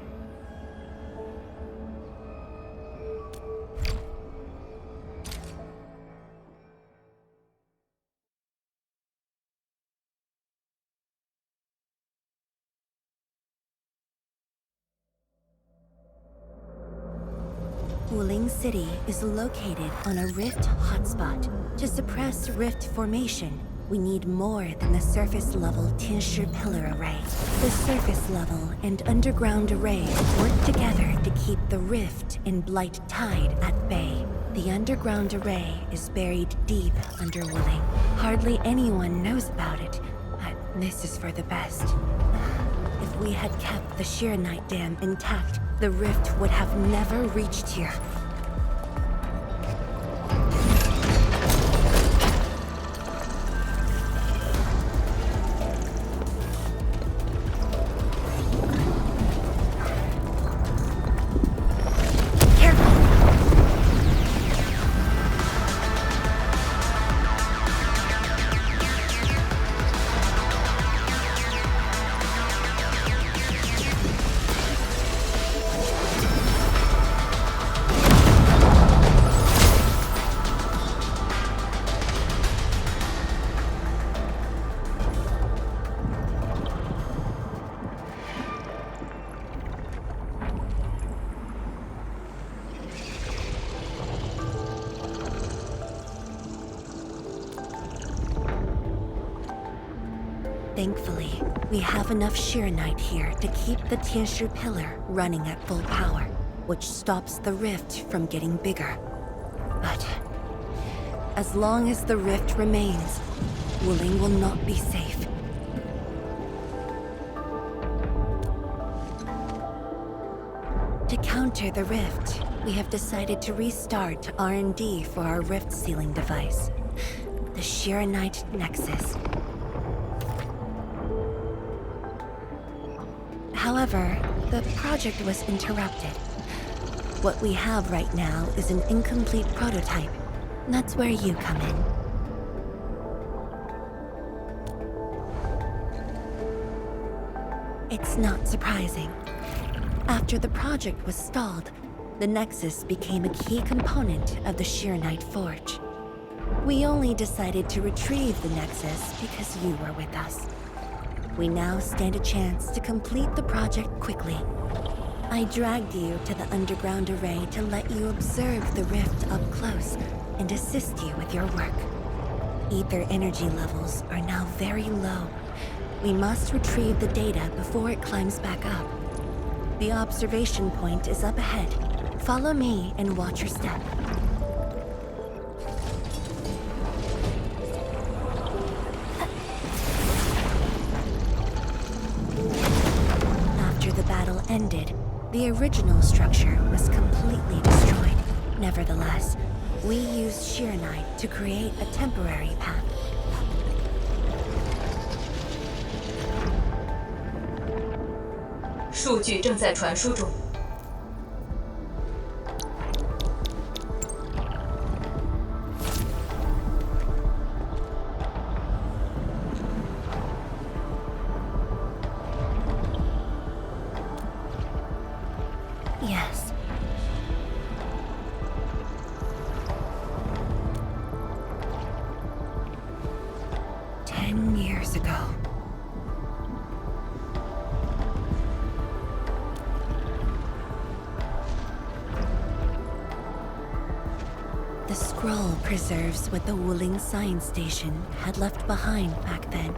Wuling City is located on a rift hotspot. To suppress rift formation, we need more than the surface-level Tianshi pillar array. The surface-level and underground arrays work together to keep the rift and blight tide at bay. The underground array is buried deep under Wuling. Hardly anyone knows about it, but this is for the best. If we had kept the Shiranite dam intact, the rift would have never reached here. Thankfully, we have enough Shiranite here to keep the Tianshu pillar running at full power, which stops the rift from getting bigger. But as long as the rift remains, Wuling will not be safe. To counter the rift, we have decided to restart R&D for our rift sealing device, the Shiranite Nexus. However, the project was interrupted. What we have right now is an incomplete prototype. That's where you come in. It's not surprising. After the project was stalled, the Nexus became a key component of the Shiranite Forge. We only decided to retrieve the Nexus because you were with us. We now stand a chance to complete the project quickly. I dragged you to the underground array to let you observe the rift up close and assist you with your work. Ether energy levels are now very low. We must retrieve the data before it climbs back up. The observation point is up ahead. Follow me and watch your step. After the battle ended, the original structure was completely destroyed. Nevertheless, we used Shiranite to create a temporary path. Yes. Years ago. The scroll preserves what the Wuling Science Station had left behind back then.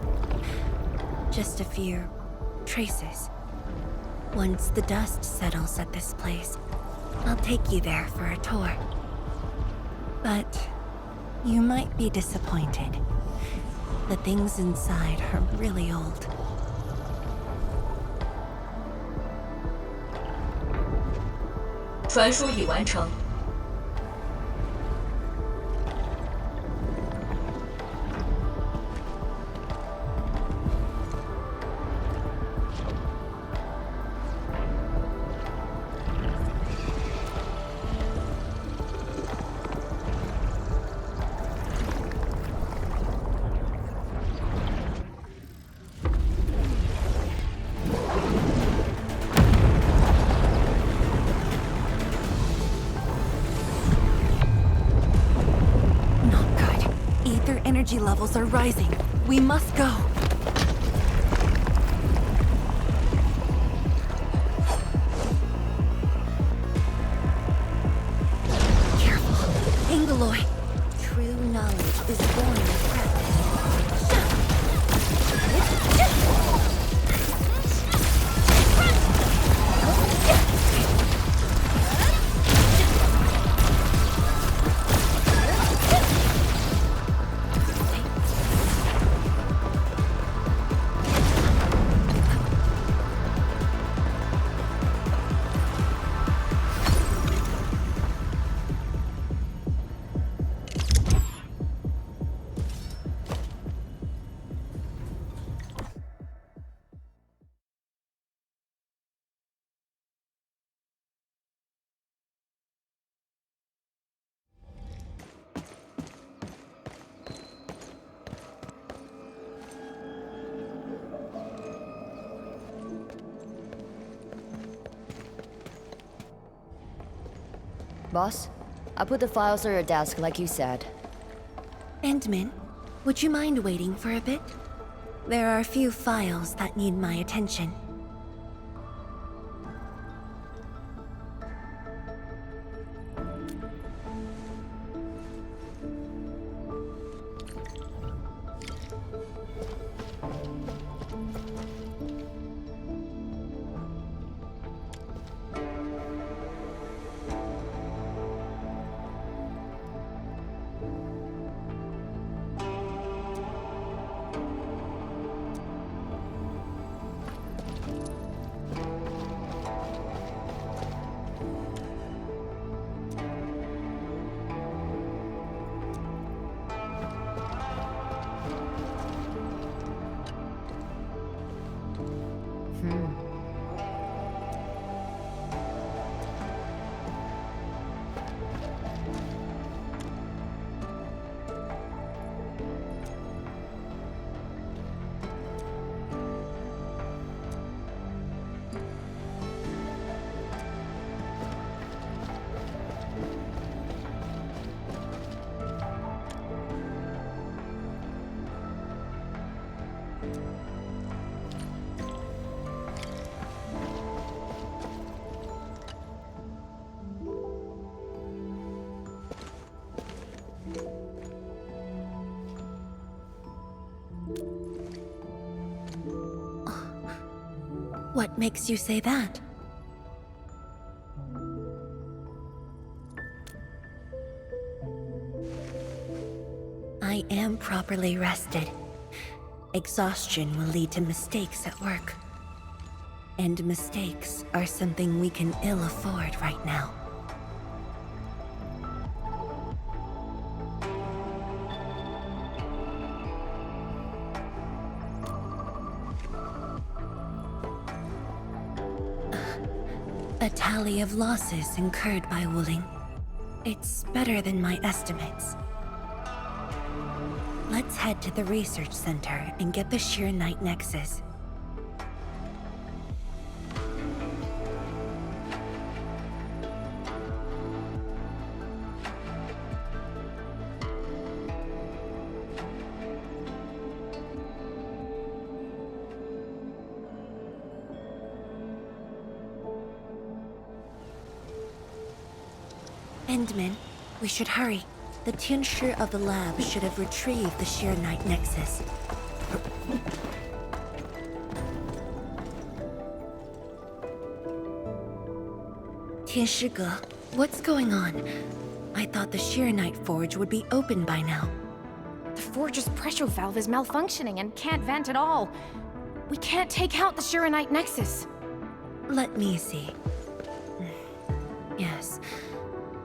Just a few traces. Once the dust settles at this place, I'll take you there for a tour. But you might be disappointed. The things inside are really old. Energy levels are rising. We must go. Careful. Angaloy. True knowledge is born in practice. Boss, I put the files on your desk like you said. Endmin, would you mind waiting for a bit? There are a few files that need my attention. What makes you say that? I am properly rested. Exhaustion will lead to mistakes at work. And mistakes are something we can ill afford right now. A tally of losses incurred by Wuling. It's better than my estimates. Let's head to the research center and get the Sheer Knight Nexus. Endmin, we should hurry. The Tianshi of the lab should have retrieved the Sheer Knight Nexus. Tianshi, what's going on? I thought the Sheer Knight Forge would be open by now. The Forge's pressure valve is malfunctioning and can't vent at all. We can't take out the Sheer Knight Nexus. Let me see. Yes.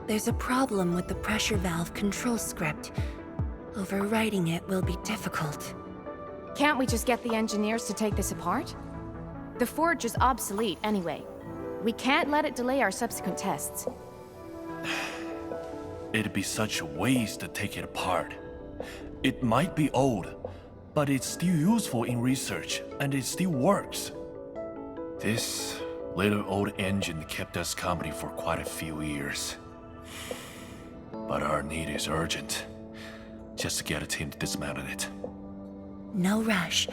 There's a problem with the pressure valve control script. Overwriting it will be difficult. Can't we just get the engineers to take this apart? The Forge is obsolete anyway. We can't let it delay our subsequent tests. It'd be such a waste to take it apart. It might be old, but it's still useful in research, and it still works. This little old engine kept us company for quite a few years. But our need is urgent. Just to get a team to dismantle it. No rush.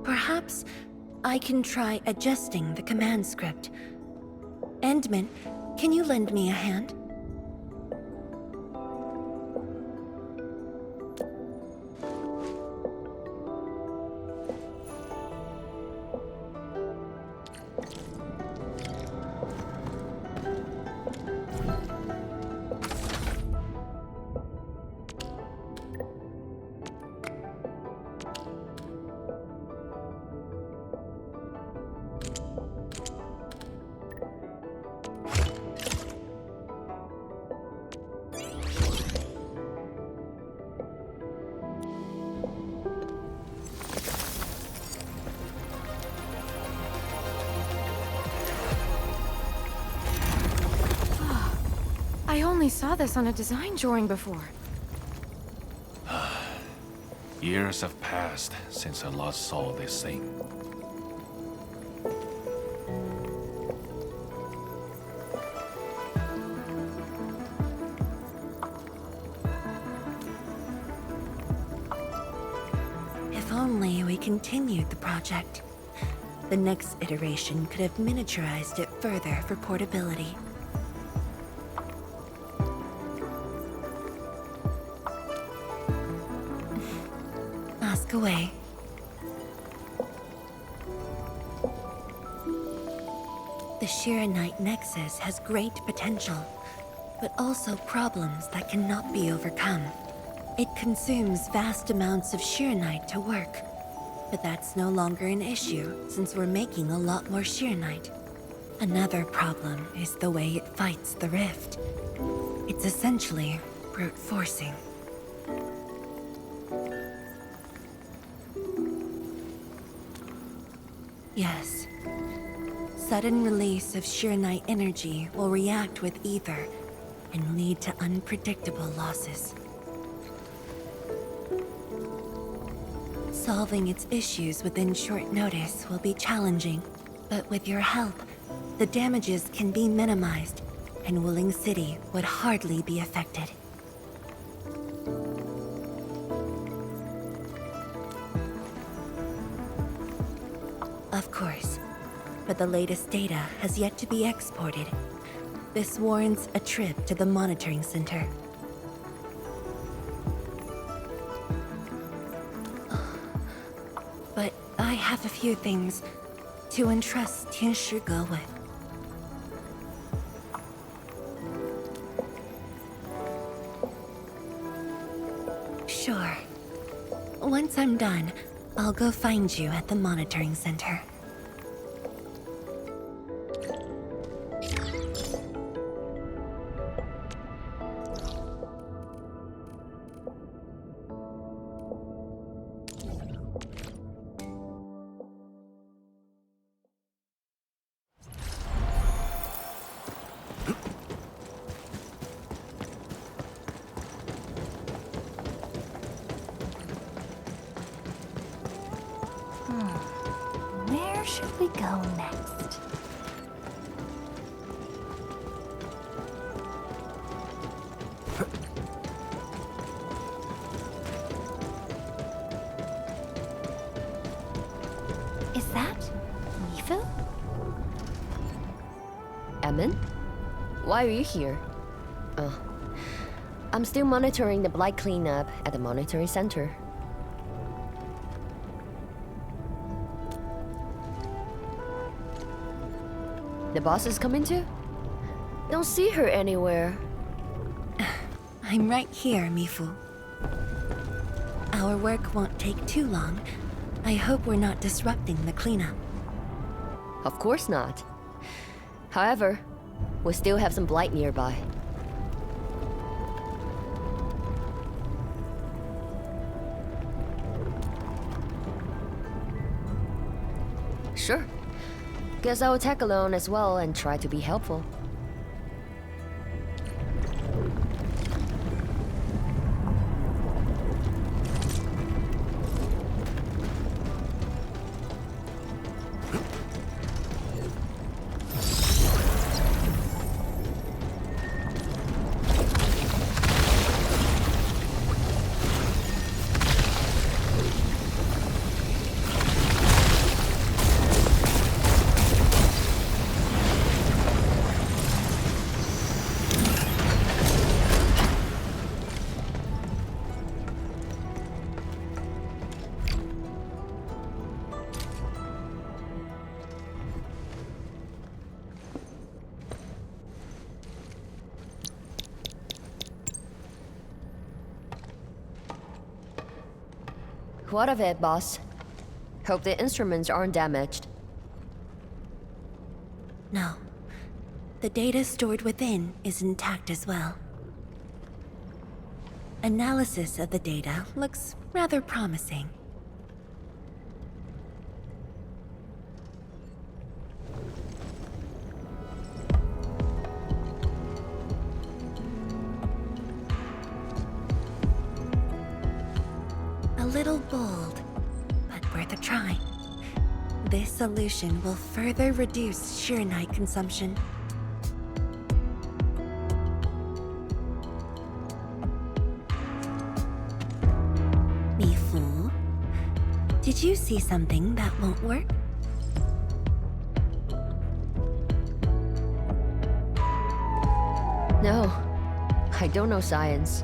Perhaps I can try adjusting the command script. Endmin, can you lend me a hand? I only saw this on a design drawing before. Years have passed since I last saw this thing. If only we continued the project. The next iteration could have miniaturized it further for portability. Ask away. The Sheer Knight Nexus has great potential, but also problems that cannot be overcome. It consumes vast amounts of Sheer Knight to work, but that's no longer an issue since we're making a lot more Sheer Knight. Another problem is the way it fights the rift. It's essentially brute forcing. Yes. Sudden release of Sheer Knight energy will react with ether and lead to unpredictable losses. Solving its issues within short notice will be challenging, but with your help, the damages can be minimized, and Wuling City would hardly be affected. Of course, but the latest data has yet to be exported. This warrants a trip to the monitoring center. But I have a few things to entrust Tianshi Ge with. Sure. Once I'm done, I'll go find you at the monitoring center. Where should we go next? Is that Mifu? Emin? Why are you here? Oh. I'm still monitoring the blight cleanup at the monitoring center. The boss is coming too? Don't see her anywhere. I'm right here, Mifu. Our work won't take too long. I hope we're not disrupting the cleanup. Of course not. However, we still have some blight nearby. Sure. Guess I will tag along as well and try to be helpful. What of it, boss? Hope the instruments aren't damaged. No. The data stored within is intact as well. Analysis of the data looks rather promising. A little bold, but worth a try. This solution will further reduce Sheernite consumption. Mifu, did you see something that won't work? No, I don't know science.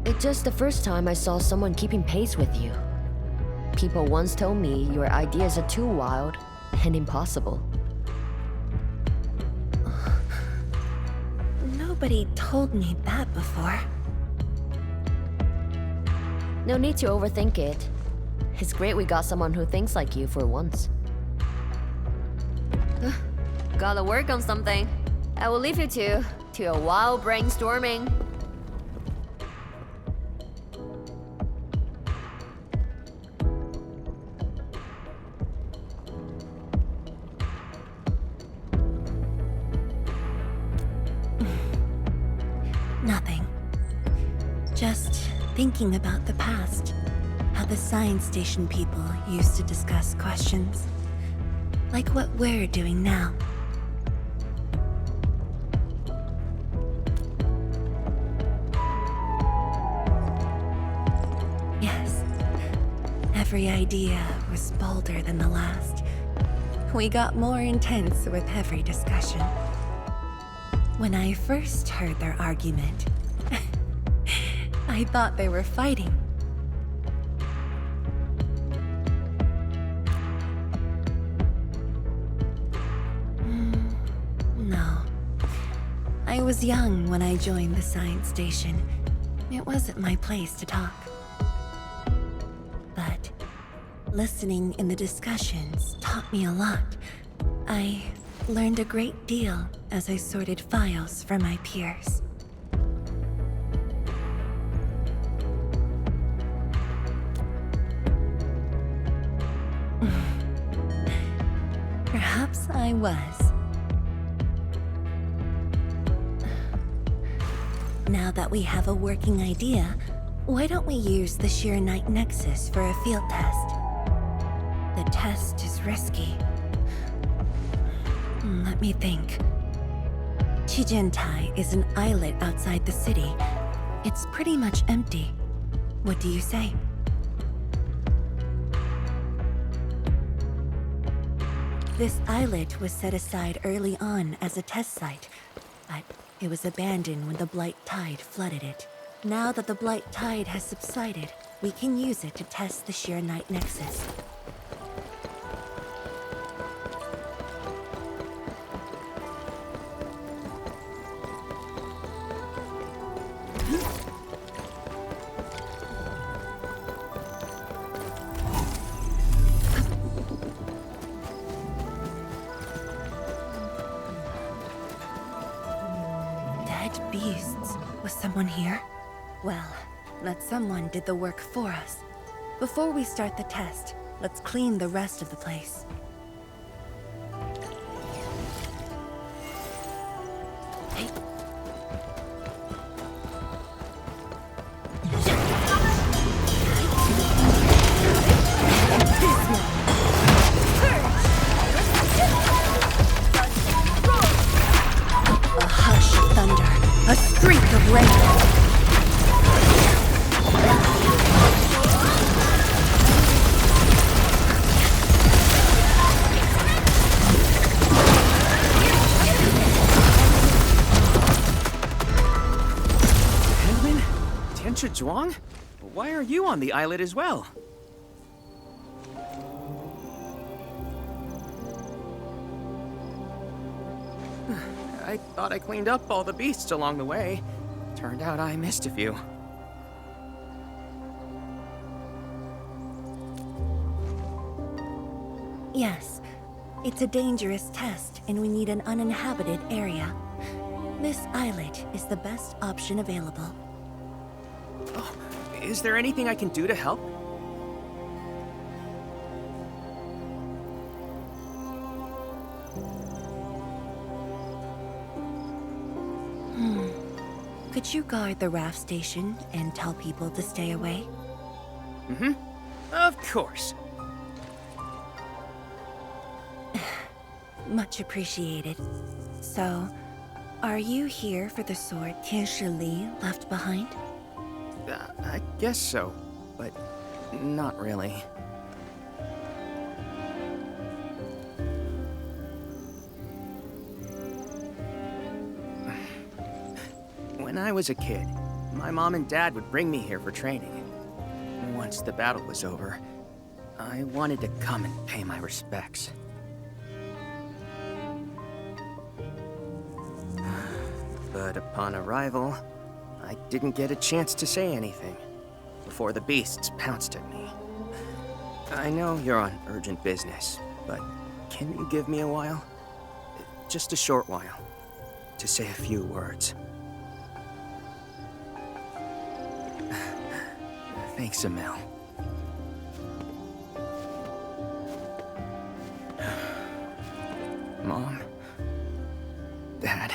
It's just the first time I saw someone keeping pace with you. People once told me your ideas are too wild and impossible. Nobody told me that before. No need to overthink it. It's great we got someone who thinks like you for once. Gotta work on something. I will leave you to a wild brainstorming. Nothing. Just thinking about the past. How the science station people used to discuss questions. Like what we're doing now. Yes. Every idea was bolder than the last. We got more intense with every discussion. When I first heard their argument, I thought they were fighting. I was young when I joined the science station. It wasn't my place to talk. But listening in the discussions taught me a lot. I learned a great deal as I sorted files for my peers. Perhaps I was. Now that we have a working idea, why don't we use the Sheer Night Nexus for a field test? The test is risky. Let me think. Chijentai is an islet outside the city. It's pretty much empty. What do you say? This islet was set aside early on as a test site, but it was abandoned when the Blight Tide flooded it. Now that the Blight Tide has subsided, we can use it to test the Sheer Night Nexus. Beasts. Was someone here? Well, that someone did the work for us. Before we start the test, let's clean the rest of the place. Hey. A hush of thunder. A streak of rain. Endmin? Tianchi Zhuang? Why are you on the islet as well? I thought I cleaned up all the beasts along the way. Turned out I missed a few. Yes, it's a dangerous test and we need an uninhabited area. This islet is the best option available. Oh, is there anything I can do to help? Could you guard the raft station and tell people to stay away? Mm-hmm. Of course. Much appreciated. So, are you here for the sword Tianshi Li left behind? I guess so, but not really. When I was a kid, my mom and dad would bring me here for training. Once the battle was over, I wanted to come and pay my respects. But upon arrival, I didn't get a chance to say anything before the beasts pounced at me. I know you're on urgent business, but can you give me a while? Just a short while, to say a few words. Thanks, Emil. Mom, Dad.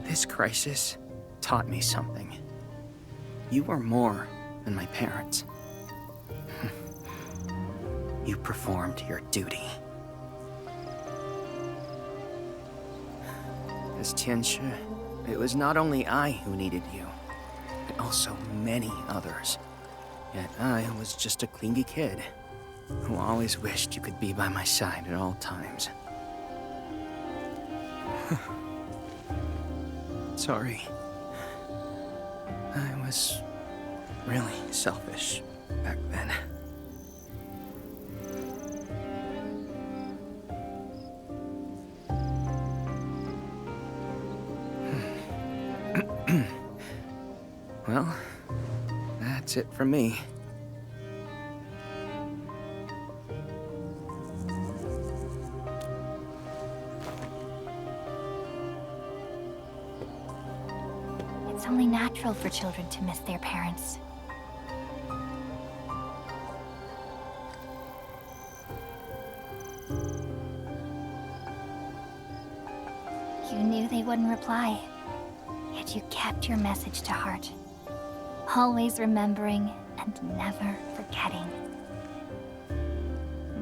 This crisis taught me something. You are more than my parents. You performed your duty. As Tianchi, it was not only I who needed you, but also many others. Yet I was just a clingy kid who always wished you could be by my side at all times. Sorry. I was really selfish. back then. Well, that's it from me. It's only natural for children to miss their parents. You knew they wouldn't reply, yet you kept your message to heart. Always remembering and never forgetting.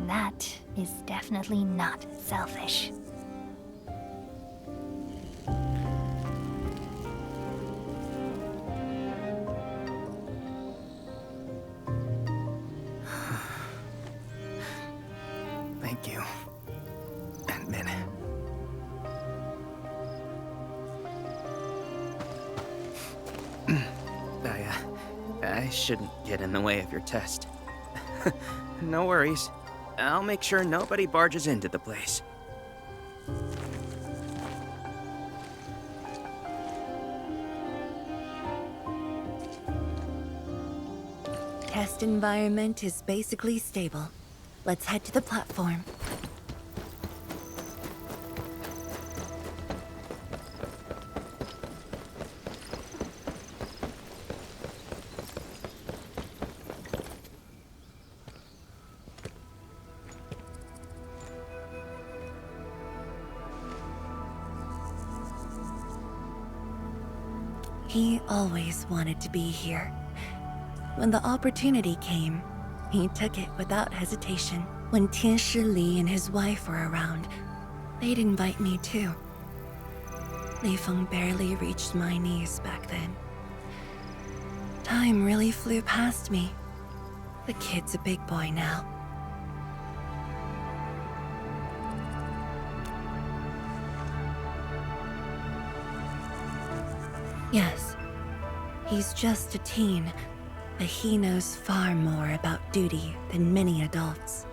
That is definitely not selfish. Thank you, Endmin. I shouldn't get in the way of your test. No worries. I'll make sure nobody barges into the place. Test environment is basically stable. Let's head to the platform. He always wanted to be here. When the opportunity came, he took it without hesitation. When Tianshi Li and his wife were around, they'd invite me too. Li Feng barely reached my knees back then. Time really flew past me. The kid's a big boy now. Yes, he's just a teen, but he knows far more about duty than many adults.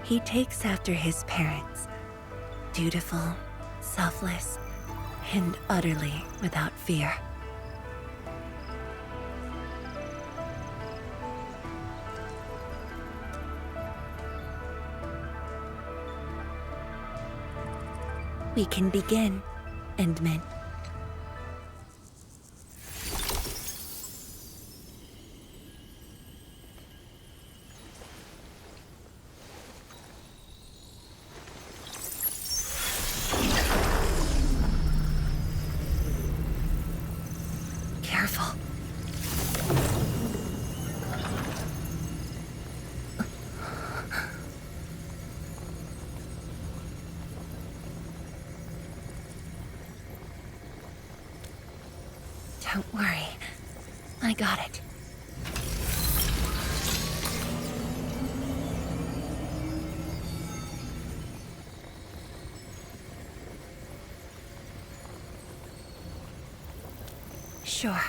He takes after his parents, dutiful, selfless, and utterly without fear. We can begin, Endmin. Careful. Don't worry. I got it. Sure.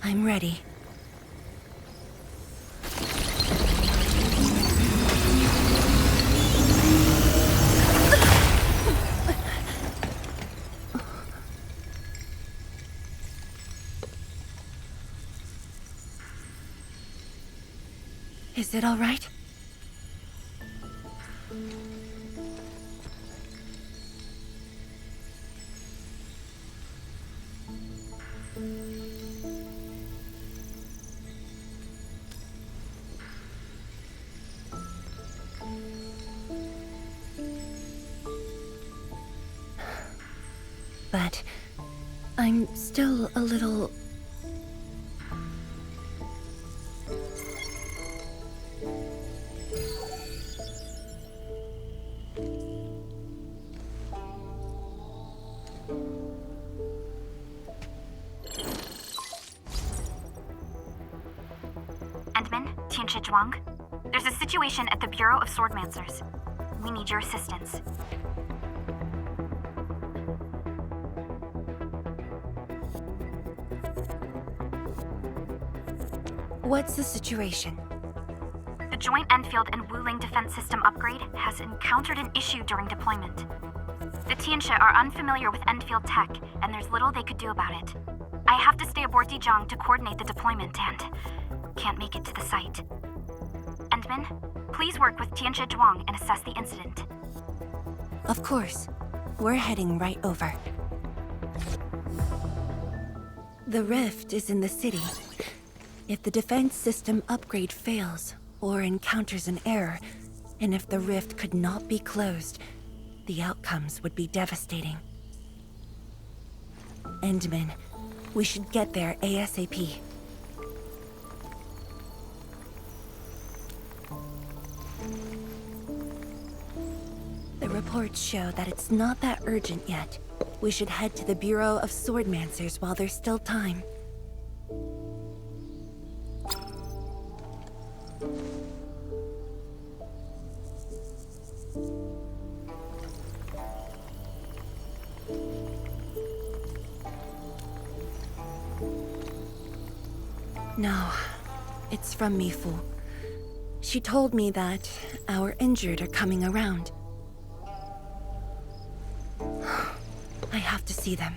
I'm ready. Is it all right? But I'm still a little... Endmin, Tianshi Zhuang. There's a situation at the Bureau of Swordmancers. We need your assistance. What's the situation? The joint Endfield and Wuling defense system upgrade has encountered an issue during deployment. The Tianxia are unfamiliar with Endfield tech, and there's little they could do about it. I have to stay aboard Zhuang to coordinate the deployment and can't make it to the site. Endmin, please work with Tianxia Zhuang and assess the incident. Of course. We're heading right over. The rift is in the city. If the defense system upgrade fails, or encounters an error, and if the rift could not be closed, the outcomes would be devastating. Endmin, we should get there ASAP. The reports show that it's not that urgent yet. We should head to the Bureau of Swordmancers while there's still time. No, it's from Mifu. She told me that our injured are coming around. I have to see them.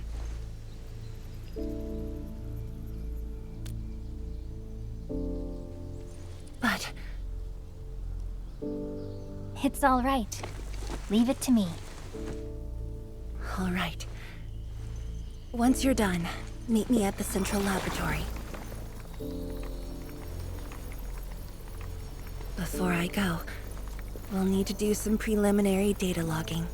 But... It's all right. Leave it to me. All right. Once you're done, meet me at the central laboratory. Before I go, we'll need to do some preliminary data logging.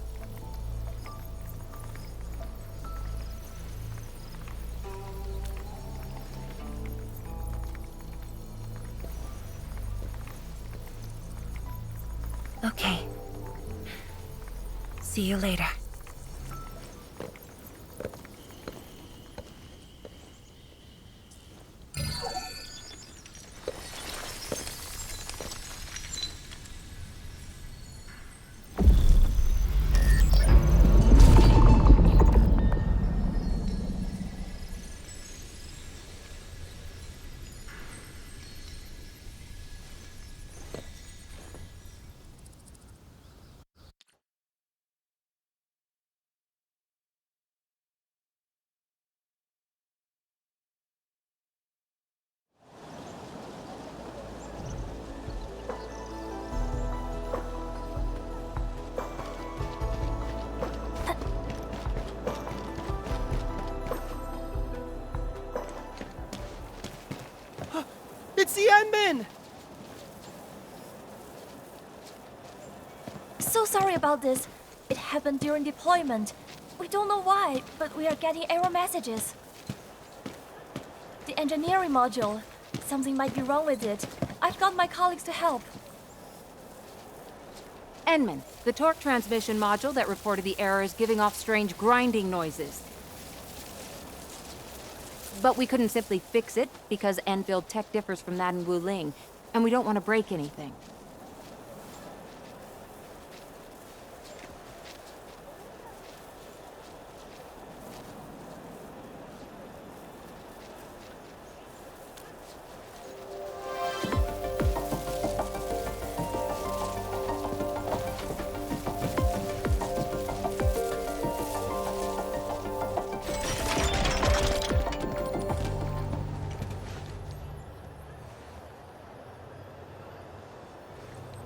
Okay. See you later. It's the endmin! So sorry about this. It happened during deployment. We don't know why, but we are getting error messages. The engineering module. Something might be wrong with it. I've got my colleagues to help. Endmin, the torque transmission module that reported the error is giving off strange grinding noises. But we couldn't simply fix it, because Endfield tech differs from that in Wuling, and we don't want to break anything.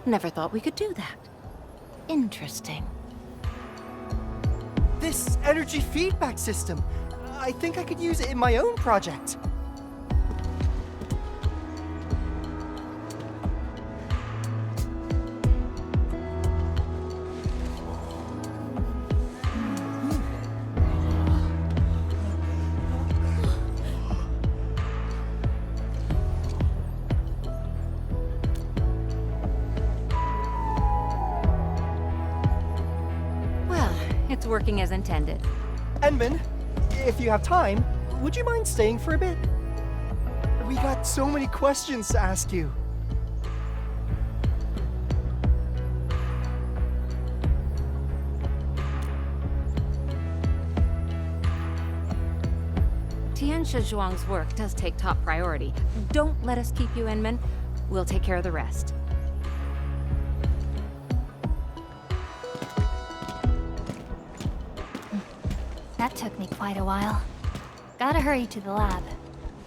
Never thought we could do that. Interesting. This energy feedback system. I think I could use it in my own project. It's working as intended. Endmin, if you have time, would you mind staying for a bit? We got so many questions to ask you. Tianxia Zhuang's work does take top priority. Don't let us keep you, Endmin. We'll take care of the rest. That took me quite a while. Gotta hurry to the lab.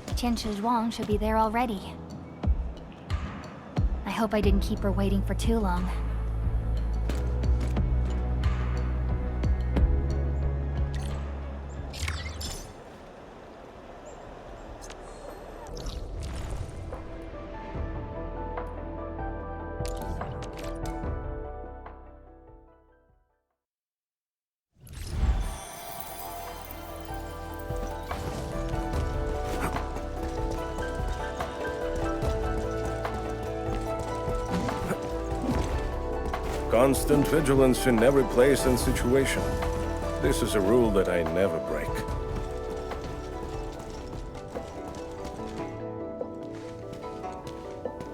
Tianxia Zhuang should be there already. I hope I didn't keep her waiting for too long. Constant vigilance in every place and situation. This is a rule that I never break.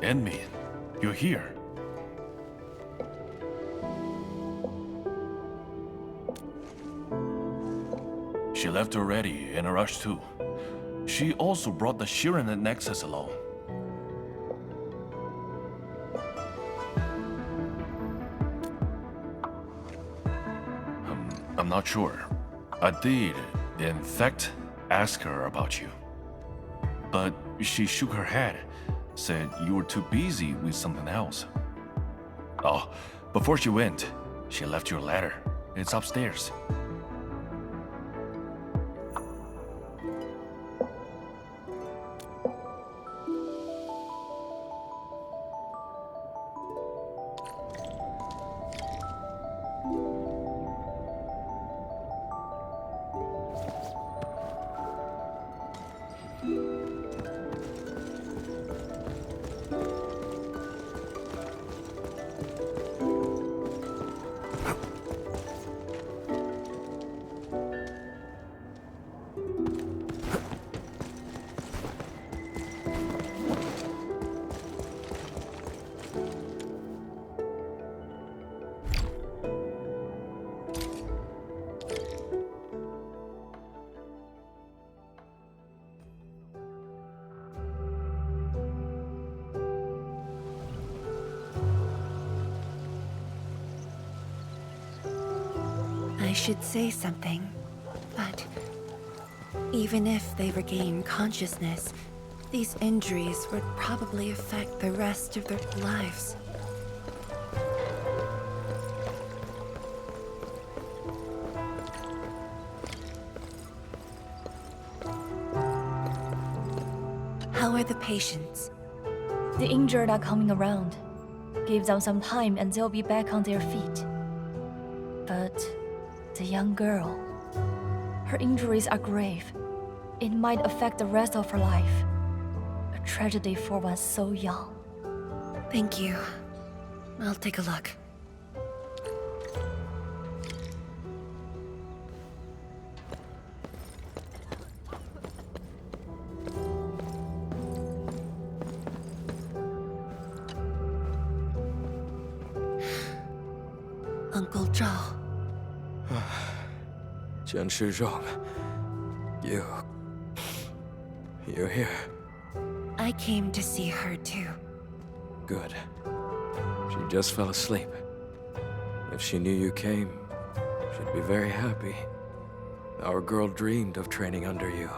Endmin, you're here. She left already, in a rush too. She also brought the Shiren and Nexus along. I'm not sure. I did, in fact, ask her about you. But she shook her head, said you were too busy with something else. Oh, before she went, she left you a letter. It's upstairs. I should say something, but even if they regain consciousness, these injuries would probably affect the rest of their lives. How are the patients? The injured are coming around. Give them some time and they'll be back on their feet. But the young girl, her injuries are grave. It might affect the rest of her life. A tragedy for one so young. Thank you. I'll take a look. Uncle Zhao. Tianxia Zhuang, you're here. I came to see her too. Good. She just fell asleep. If she knew you came, she'd be very happy. Our girl dreamed of training under you.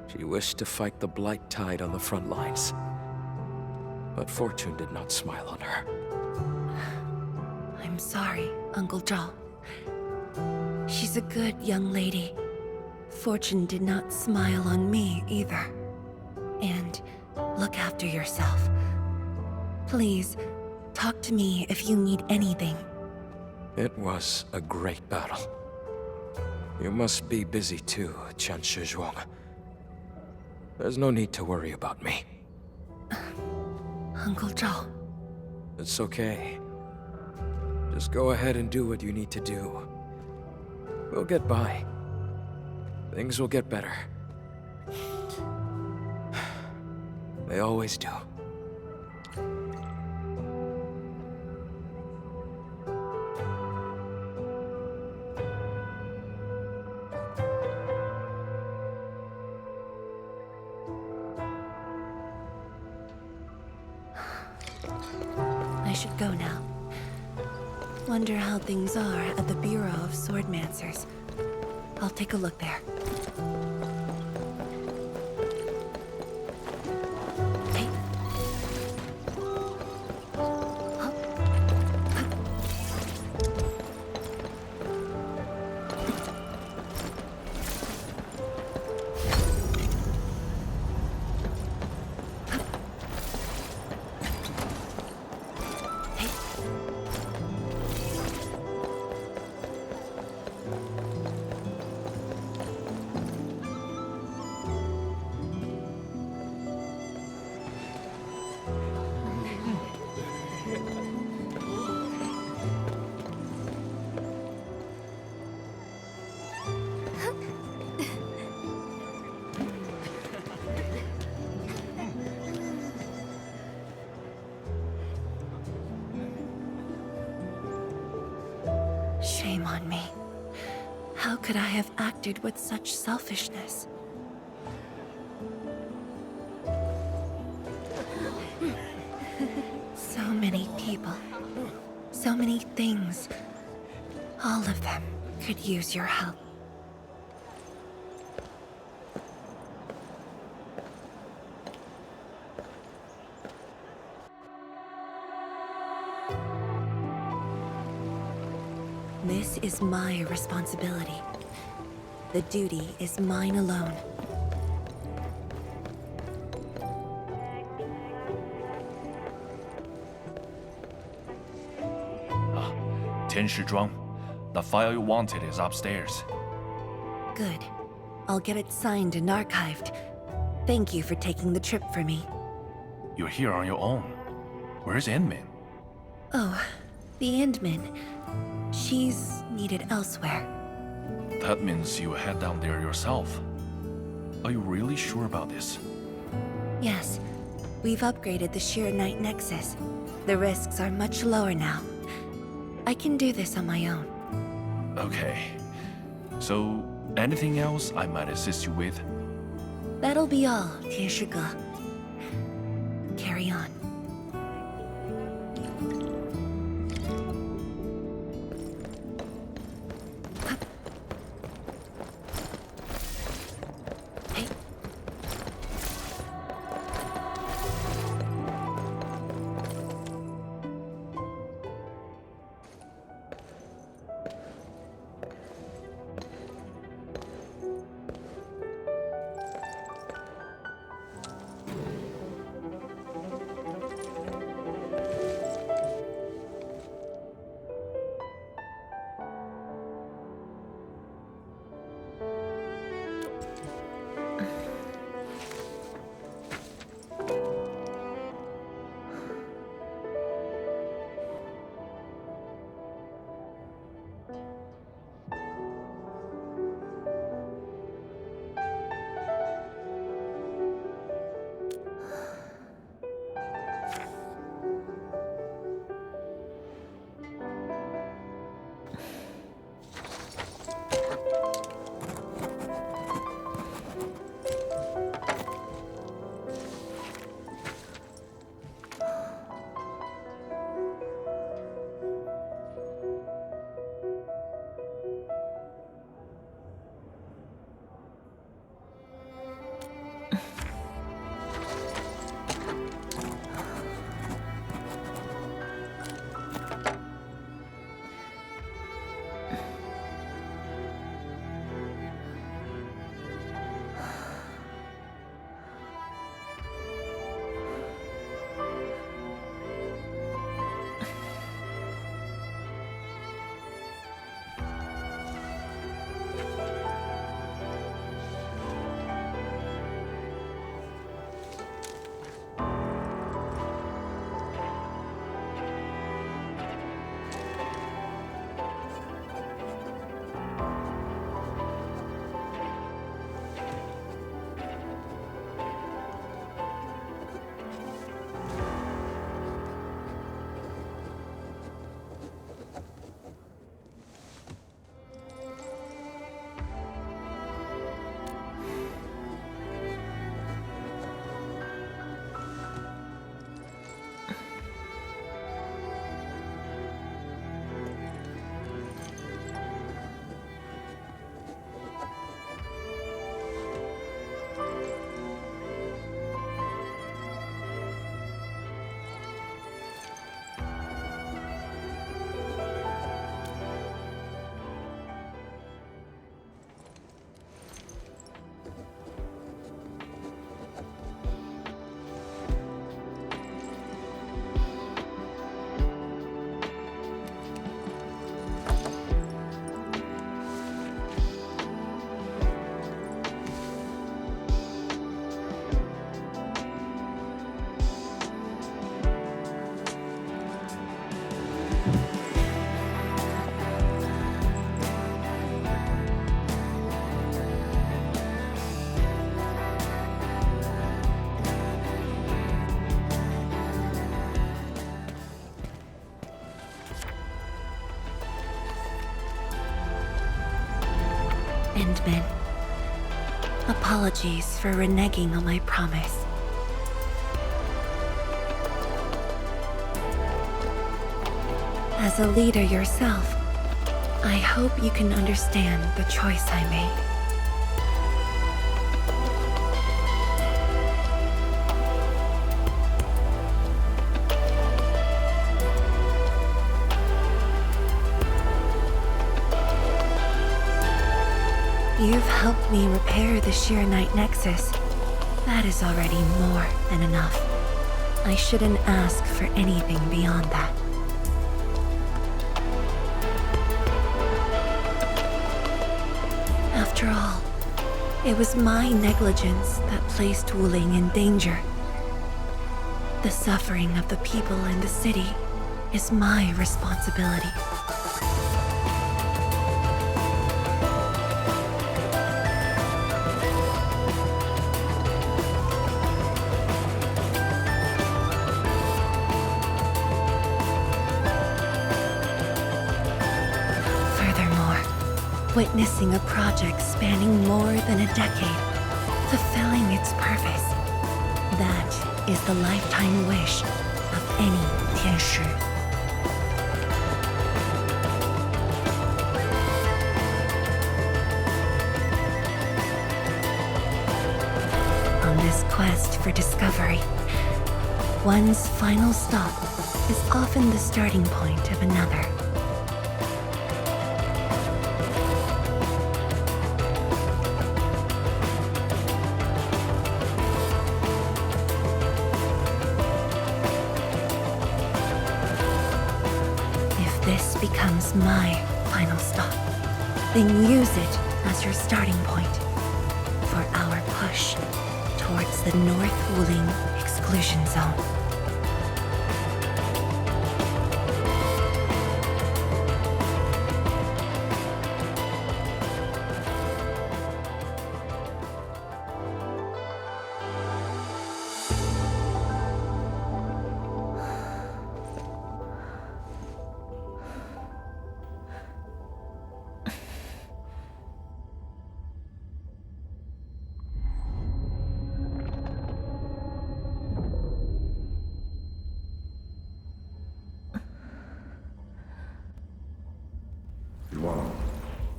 She wished to fight the Blight Tide on the front lines. But fortune did not smile on her. I'm sorry, Uncle Zhao. She's a good young lady. Fortune did not smile on me either. And look after yourself. Please, talk to me if you need anything. It was a great battle. You must be busy too, Tianxia Zhuang. There's no need to worry about me. Uncle Zhao. It's okay. Just go ahead and do what you need to do. We'll get by. Things will get better. They always do. should go now. Wonder how things are at the Bureau of Swordmancers. I'll take a look there. Shame on me. How could I have acted with such selfishness? So many people, so many things. All of them could use your help. This is my responsibility. The duty is mine alone. Zhuang, the file you wanted is upstairs. Good. I'll get it signed and archived. Thank you for taking the trip for me. You're here on your own. Where's Endmin? Oh, the endmin. She's needed elsewhere. That means you head down there yourself. Are you really sure about this? Yes. We've upgraded the Sheer Knight Nexus. The risks are much lower now. I can do this on my own. Okay. So, anything else I might assist you with? That'll be all, Tieshige. Carry on. endmin. Apologies for reneging on my promise. As a leader yourself, I hope you can understand the choice I made. You've helped me repair the Sheer Knight Nexus. That is already more than enough. I shouldn't ask for anything beyond that. After all, it was my negligence that placed Wuling in danger. The suffering of the people in the city is my responsibility. Witnessing a project spanning more than a decade, fulfilling its purpose. That is the lifetime wish of any Tianshi. On this quest for discovery, one's final stop is often the starting point of another. Becomes my final stop. Then use it as your starting point for our push towards the North Wuling exclusion zone.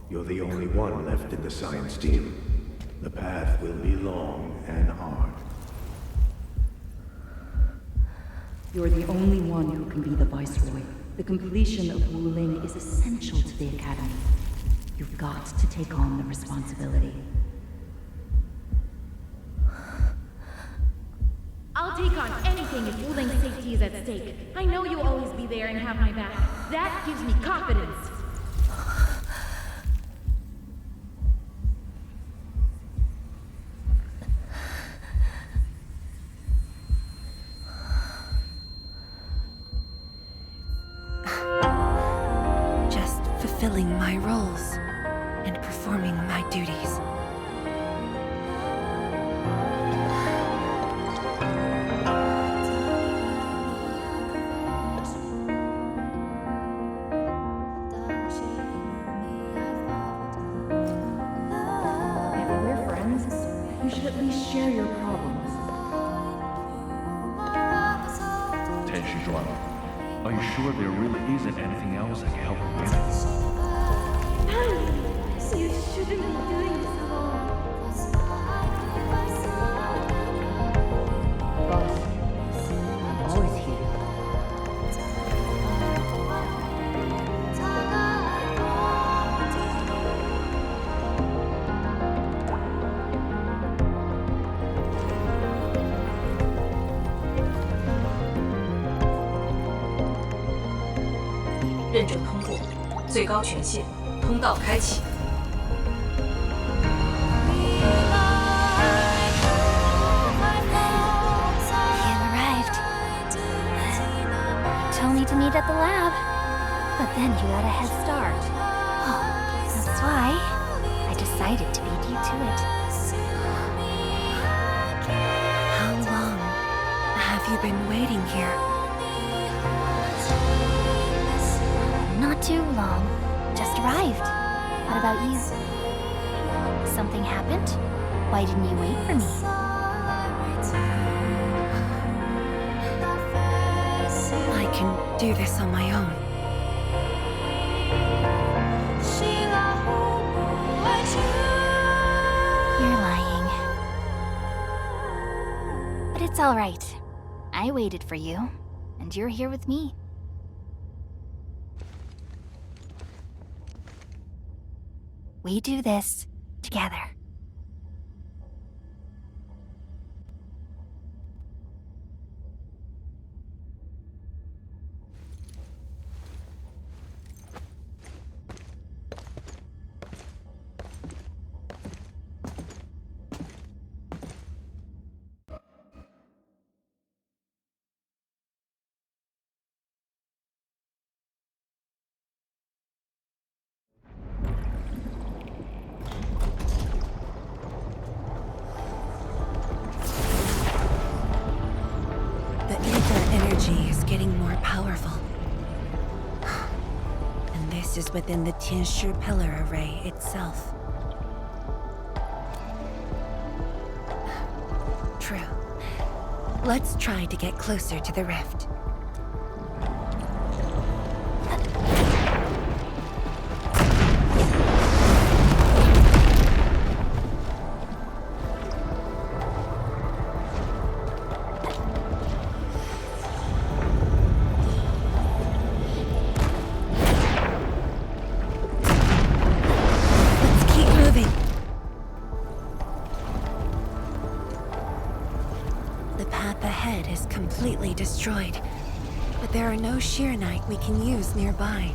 You're the only one left in the science team. The path will be long and hard. You're the only one who can be the Viceroy. The completion of Wuling is essential to the Academy. You've got to take on the responsibility. I'll take on anything if Wuling's safety is at stake. I know you'll always be there and have my back. That gives me confidence. Fulfilling my roles and performing my duties. If we're friends, you should at least share your problems. Tenshi Zhuang, are you sure there really isn't anything else I can help you with? You shouldn't be doing this alone. Boss, I'm always here.认证通过，最高权限，通道开启。To meet at the lab, but then you got a head start. Oh, that's why I decided to beat you to it. How long have you been waiting here? Not too long. Just arrived. What about you? Something happened? Why didn't you wait for me? I can do this on my own. You're lying. But it's all right. I waited for you, and you're here with me. We do this together. Is getting more powerful. And this is within the Tianshi pillar array itself. True. Let's try to get closer to the rift. Destroyed, but there are no Sheernite we can use nearby.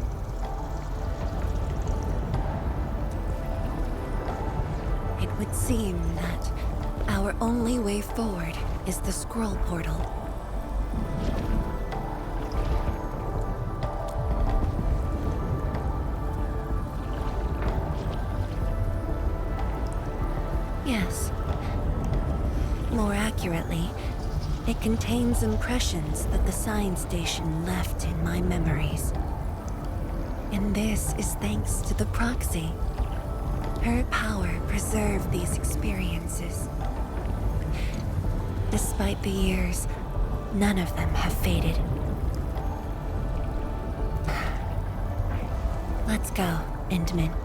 It would seem that our only way forward is the scroll portal. Yes. More accurately, it contains impressions that the science station left in my memories. And this is thanks to the proxy. Her power preserved these experiences. Despite the years, none of them have faded. Let's go, Endmin.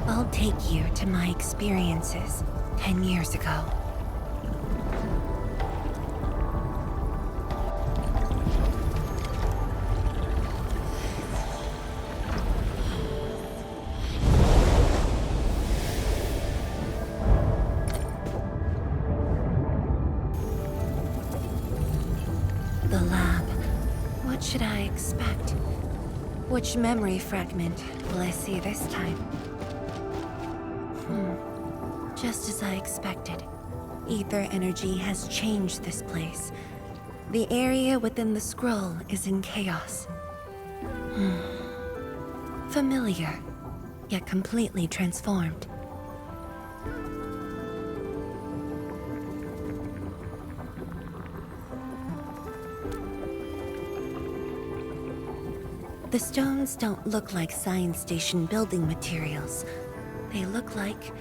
I'll take you to my experiences 10 years ago. Which memory fragment will I see this time? Just as I expected. Ether energy has changed this place. The area within the scroll is in chaos. Familiar, yet completely transformed. The stones don't look like science station building materials. They look like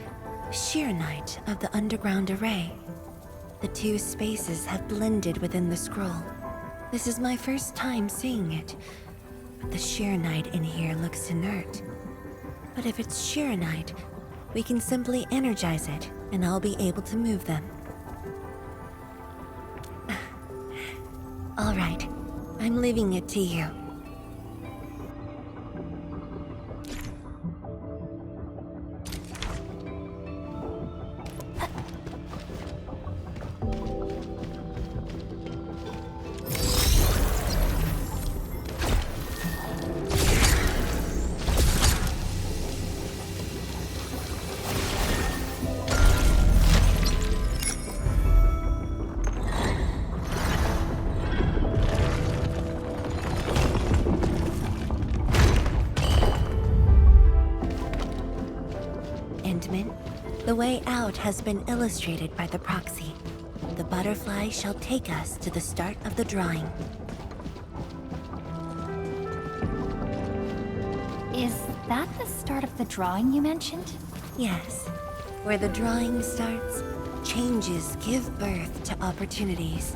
Sheernite of the underground array. The two spaces have blended within the scroll. This is my first time seeing it, but the Sheernite in here looks inert. But if it's Sheernite, we can simply energize it, and I'll be able to move them. All right, I'm leaving it to you. The way out has been illustrated by the proxy. The butterfly shall take us to the start of the drawing. Is that the start of the drawing you mentioned? Yes. Where the drawing starts, changes give birth to opportunities.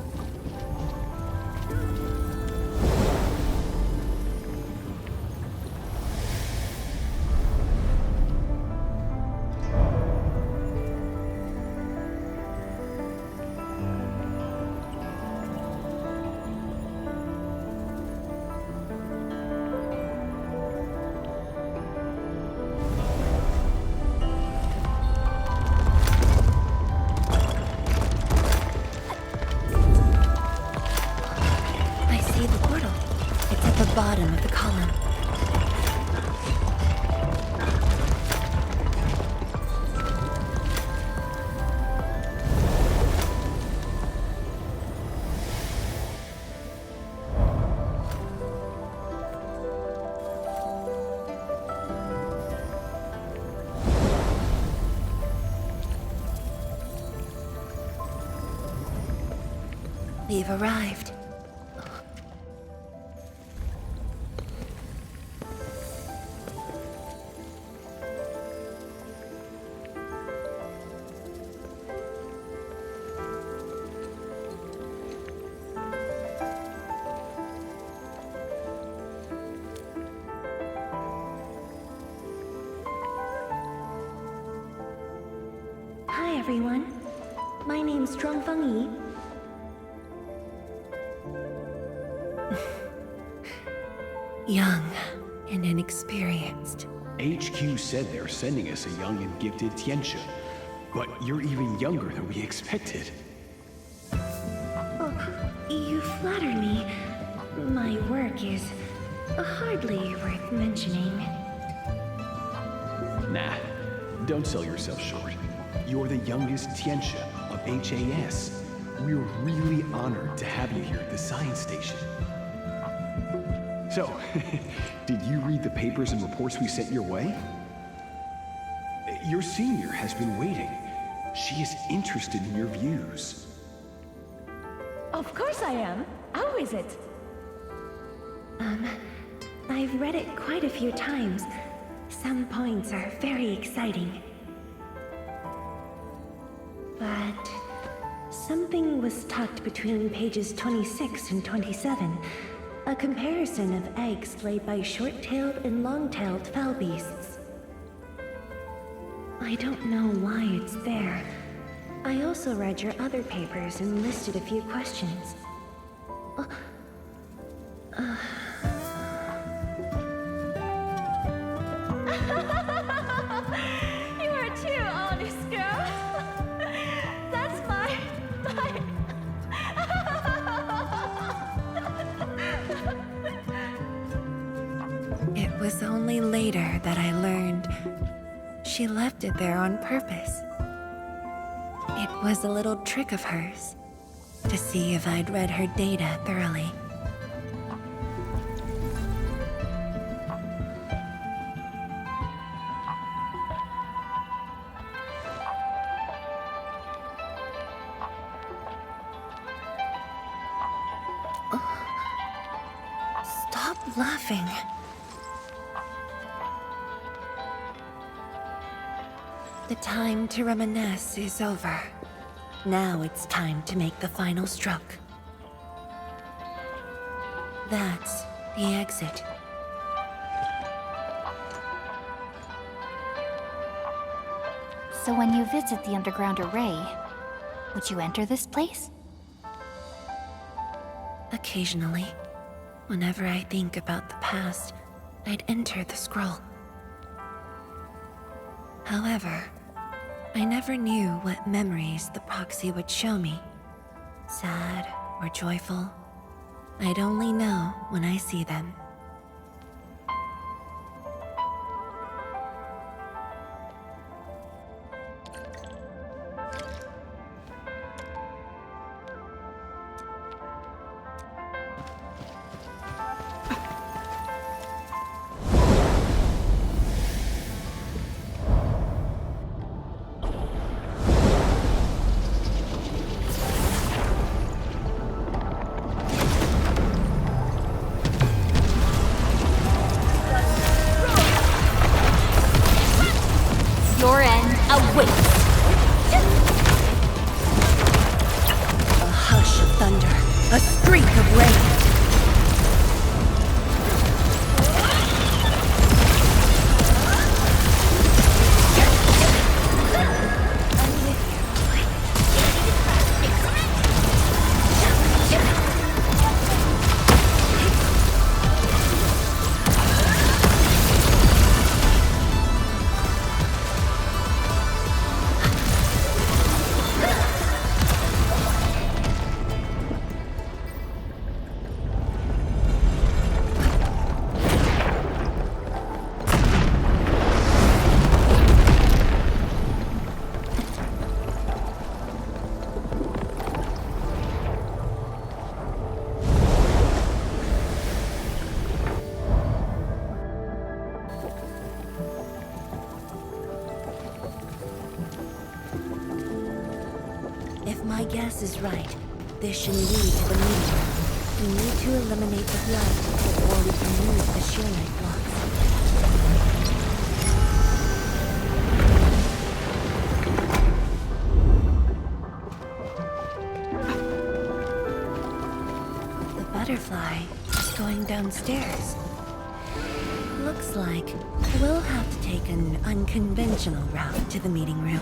Bottom of the column. We've arrived. Hi everyone, my name's zhuangfangyi. Young and inexperienced. HQ said they're sending us a young and gifted Tianxia, but you're even younger than we expected. Oh, you flatter me. My work is hardly worth mentioning. Nah, don't sell yourself short. You're the youngest Tianxia of HAS. We're really honored to have you here at the science station. So, did you read the papers and reports we sent your way? Your senior has been waiting. She is interested in your views. Of course I am. How is it? I've read it quite a few times. Some points are very exciting. But something was tucked between pages 26 and 27. A comparison of eggs laid by short-tailed and long-tailed fowl beasts. I don't know why it's there. I also read your other papers and listed a few questions. You are too honest, girl. That's my... It was only later that I learned she left it there on purpose. It was a little trick of hers to see if I'd read her data thoroughly. Stop laughing. The time to reminisce is over. Now it's time to make the final stroke. That's the exit. So when you visit the underground array, would you enter this place? Occasionally, whenever I think about the past, I'd enter the scroll. However, I never knew what memories the proxy would show me. Sad or joyful, I'd only know when I see them. great. If my guess is right, this should lead to the meeting. We need to eliminate the blood before we can move the Sheernight blocks. The butterfly is going downstairs. Looks like we'll have to take an unconventional route to the meeting room.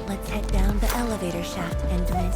Let's head down the elevator shaft, Endmin.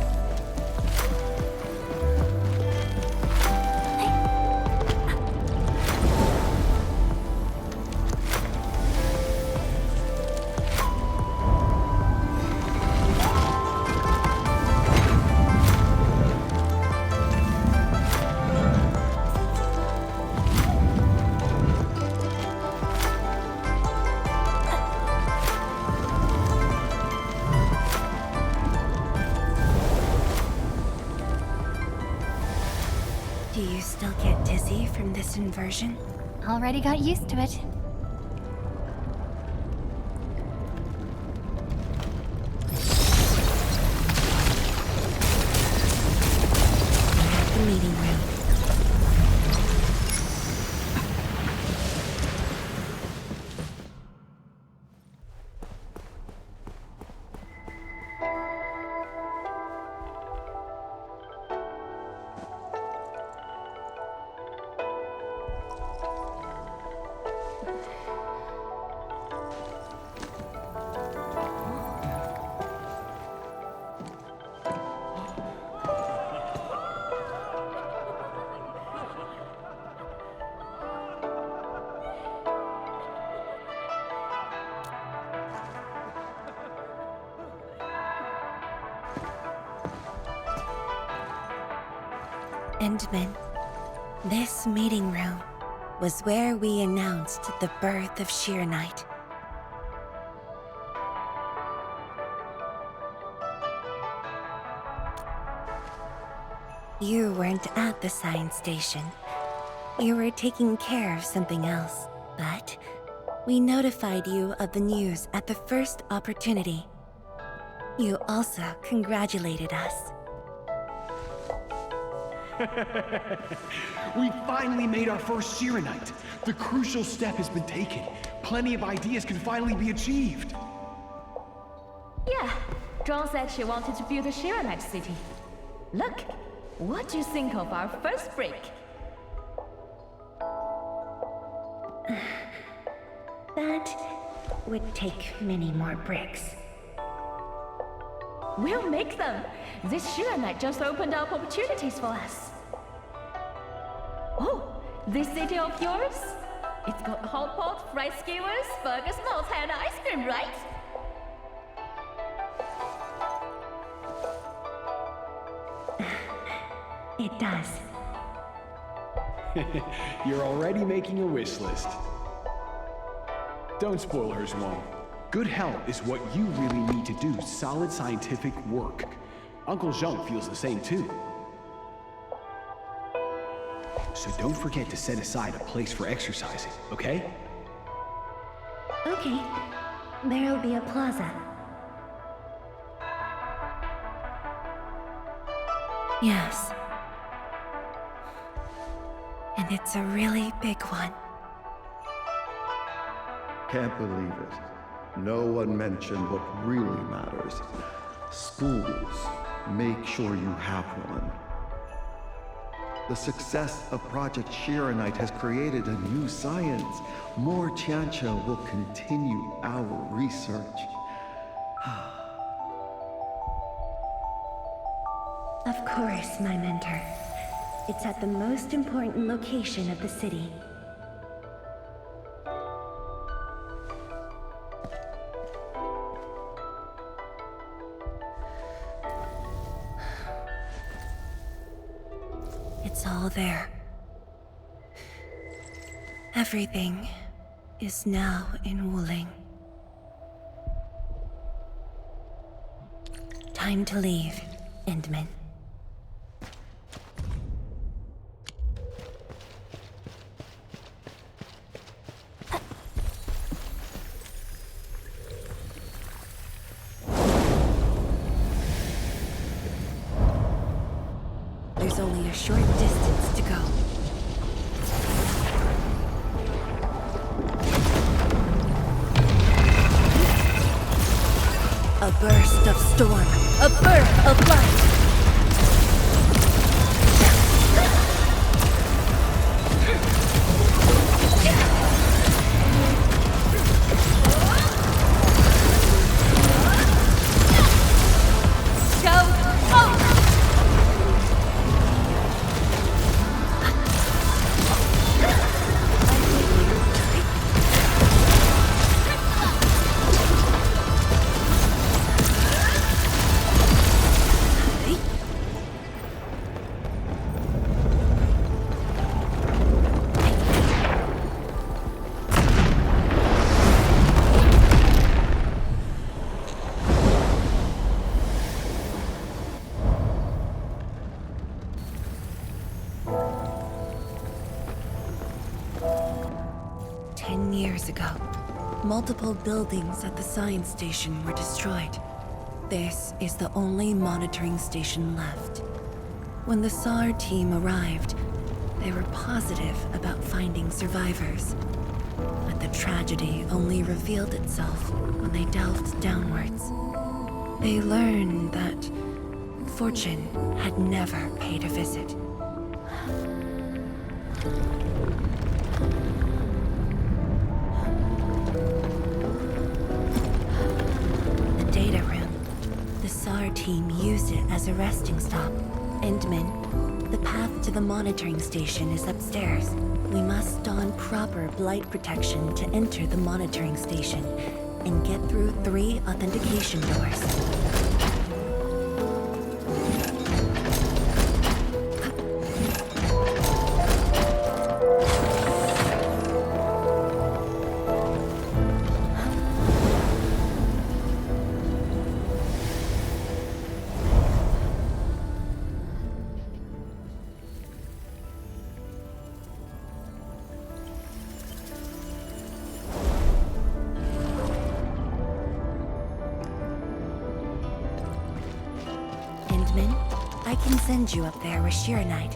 Do you still get dizzy from this inversion? Already got used to it. The meeting room. Endmin, this meeting room was where we announced the birth of Sheernight. You weren't at the science station. You were taking care of something else, but we notified you of the news at the first opportunity. You also congratulated us. We finally made our first Sheernight. The crucial step has been taken. Plenty of ideas can finally be achieved. Yeah, Zhuang said she wanted to build a Sheernight city. Look, what do you think of our first break? That would take many more bricks. We'll make them! This Sheernight just opened up opportunities for us. Oh, this city of yours? It's got hot pot, fried skewers, burgers, malts, and ice cream, right? It does. You're already making a wish list. Don't spoil her, Zhuang. Good health is what you really need to do solid scientific work. Uncle Zhung feels the same too. so don't forget to set aside a place for exercising, okay? Okay. There'll be a plaza. Yes. And it's a really big one. Can't believe it. No one mentioned what really matters. Schools. Make sure you have one. The success of Project Shiranite has created a new science. More Tianxia will continue our research. Of course, my mentor. It's at the most important location of the city. It's all there. Everything is now in Wuling. Time to leave, Endmin. There's only a short distance to go. A burst of storm, a birth of light. Multiple buildings at the science station were destroyed. This is the only monitoring station left. When the SAR team arrived, they were positive about finding survivors. But the tragedy only revealed itself when they delved downwards. They learned that fortune had never paid a visit. Team used it as a resting stop. Endmin, the path to the monitoring station is upstairs. We must don proper blight protection to enter the monitoring station and get through 3 authentication doors. I can send you up there with Shiranite.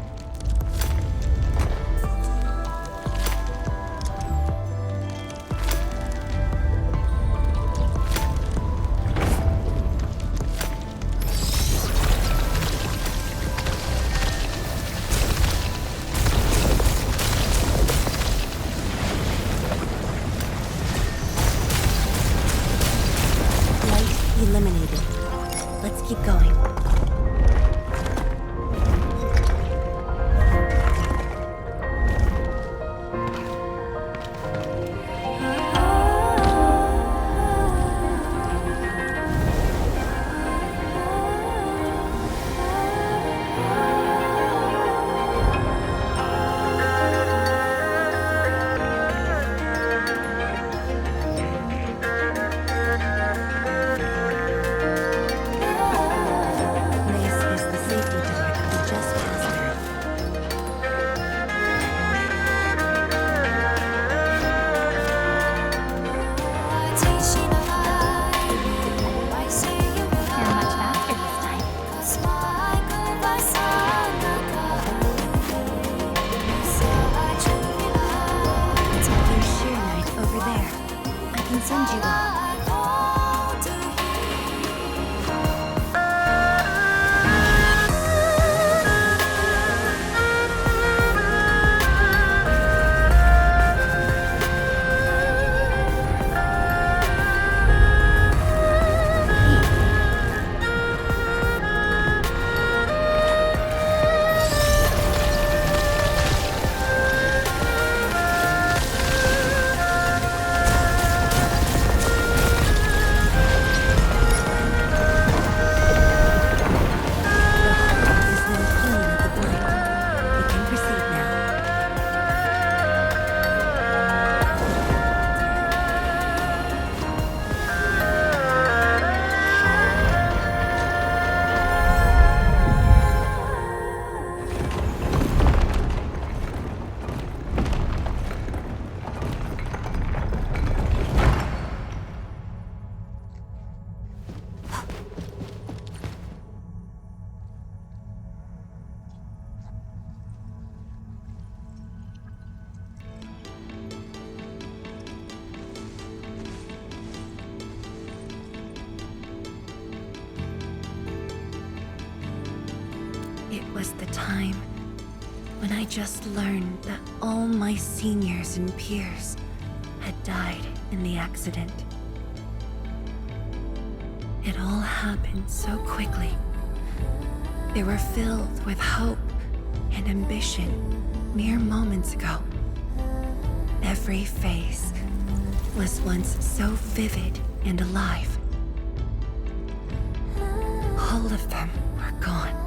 Light eliminated. Let's keep going. time when I just learned that all my seniors and peers had died in the accident. It all happened so quickly. They were filled with hope and ambition mere moments ago. Every face was once so vivid and alive. All of them were gone.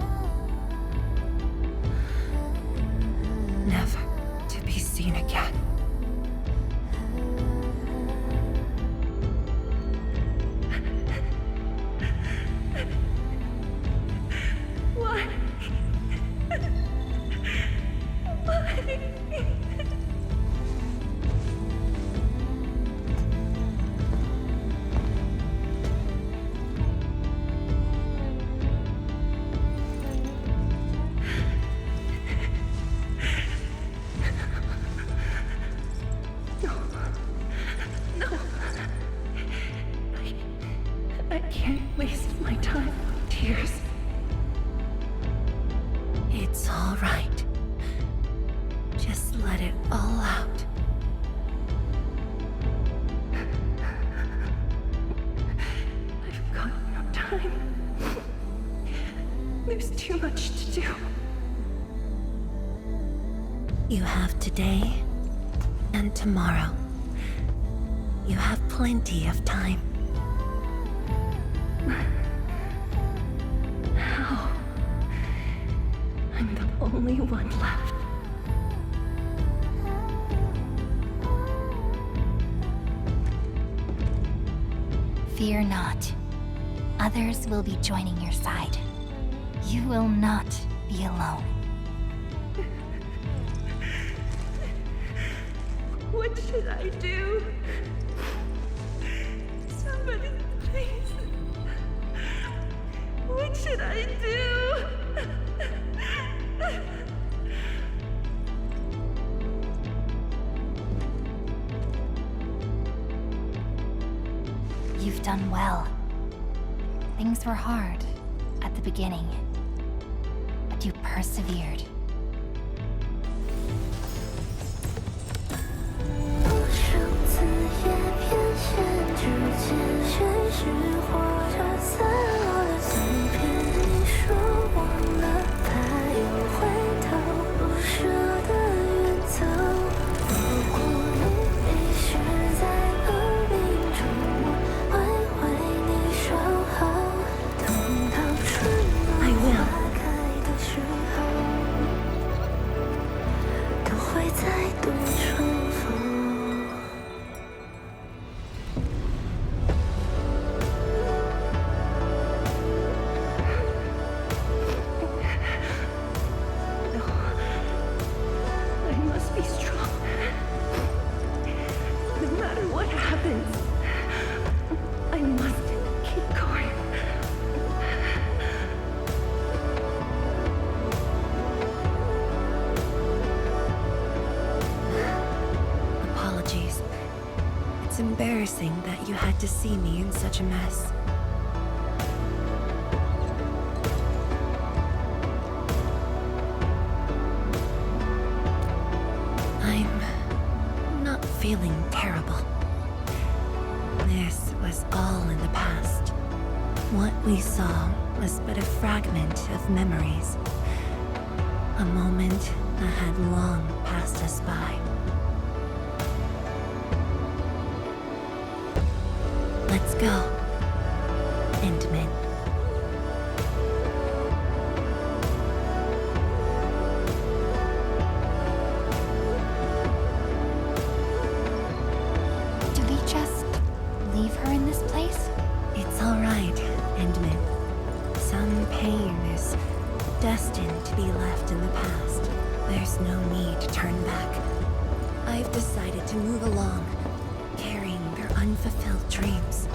Never to be seen again. Why? I can't waste my time with tears. It's all right. Just let it all out. I've got no time. There's too much to do. You have today and tomorrow. You have plenty of time. How? I'm the only one left. Fear not. Others will be joining your side. You will not be alone. What should I do? Somebody, please. What should I do? You've done well. Things were hard at the beginning, but you persevered. It's embarrassing that you had to see me in such a mess. I'm not feeling terrible. This was all in the past. What we saw was but a fragment of memories. A moment that had long passed us by. Let's go, Endmin. Do we just leave her in this place? It's all right, Endmin. Some pain is destined to be left in the past. There's no need to turn back. I've decided to move along, carrying their unfulfilled dreams.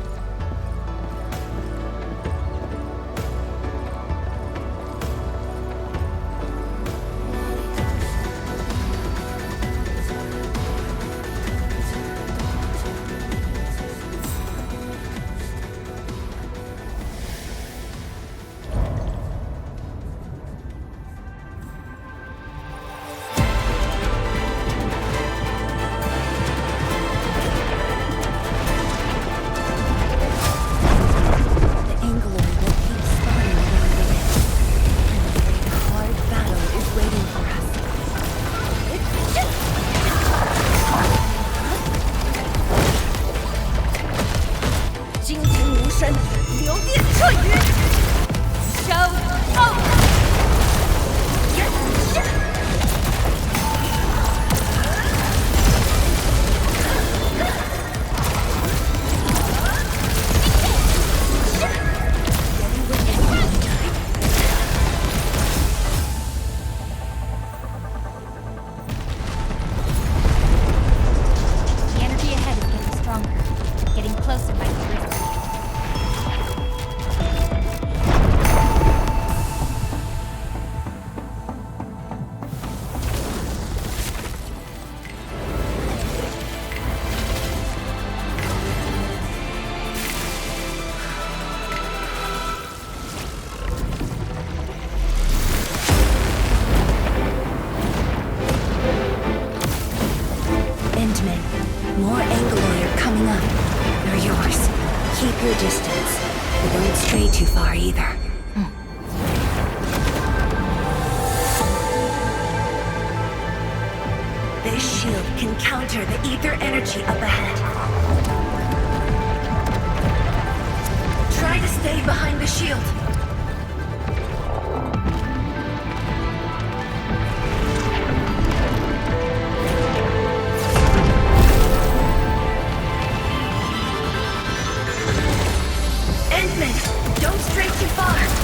your distance, but don't stray too far either. This shield can counter the ether energy up ahead. Try to stay behind the shield. Endmin, don't stray too far.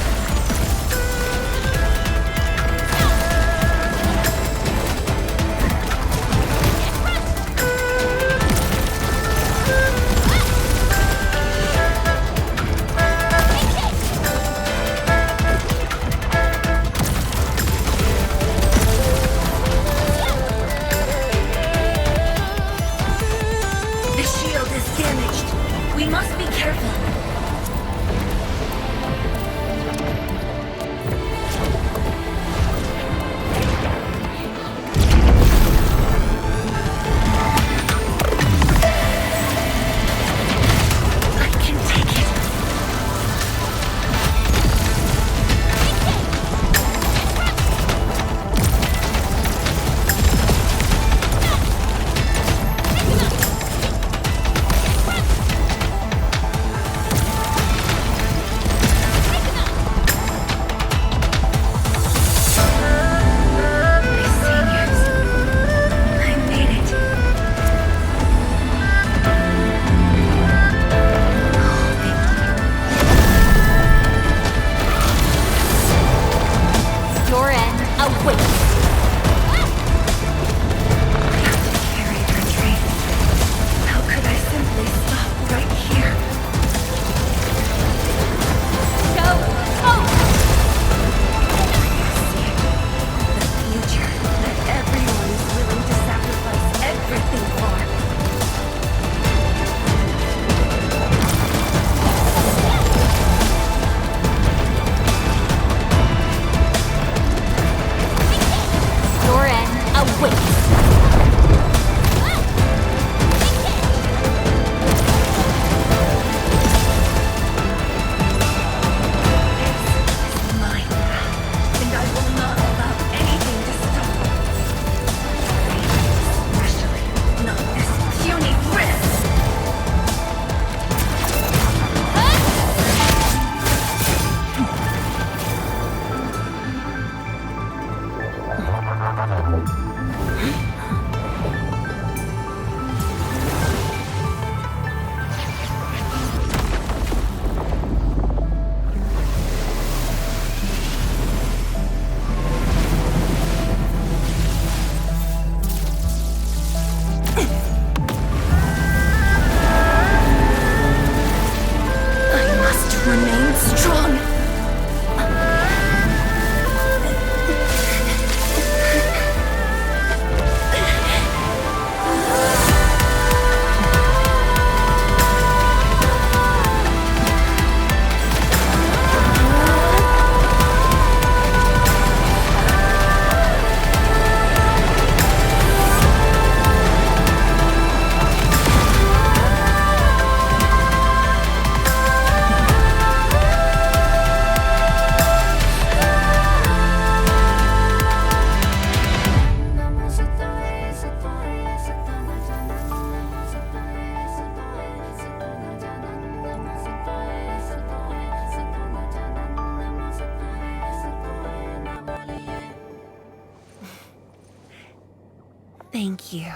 Thank you,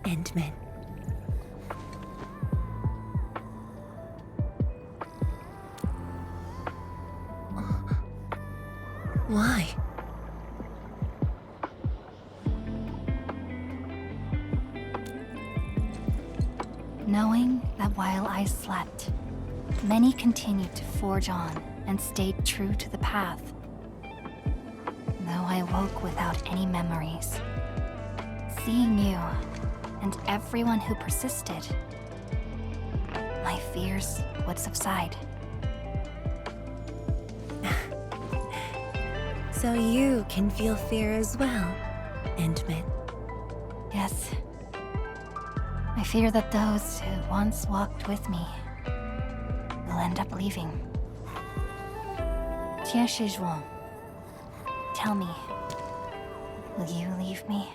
Endmin. Why? Knowing that while I slept, many continued to forge on and stayed true to the path. Though I woke without any memories, seeing you and everyone who persisted, my fears would subside. So you can feel fear as well, Endmin. Yes. I fear that those who once walked with me will end up leaving. Tianshi Zhuang, tell me, will you leave me?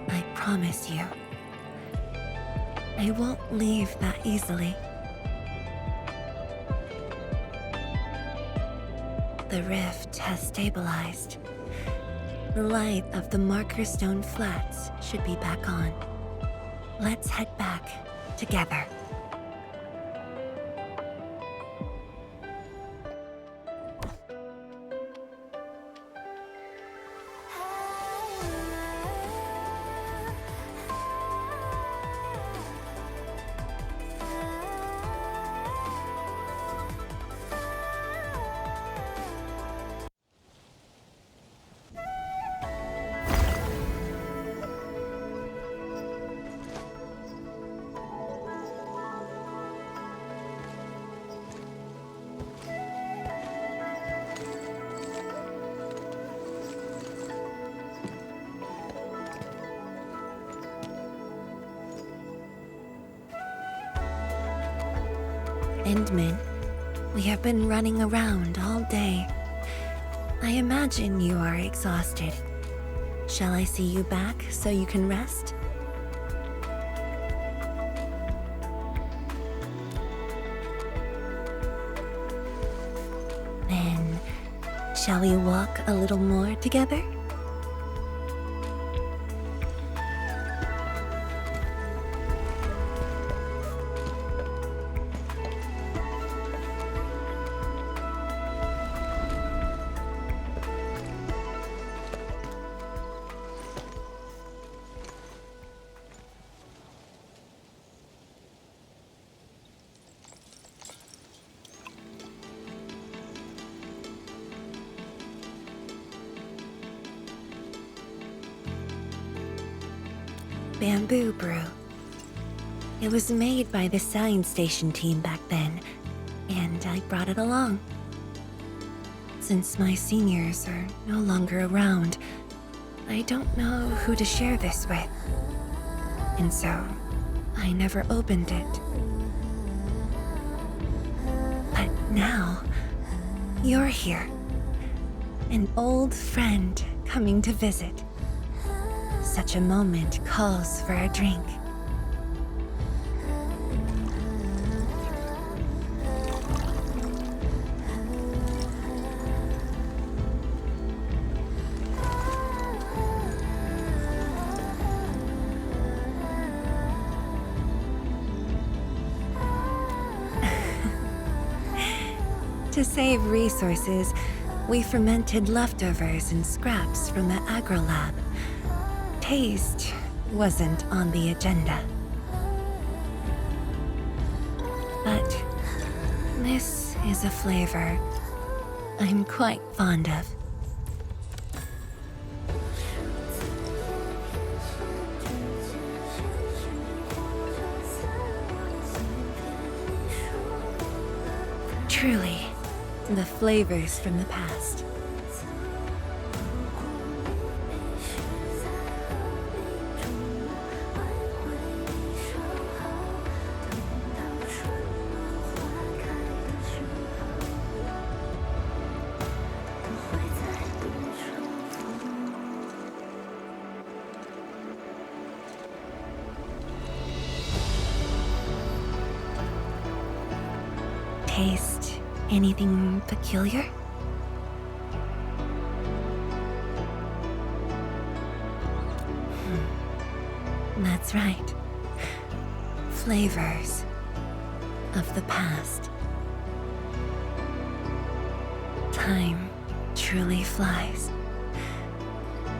I promise you, I won't leave that easily. The rift has stabilized. The light of the Marker Stone Flats should be back on. Let's head back together. Endmin, we have been running around all day. I imagine you are exhausted. Shall I see you back so you can rest? Then, shall we walk a little more together? Bamboo brew. It was made by the science station team back then, and I brought it along. Since my seniors are no longer around, I don't know who to share this with. And so, I never opened it. But now, you're here. An old friend coming to visit. Such a moment calls for a drink. To save resources, we fermented leftovers and scraps from the agro lab. Taste wasn't on the agenda. But this is a flavor I'm quite fond of. Truly, the flavors from the past. Taste anything peculiar? That's right. Flavors of the past. Time truly flies.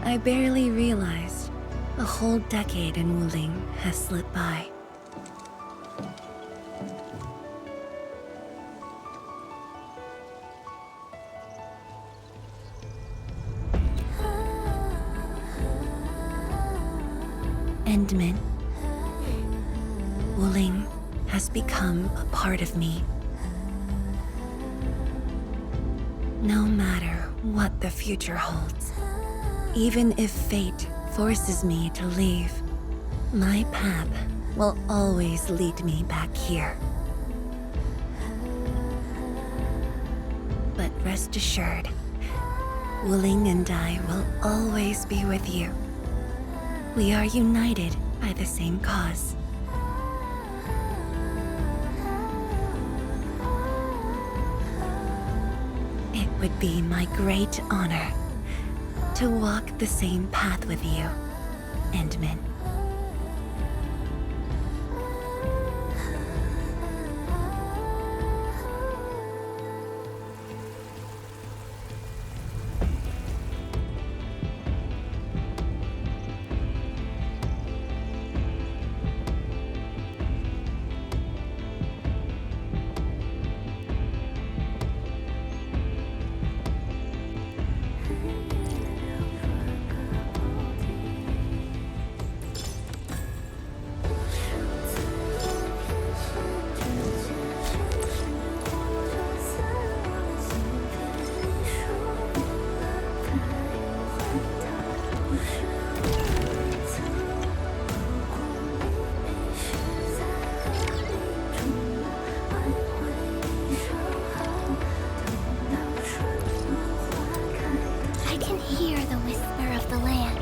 I barely realized a whole decade in Wuling has slipped by. Endmin. Wuling has become a part of me. No matter what the future holds, even if fate forces me to leave, My path will always lead me back here. But rest assured, Wuling and I will always be with you. We are united by the same cause. It would be my great honor to walk the same path with you, Endmin. I can hear the whisper of the land.